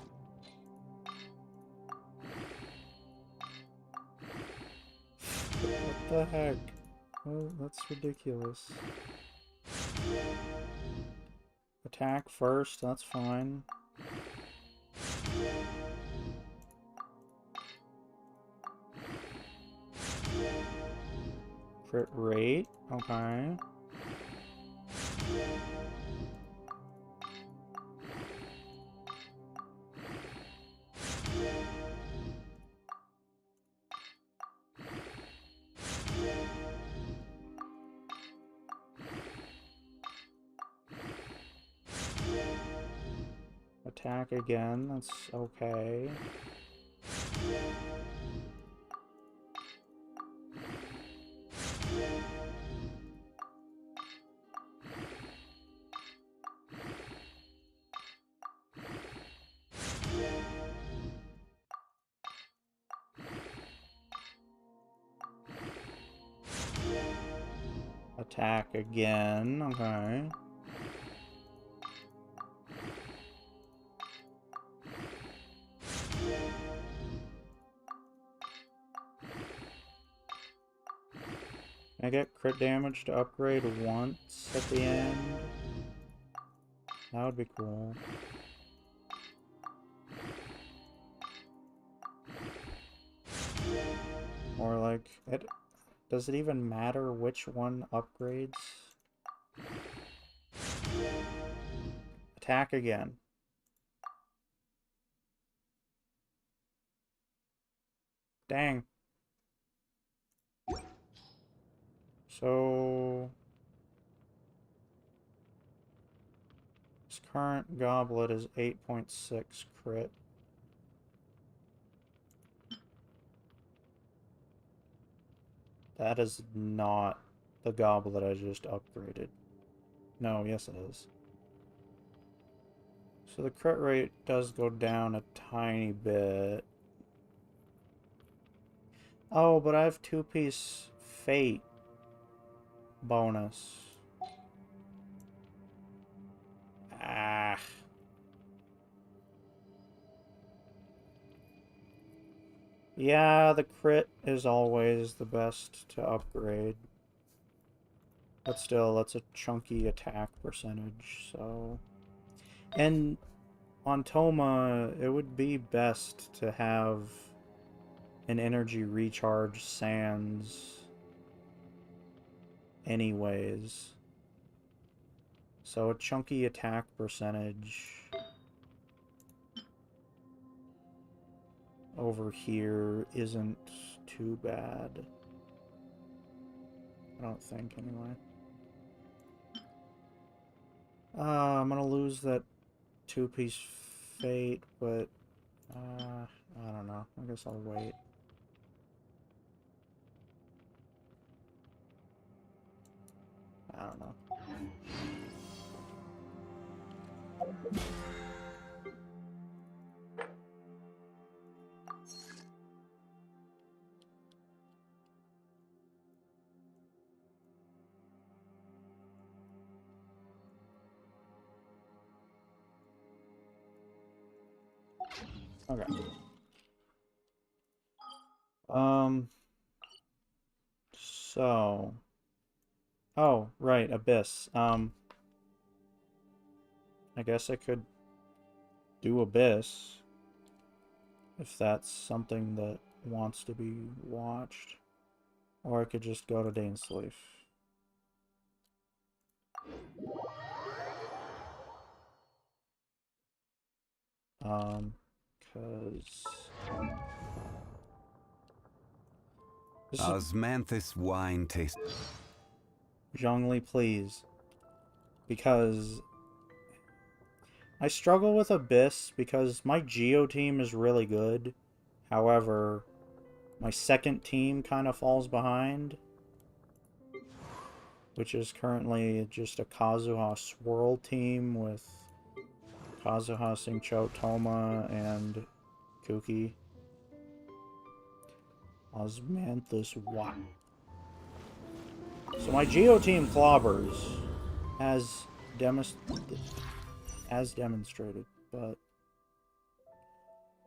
What the heck? Oh, that's ridiculous. Attack first, that's fine. Crit rate, okay. Attack again, that's okay. Attack again, okay. Can I get crit damage to upgrade once at the end? That would be cool. Or like, does it even matter which one upgrades? Attack again. Dang. So... His current goblet is 8.6 crit. That is not the goblet I just upgraded. No, yes it is. So the crit rate does go down a tiny bit. Oh, but I have two-piece fate bonus. Ah. Yeah, the crit is always the best to upgrade. But still, that's a chunky attack percentage, so... And on Toma, it would be best to have an energy recharge sans anyways. So a chunky attack percentage over here isn't too bad. I don't think, anyway. I'm gonna lose that two-piece fate, but I don't know. I guess I'll wait. I don't know. Okay. So... Oh, right, Abyss. I guess I could do Abyss if that's something that wants to be watched. Or I could just go to Dainsleif. Cause... Osmanthus wine taste. Zhongli, please. Because I struggle with Abyss because my Geo team is really good. However, my second team kind of falls behind. Which is currently just a Kazuha Swirl team with Kazuha, Singcho, Toma, and Kuki. Osmanthus what? So my Geo team clobbers as demonstrated, but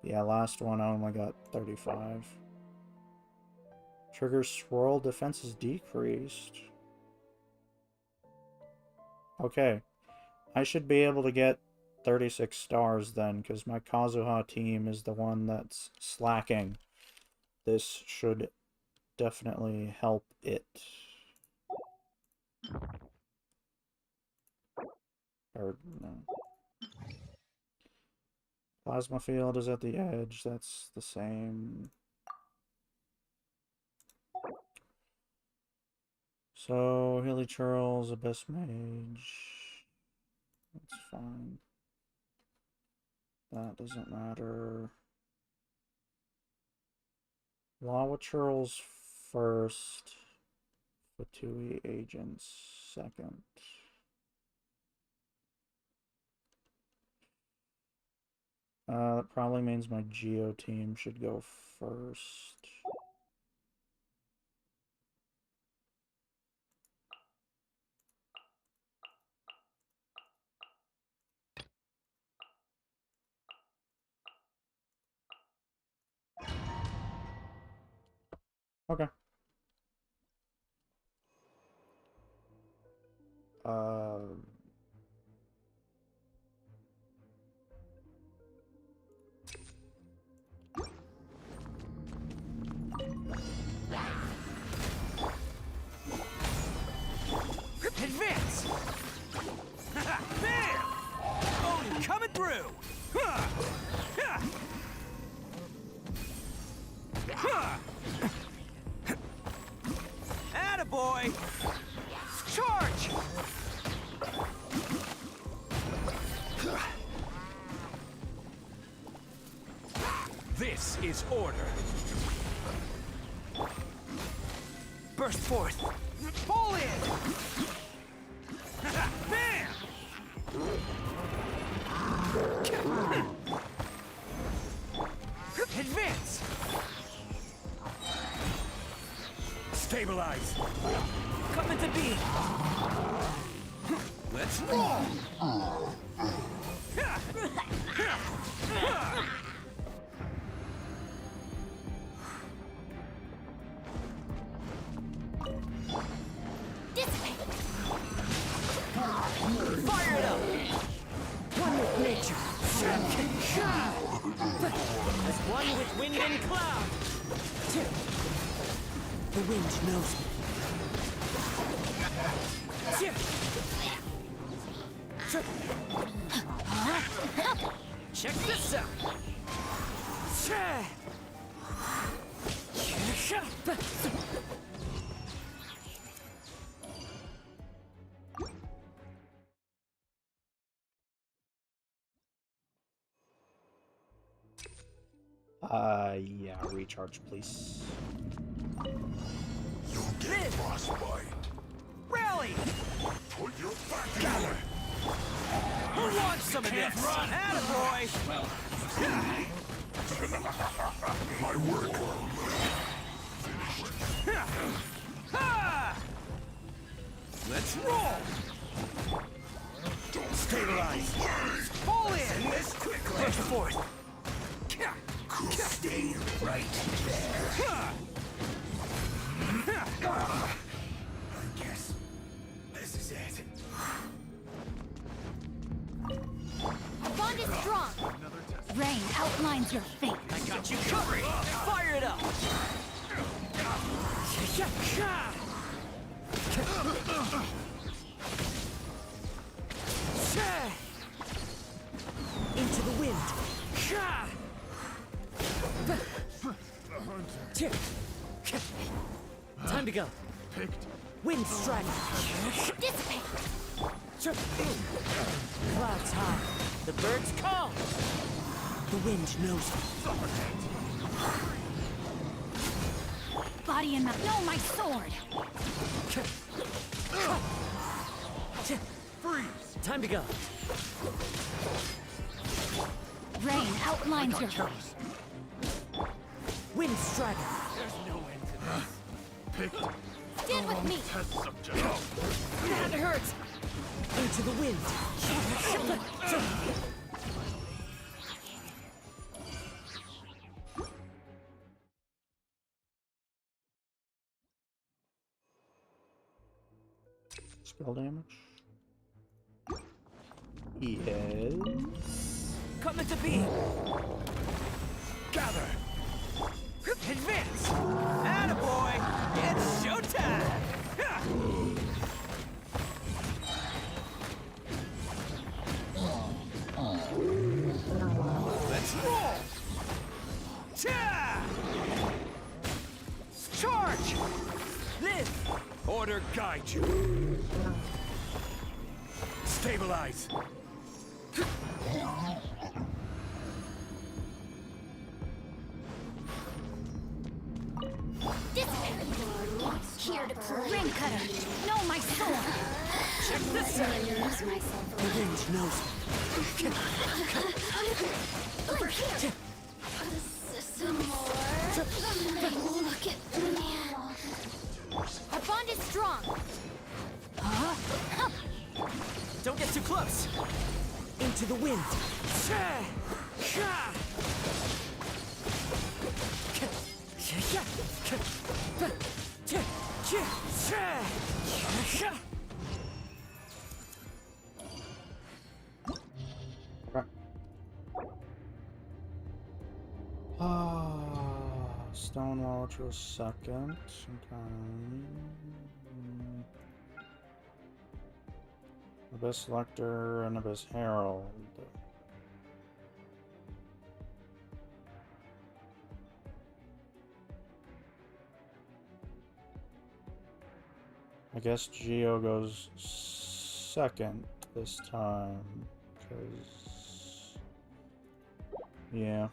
yeah, last one I only got 35. Trigger swirl defense is decreased. Okay, I should be able to get 36 stars then, because my Kazuha team is the one that's slacking. This should definitely help it. Or, no. Plasma field is at the edge, that's the same. So, Hilly Churls, Abyss Mage. That's fine. That doesn't matter. Lawa Churls first. Fatui Agents second. That probably means my Geo team should go first. Okay. Advance! Bam! Odin coming through! Attaboy! Charge! This is order. Burst forth. Fall in! Bam! Advance! Stabilize! Coming to beam! Let's roll! Dissipate. Fire it up! One with nature. As one with wind and cloud. The wind knows me. Check this out. Yeah, recharge, please. You'll get frostbite. Rally! Put your back together. Who wants some of this? Attaboy! My work. Ha! Let's roll! Stabilize. Pull in! This quickly! Push forth! Stay right there. I guess this is it. Our bond is strong. Rain outlines your fate. I got you covered! Fire it up! Into the wind! Time to go! Wind strike! Dissipate. Clouds high. The birds call. The wind knows me. Body and mouth. No, my sword. Freeze! Time to go. Rain outlines your fate. Wind strider. Stand with me. That hurts. Into the wind. Spell damage. Yes. Come into being. Gather. Advance. Attaboy. It's showtime. Let's roll. Charge. Live. Order guide you. Stabilize. Here to prove. Rain cutter. No, my sword. Check this out. The wind knows me. Over here. Some more. Look at me. Our bond is strong. Don't get too close. Into the wind. Right. Stonewall to a second. Okay. Abyss Lecter and Abyss Herald. I guess Geo goes second this time, because, yeah.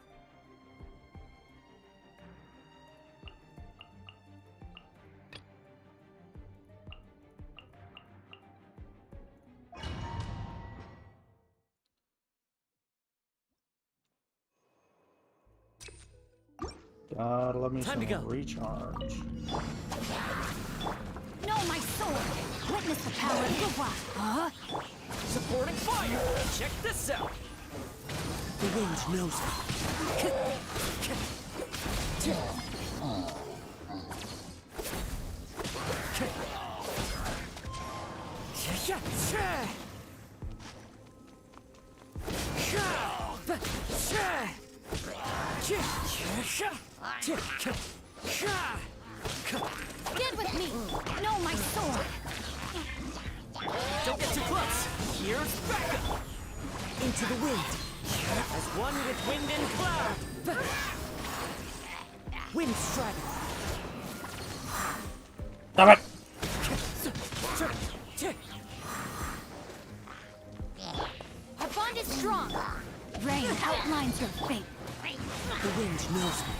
God, let me Time to some go. recharge. No, my sword. Witness the power of the rock. Supporting fire. Check this out. The wind knows me. Get with me! No, my sword! Don't get too close. Here's backup. Into the wind. As one with wind and cloud. Wind strike. Stop it! Our bond is strong. Rain outlines your fate. The wind knows me.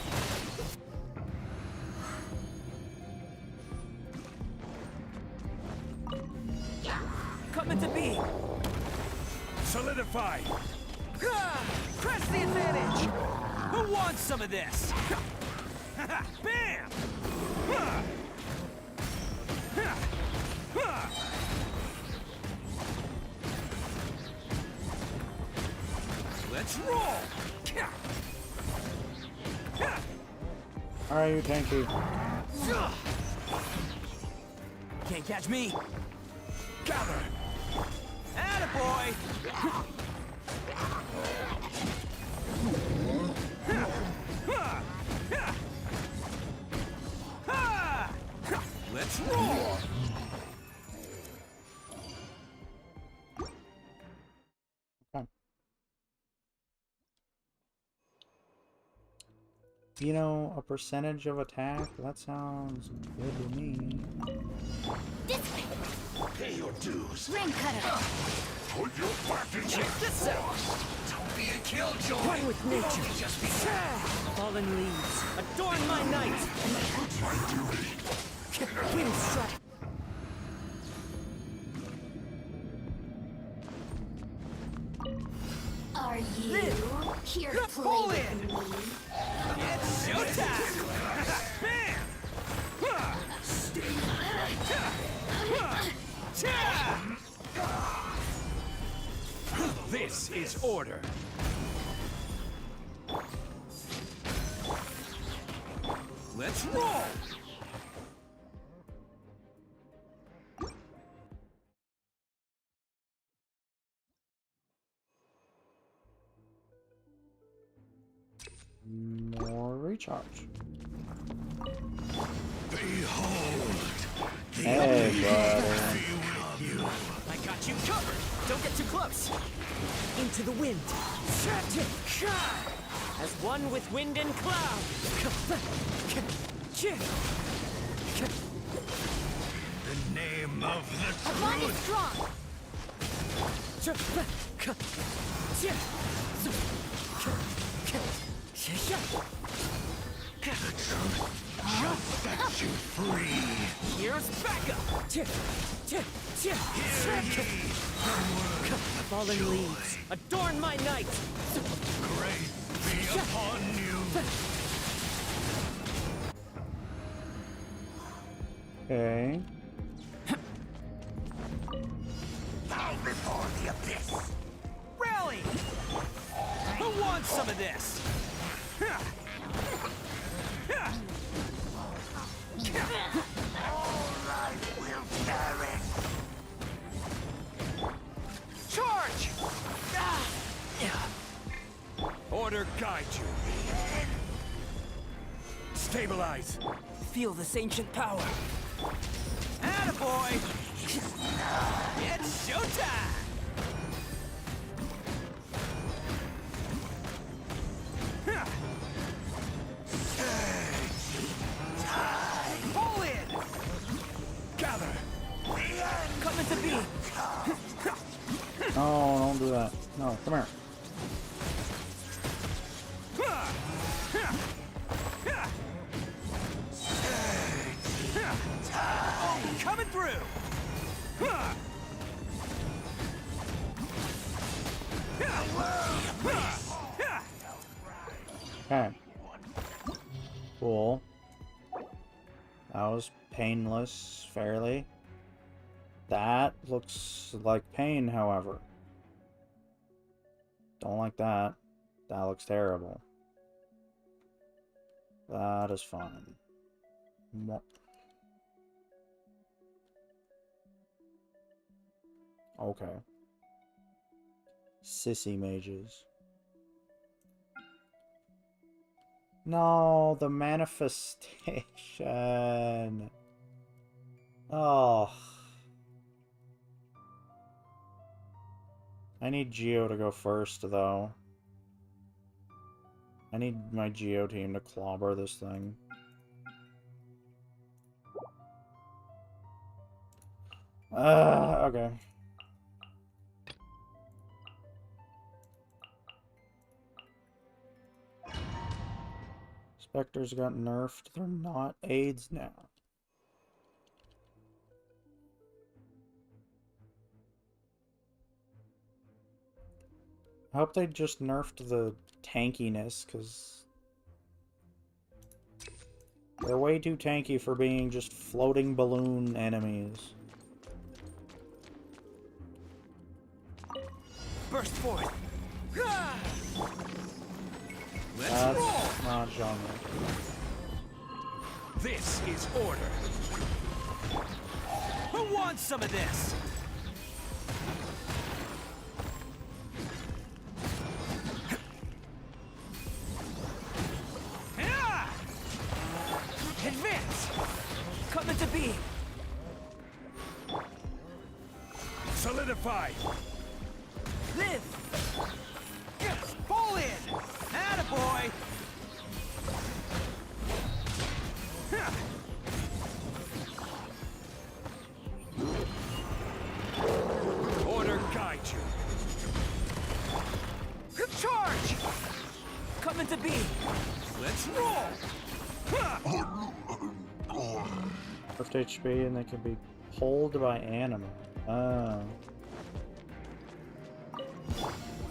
Coming to be. Solidify! Press the advantage! Who wants some of this? Bam! Let's roll! Are you tanky? Can't catch me. Gather! Attaboy! Let's roll! Okay. You know, a percentage of attack? That sounds good to me. This way! Pay your dues. Rain cutter! Put your back in Check this out. Don't be a killjoy. One with nature. Just be Fallen leaves. Adorn my night. my duty. Wind strike. Are you here to play Pull with in! me? It's showtime! Bam! This is order. Let's roll! More recharge. Behold. Hey, brother. I got you covered. Don't get too close. Into the wind. As one with wind and cloud. The name of the Our bond is strong. shall set you free. Here's backup. Fallen leaves. Adorn my night. Grace be upon you. Okay. Bow before the abyss. Rally! Who wants some of this? All life will perish. Charge! Order guide you. Stabilize. Feel this ancient power. Attaboy! It's showtime! Pull in! Gather. Coming to be. No, don't do that. No, come here. Coming through! Okay. Cool. That was painless, fairly. That looks like pain, however. Don't like that. That looks terrible. That is fine. Okay. Sissy mages. No, the manifestation. Oh. I need Geo to go first, though. I need my Geo team to clobber this thing. Okay. Spectres got nerfed. They're not aids now. I hope they just nerfed the tankiness, because they're way too tanky for being just floating balloon enemies. Burst forth! That's not genre. This is order. Who wants some of this? Advance! Coming to be! Solidify! Live! Pull in! Attaboy! Order guide you. Charge! Coming to be! Let's roll! Lift HP and they can be pulled by animal. Oh.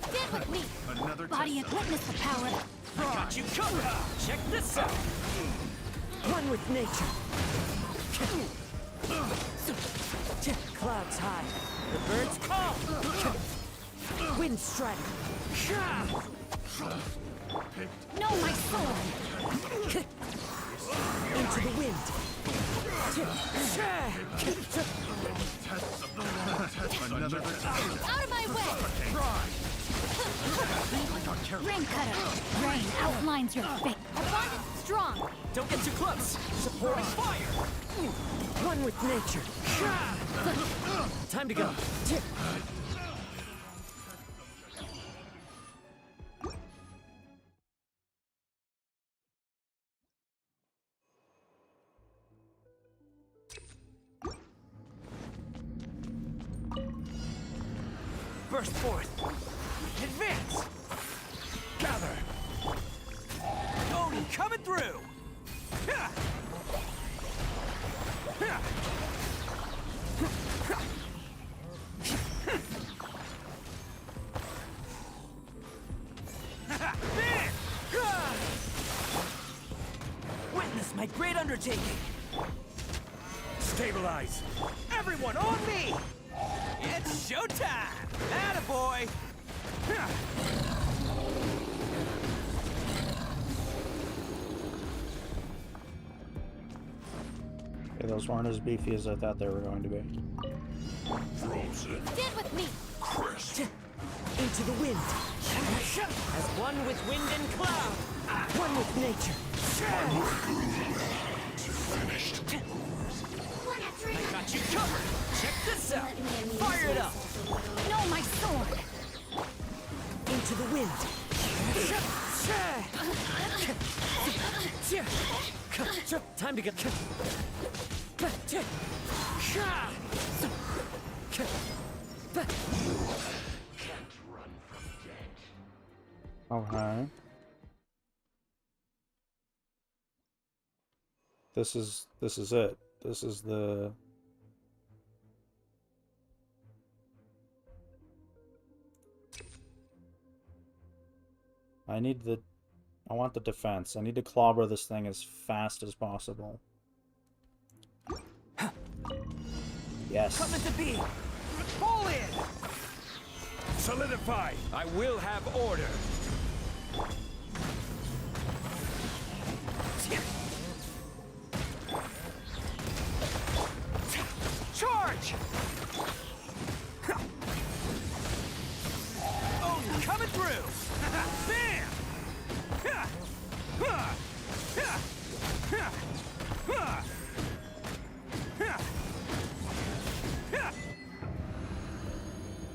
Stand with me! Another Body and witness the power! Got you covered! Check this out! One with nature. Clouds high. The birds call. Wind strike. No, my sword! Into the wind. Out of my way! Rain cutter! Rain outlines your fate. Abundance strong! Don't get too close. Support fire. One with nature. Time to go. Burst forth! Advance! gather. Oni coming through! Witness my great undertaking! Stabilize. Everyone on me! It's showtime! Attaboy! Okay, those weren't as beefy as I thought they were going to be. Stand with me! Into the wind. As one with wind and cloud. One with nature. I got you covered! Check this out! Fire it up! No, my sword! Into the wind. Time to get. Okay. This is it. This is the... I want the defense. I need to clobber this thing as fast as possible. Yes. Coming to be! Pull in! Solidify. I will have order. Charge!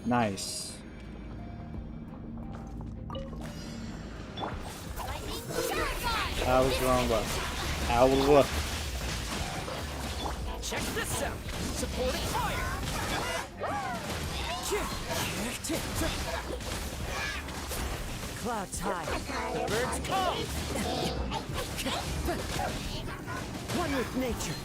Nice. I was wrong button. Ow. Check this out. Supporting fire. Clouds high. The birds come. One with nature.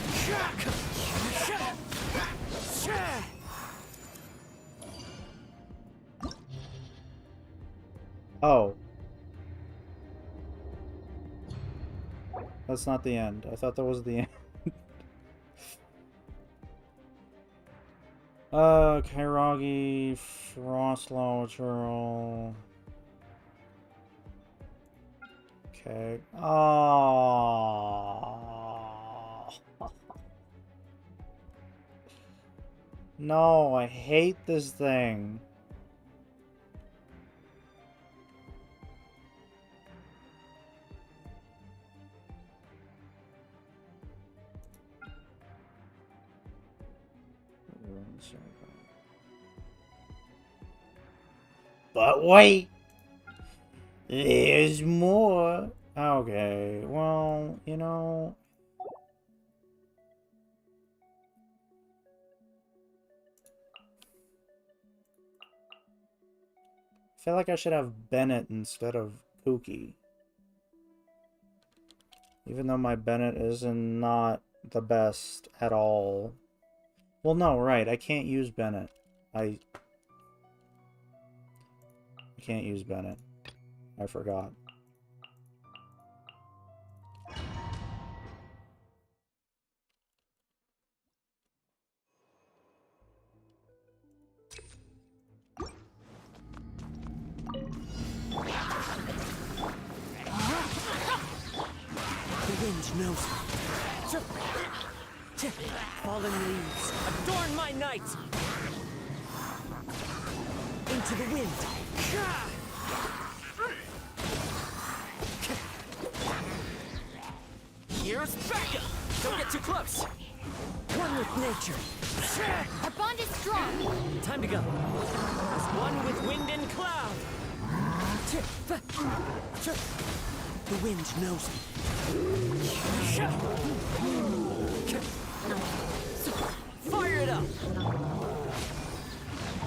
Oh. That's not the end. I thought that was the end. Kairagi, Frostlaw, Okay. Oh. No, I hate this thing. But wait! There's more! Okay, well, you know... I feel like I should have Bennett instead of Pookie. Even though my Bennett is not the best at all. Well, no, right, I can't use Bennett. I can't use Bennett. I forgot. The wind knows me. Fallen leaves, adorn my night. Into the wind. Here's Becca. Don't get too close. One with nature. Our bond is strong. Time to go. As one with wind and cloud. The wind knows me. Fire it up!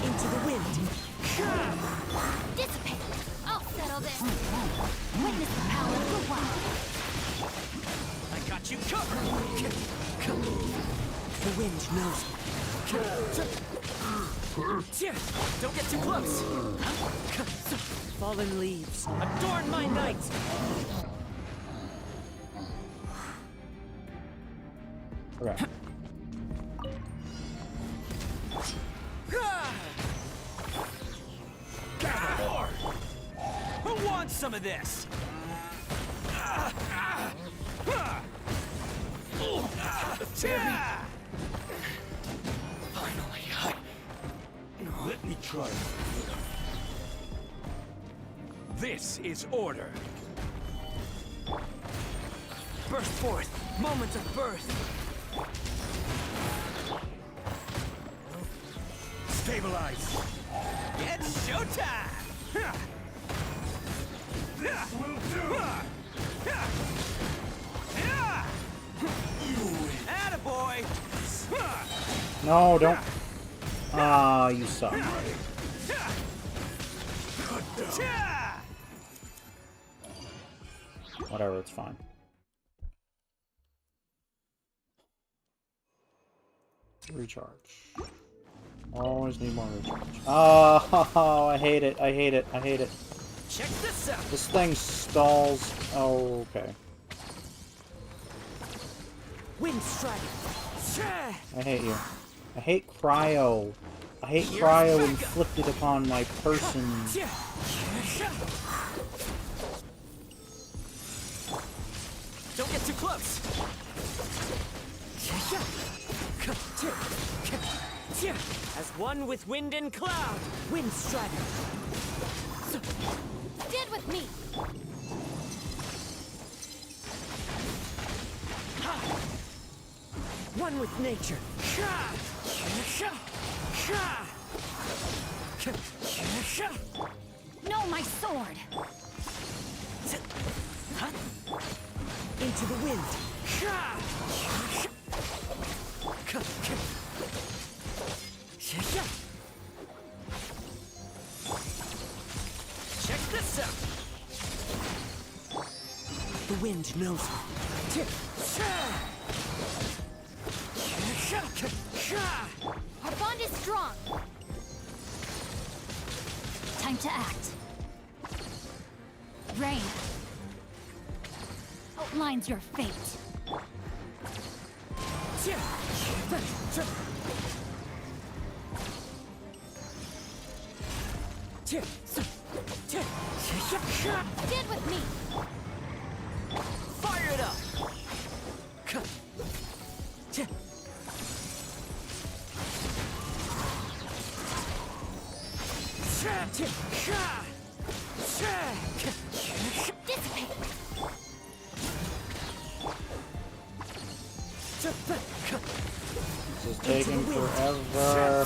Into the wind. Dissipate. I'll settle this. Witness the power of the wild. I got you covered. The wind knows me. Don't get too close. Fallen leaves, adorn my night. Okay. Who wants some of this? Finally, let me try. This is order. Burst forth, moment of birth. Stabilize. It's showtime! Will do. Attaboy! No, don't. Ah, you suck. Whatever, it's fine. Recharge. Always need more recharge. Oh, I hate it. I hate it. I hate it. Check this out. This thing stalls. Oh, okay. Wind strike. I hate you. I hate cryo. I hate cryo inflicted upon my person. Don't get too close. As one with wind and cloud, wind strider. Stand with me. One with nature. sword! Into the wind! Check this out. The wind knows me. Our bond is strong. Time to act. Rain outlines your fate. Stand with me. Fire it up. Dissipate. This is taking forever.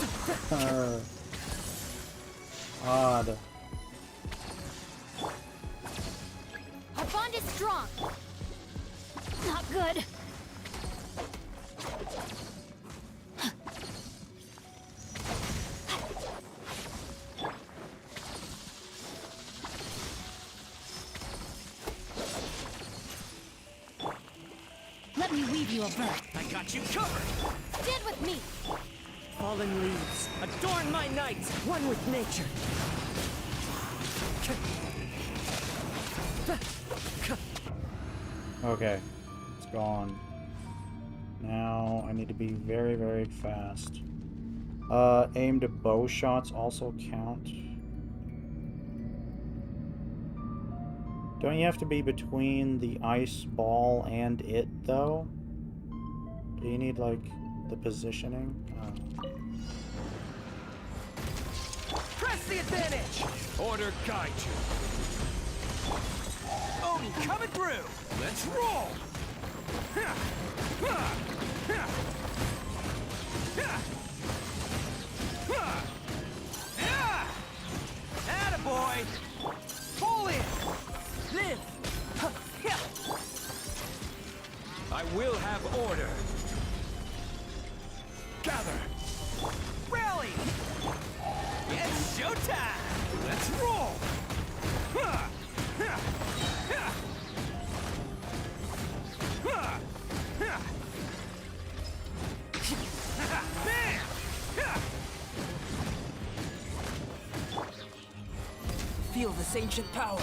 Odd. Our bond is strong. Not good. Let me weave you a bird. I got you covered. Stand with me. Fallen leaves, adorn my night, one with nature. Okay, it's gone. Now I need to be very, very fast. Aimed bow shots also count. Don't you have to be between the ice ball and it, though? Do you need, like, the positioning? Press the advantage! Order guide you. Oni coming through! Let's roll! Attaboy! Pull in! Live! I will have order. Gather! Rally! It's showtime! Let's roll! Feel this ancient power.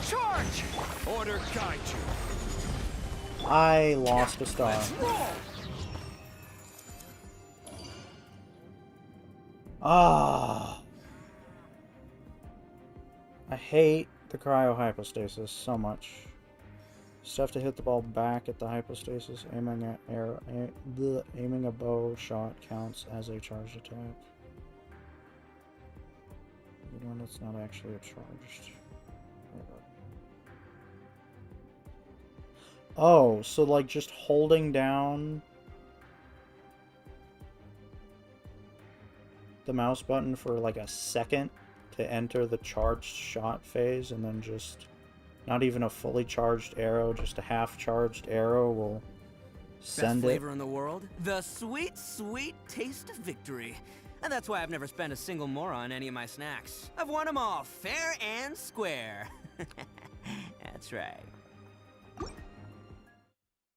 Charge! Order guide you. I lost a star. Let's roll! Ah. I hate the cryo-hypostasis so much. Just have to hit the ball back at the hypostasis. Aiming a bow shot counts as a charged attack. Even when it's not actually a charged. Oh, so like just holding down the mouse button for like a second to enter the charged shot phase, and then just not even a fully charged arrow, just a half charged arrow will send Best flavor it. in the world, the sweet, sweet taste of victory. And that's why I've never spent a single more on any of my snacks. I've won them all, fair and square. That's right.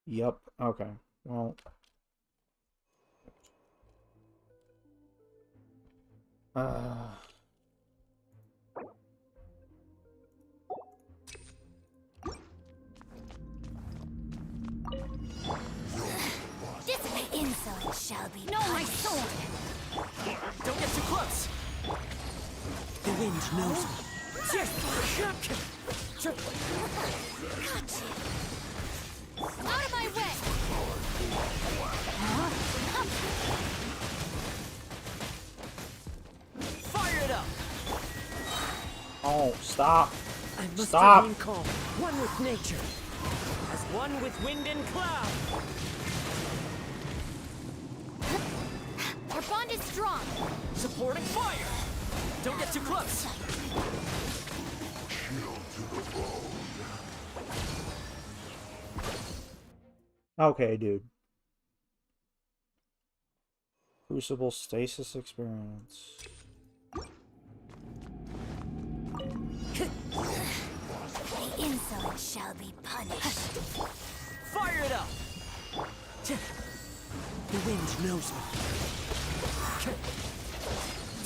Yup. Okay. Well. Dissipate. Insolent shall be. No, my sword. Don't get too close. The wind knows me. Out of my way. Fire it up. Oh, stop. I must Stop. remain calm, one with nature, as one with wind and cloud. Our bond is strong. Supporting fire. Don't get too close. Okay, dude. Crucible stasis experience. The insolent shall be punished. Fire it up! The wind knows me.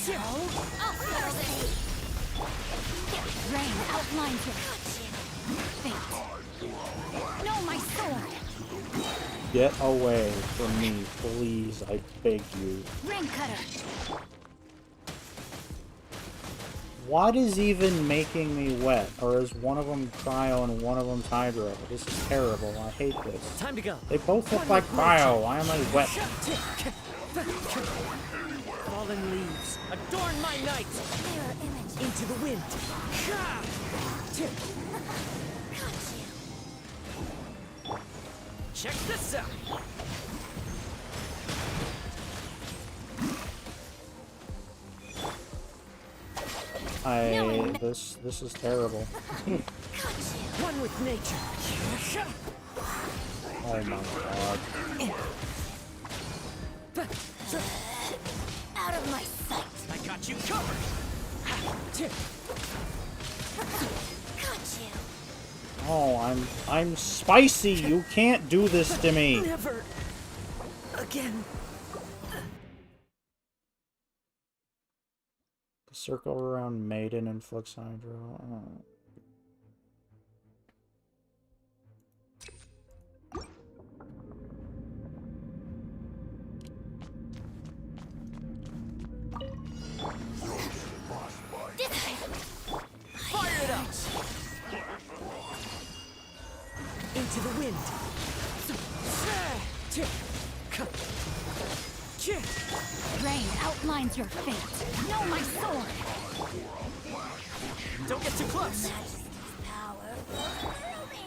No? I'll settle this. Rain outlines your fate. No, my sword! Get away from me, please. I beg you. Rain cutter! What is even making me wet? Or is one of them cryo and one of them's hydro? This is terrible. I hate this. Time to go. They both look like cryo. Why am I wet? Fallen leaves, adorn my night. Mirror image. Into the wind. Check this out. This is terrible. One with nature. Oh my god. Out of my sight. I got you covered. Got you. Oh, I'm spicy. You can't do this to me. Never again. The circle around Maiden and Flux Hydro. Oh. Fire it up! Into the wind. Rain outlines your fate. No, my sword. Don't get too close. Majesty's power will through me.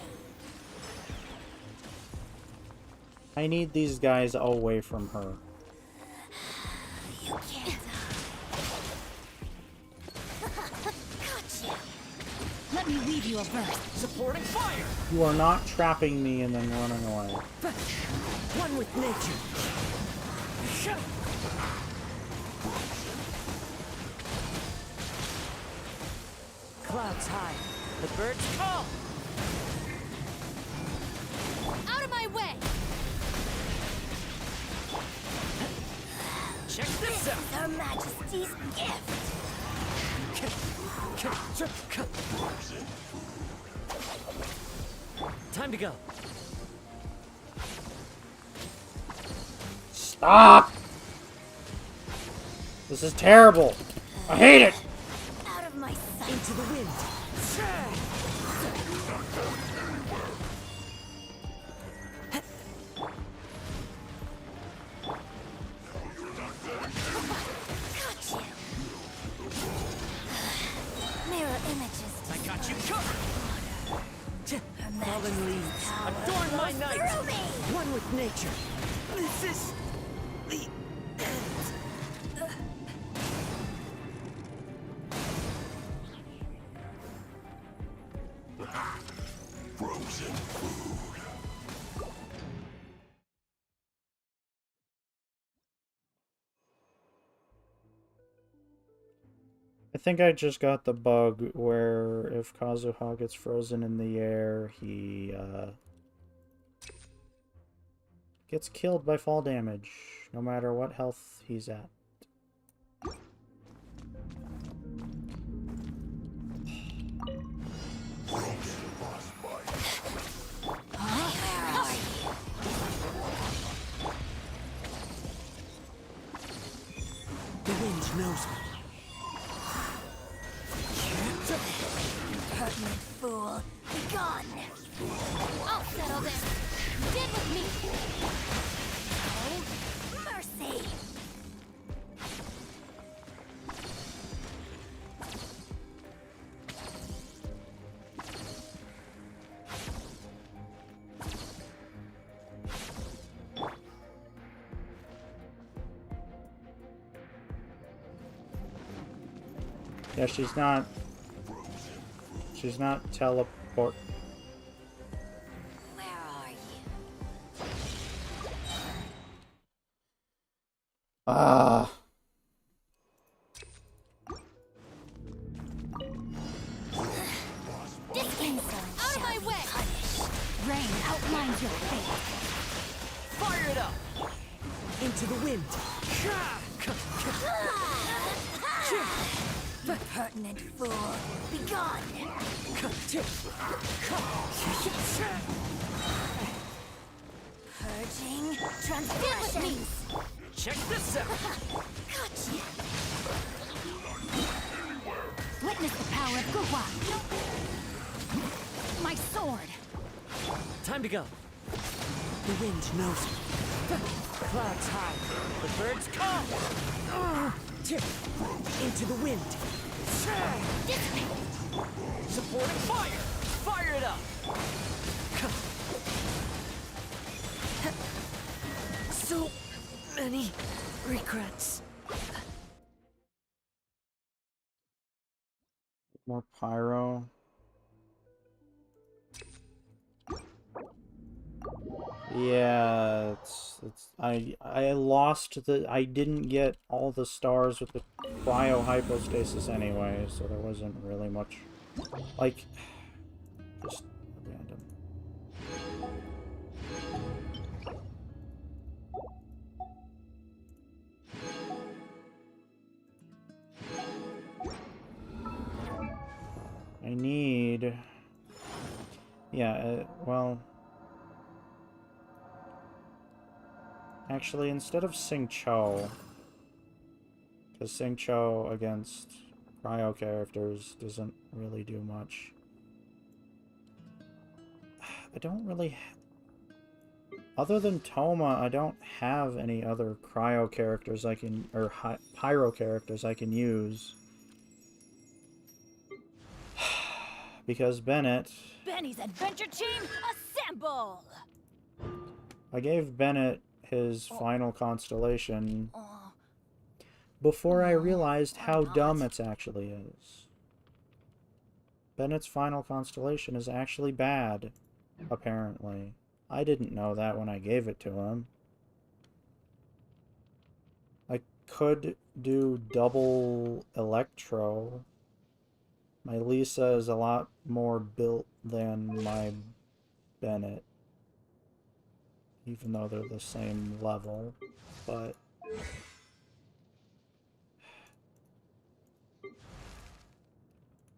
I need these guys away from her. You can't Got you. Let me leave you a burst. Supporting fire. You are not trapping me and then running away. One with nature. Clouds high. The birds call. Out of my way. Check this out. Her Majesty's gift. Time to go. Stop! This is terrible. I hate it. Out of my sight. Into the wind. Got you. Mirror images. I got you covered. Fallen leaves, adorn my night. Through me. One with nature. This is the end. Frozen food. I think I just got the bug where if Kazuha gets frozen in the air, he gets killed by fall damage, no matter what health he's at. The wind knows me. Impertinent fool. Be gone. I'll settle this. Get with me. Oh, mercy. Yeah, she's not teleport. Where are you? Ah. This insult out of my way! Rain outlines your fate. Fire it up! Into the wind! Pertinent fool, begone! Purging transgressions. Check this out! Gotcha! Witness the power of Guhua! My sword! Time to go. The wind knows me. Clouds high. The birds come. Into the wind. Supporting fire. Fire it up. So many regrets. More pyro. Yeah, I lost I didn't get all the stars with the cryo hypostasis anyway, so there wasn't really much, like, just random. I need, yeah, well, actually, instead of Xingqiu, because Xingqiu against cryo characters doesn't really do much. I don't really, other than Toma, I don't have any other cryo characters I can, or pyro characters I can use. Because Bennett... Benny's adventure team, assemble! I gave Bennett his final constellation before I realized how dumb it actually is. Bennett's final constellation is actually bad, apparently. I didn't know that when I gave it to him. I could do double Electro. My Lisa is a lot more built than my Bennett, even though they're the same level, but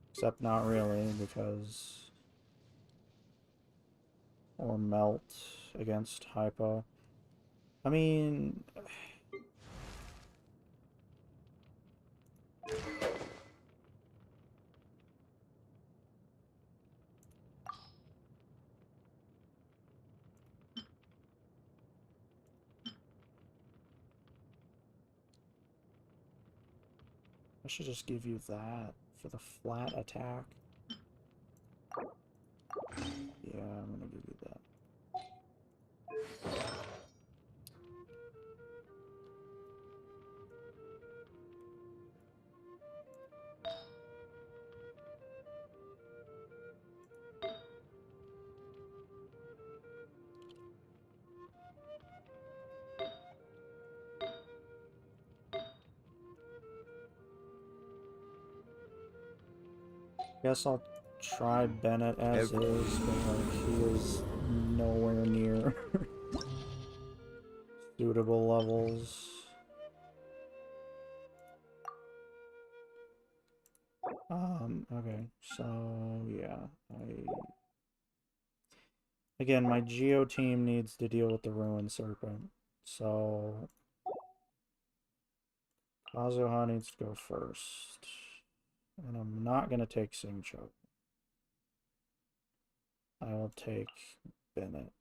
except not really, because or melt against hypo. I mean, I should just give you that for the flat attack. Yeah, I'm gonna give you that. Guess I'll try Bennett as is, but like he is nowhere near suitable levels. Okay, so yeah, again, my Geo team needs to deal with the Ruined Serpent, so Kazuha needs to go first. And I'm not going to take Xingqiu. I will take Bennett.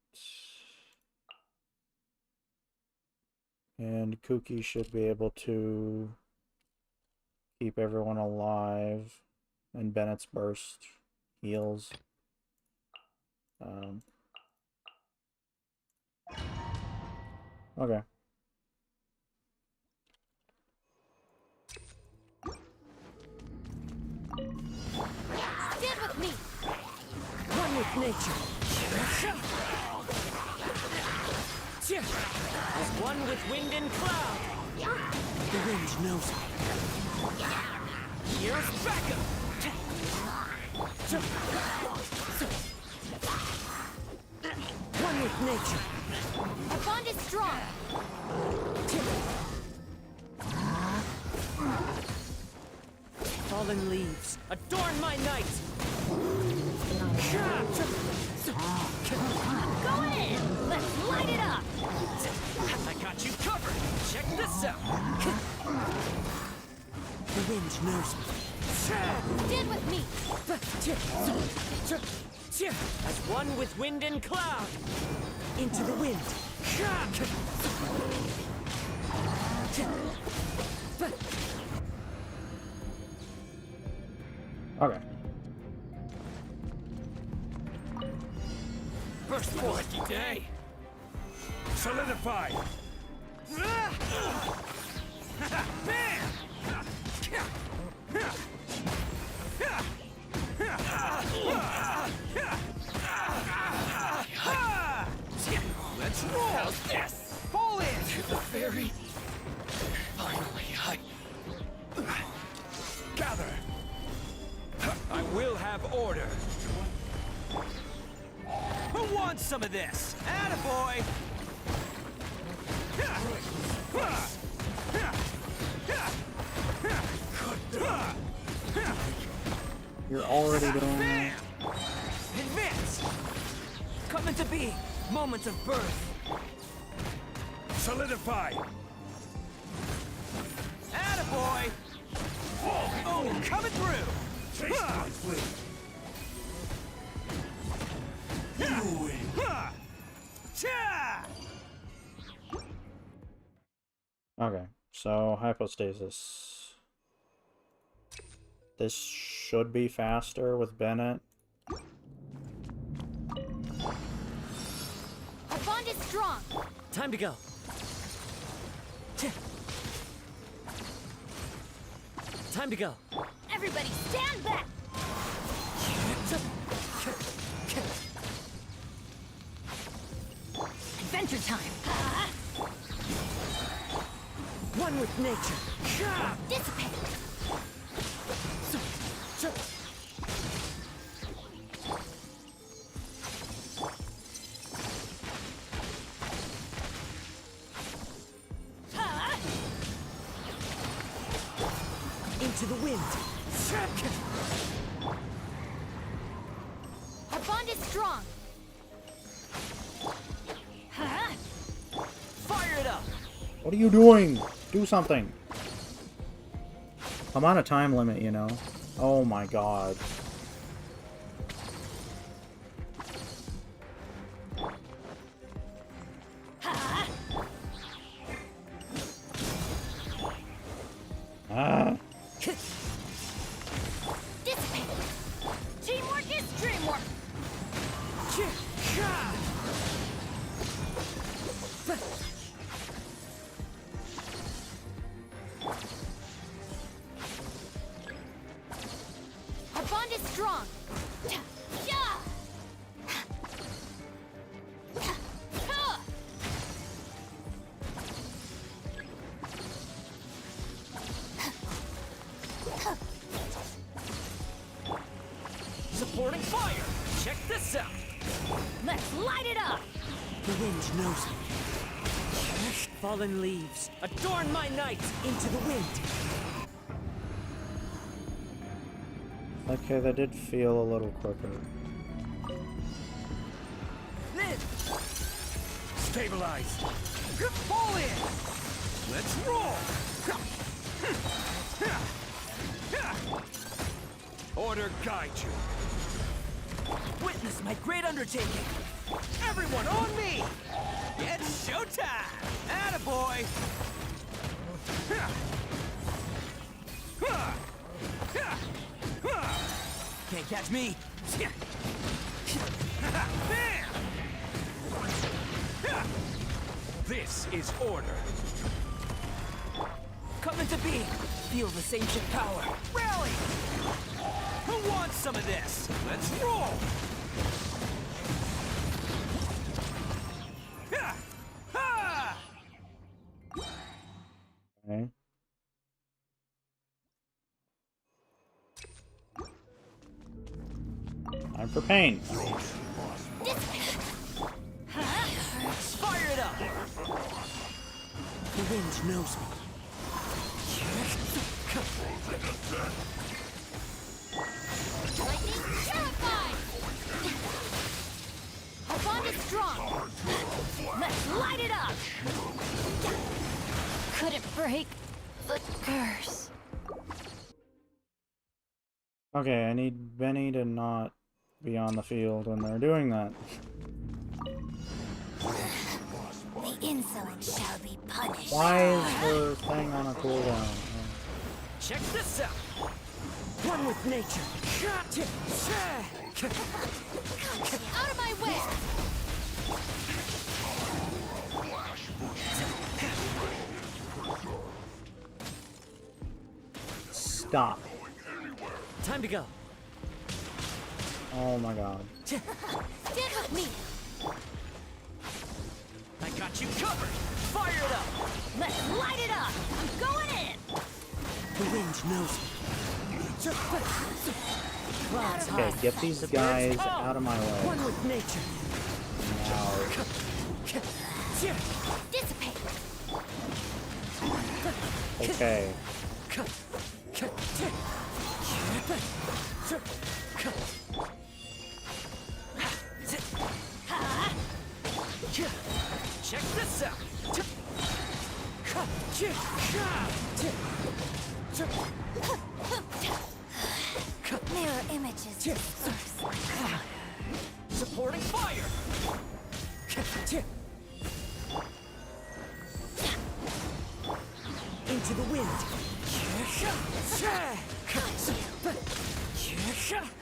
And Kuki should be able to keep everyone alive. And Bennett's burst heals. Okay. with nature. As one with wind and cloud. The wind knows me. Here's backup. One with nature. Our bond is strong. Fallen leaves, adorn my night! Go in! Let's light it up! I got you covered! Check this out! The wind knows me. Stand with me! As one with wind and cloud! Into the wind! Okay. Burst forth, day. Solidify. Let's roll. How's this? Fall in. To the ferry. Finally, gather. I will have order. Who wants some of this? Attaboy! You're already doing it. Advance! Coming to be. Moments of birth. Solidify. Attaboy! Oh, coming through! Okay, so hypostasis. This should be faster with Bennett. Our bond is strong. Time to go. Time to go. Everybody stand back! Adventure time! One with nature. Dissipate! Into the wind. Our bond is strong. Fire it up. What are you doing? Do something. I'm on a time limit, you know. Oh my god. Ah. Dissipate! Teamwork is dreamwork! Our bond is strong. Supporting fire. Check this out. Let's light it up! The wind knows me. Fallen leaves, adorn my night. Into the wind. Okay, that did feel a little quicker. Stabilize. Fall in. Let's roll. Order guide you. Witness my great undertaking. Everyone on me. It's showtime. Attaboy. Can't catch me. This is order. Coming to be. Feel the same ship power. Rally! Who wants some of this? Let's roll. Okay. Time for pain. Fire it up! The wind knows me. Lightning purified! Our bond is strong! Let's light it up! Couldn't break the curse. Okay, I need Benny to not be on the field when they're doing that. The insolent shall be punished. Why is her thing on a cooldown? Check this out! One with nature! Out of my way! Stop. Time to go. Oh my god. Stand with me! I got you covered! Fire it up! Let's light it up! I'm going in! The wind knows me. Okay, get these guys out of my way. One with nature. Now. Dissipate! Okay. Check this out. Mirror images disperse. Supporting fire. Into the wind.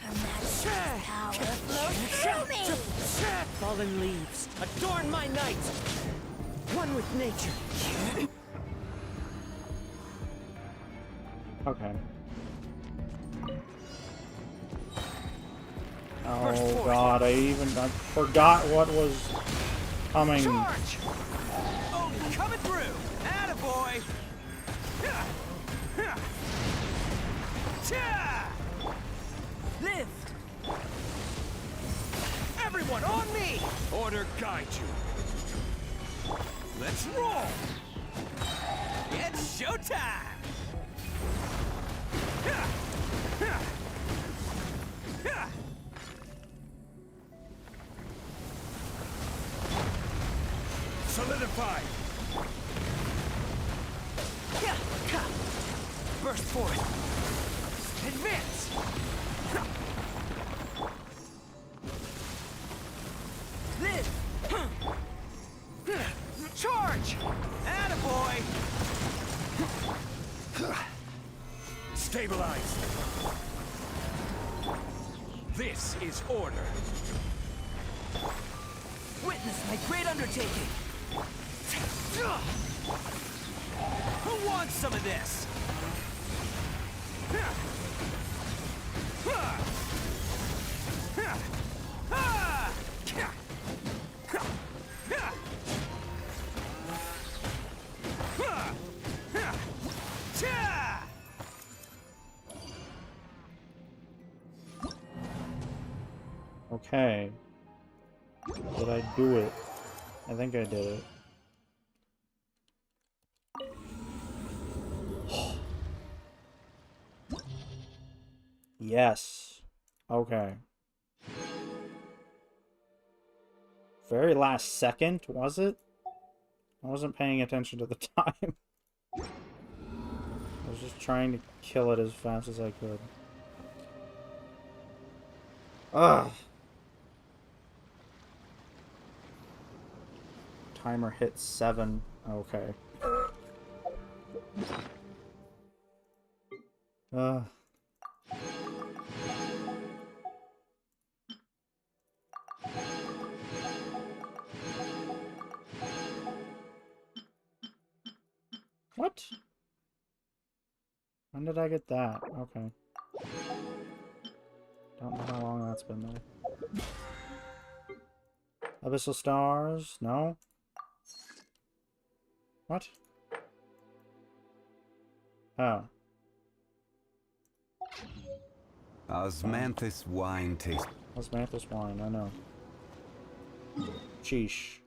Her majesty's power flows through me! Fallen leaves, adorn my night. One with nature. Okay. Oh god, I forgot what was coming. Charge! Oh, coming through! Attaboy! Lift! Everyone on me! Order guide you. Let's roll! It's showtime! Solidified. Burst forth! Advance! Live! Charge! Attaboy! Stabilize. This is order. Witness my great undertaking! Who wants some of this? Okay. Did I do it? I think I did it. Yes. Okay. Very last second, was it? I wasn't paying attention to the time. I was just trying to kill it as fast as I could. Ugh. Timer hit 7. Okay. What? When did I get that? Okay. Don't know how long that's been there. Abyssal stars? No? What? Oh. Osmanthus wine taste. Osmanthus wine, I know. Sheesh.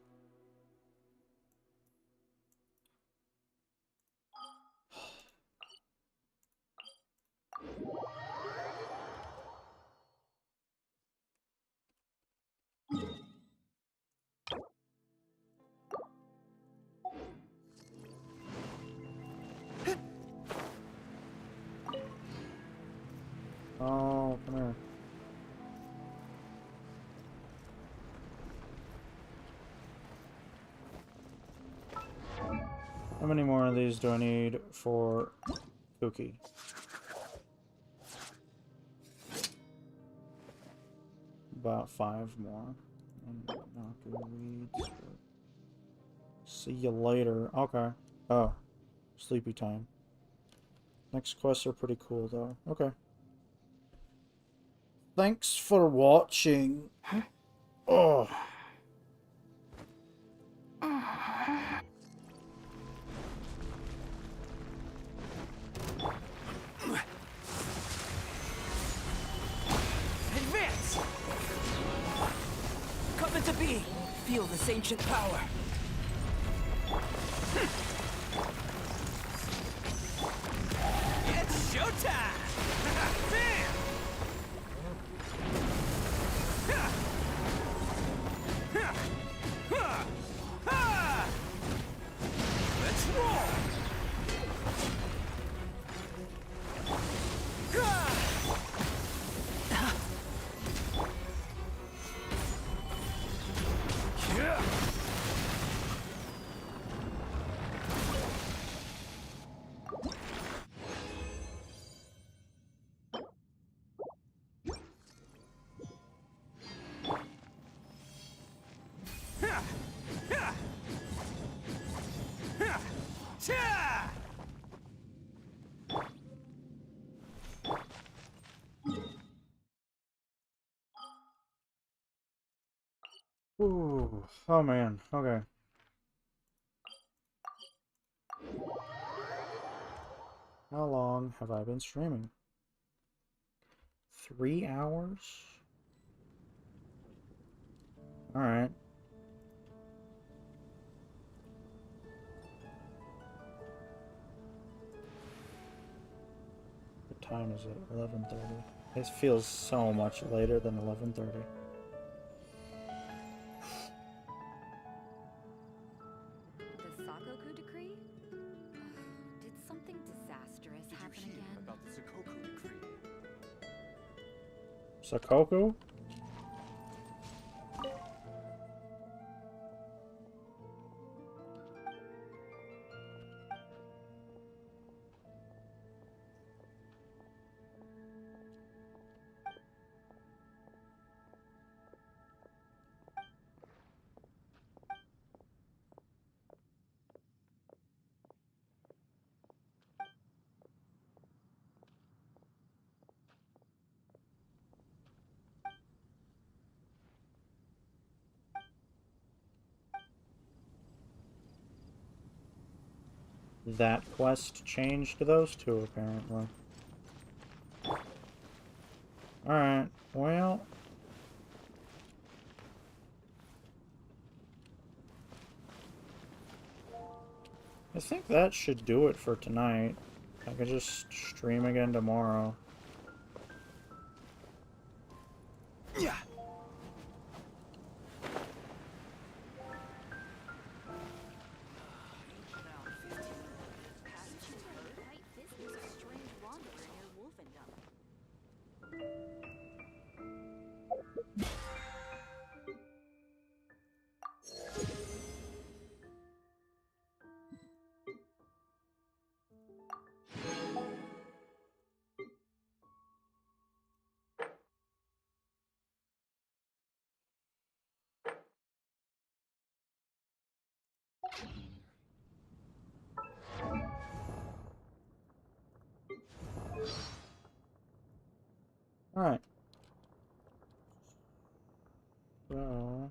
Oh, come here. How many more of these do I need for Cookie? About 5 more. And not good weeds. See you later. Okay. Oh. Sleepy time. Next quests are pretty cool though. Okay. Thanks for watching. Oh. Advance! Come into being. Feel this ancient power. It's showtime! Bam! Let's roll! Ooh. Oh man. Okay. How long have I been streaming? 3 hours? Alright. What time is it? 11:30. It feels so much later than 11:30. The Sakoku decree? Did something disastrous happen again? About the Sakoku decree. Sakoku? That quest changed those two, apparently. Alright, well... I think that should do it for tonight. I could just stream again tomorrow. Yeah. Alright. So...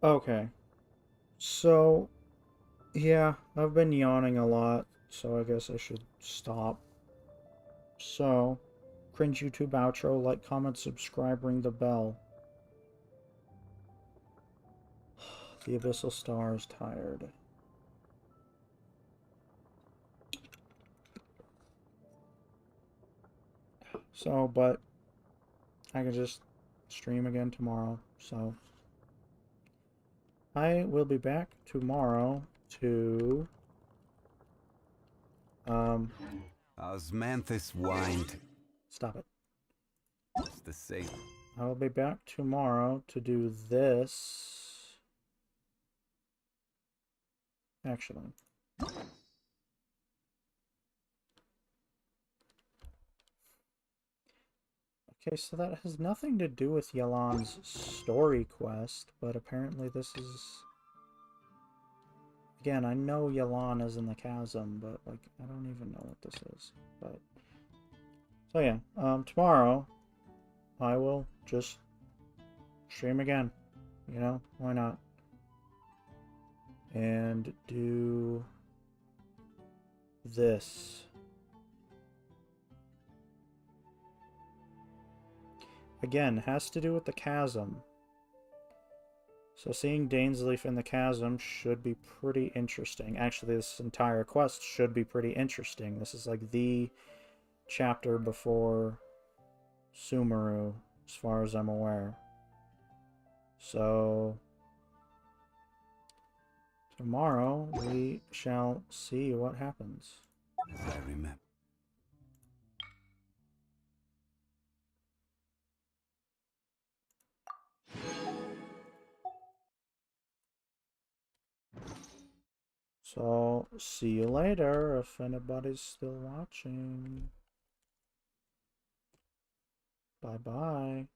Okay. So, yeah, I've been yawning a lot, so I guess I should stop. So, cringe YouTube outro, like, comment, subscribe, ring the bell. The Abyssal Star is tired. So, but I can just stream again tomorrow. So, I will be back tomorrow to Osmanthus wine. Stop it. It's the same. I will be back tomorrow to do this. Actually. Okay, so that has nothing to do with Yelan's story quest, but apparently this is... Again, I know Yelan is in the chasm, but, like, I don't even know what this is. But... So yeah, tomorrow, I will just stream again. You know, why not? And do... this. Again, has to do with the chasm. So seeing Dainsleif in the chasm should be pretty interesting. Actually, this entire quest should be pretty interesting. This is like the chapter before Sumeru, as far as I'm aware. So tomorrow we shall see what happens. As I remember. So, see you later if anybody's still watching. Bye-bye.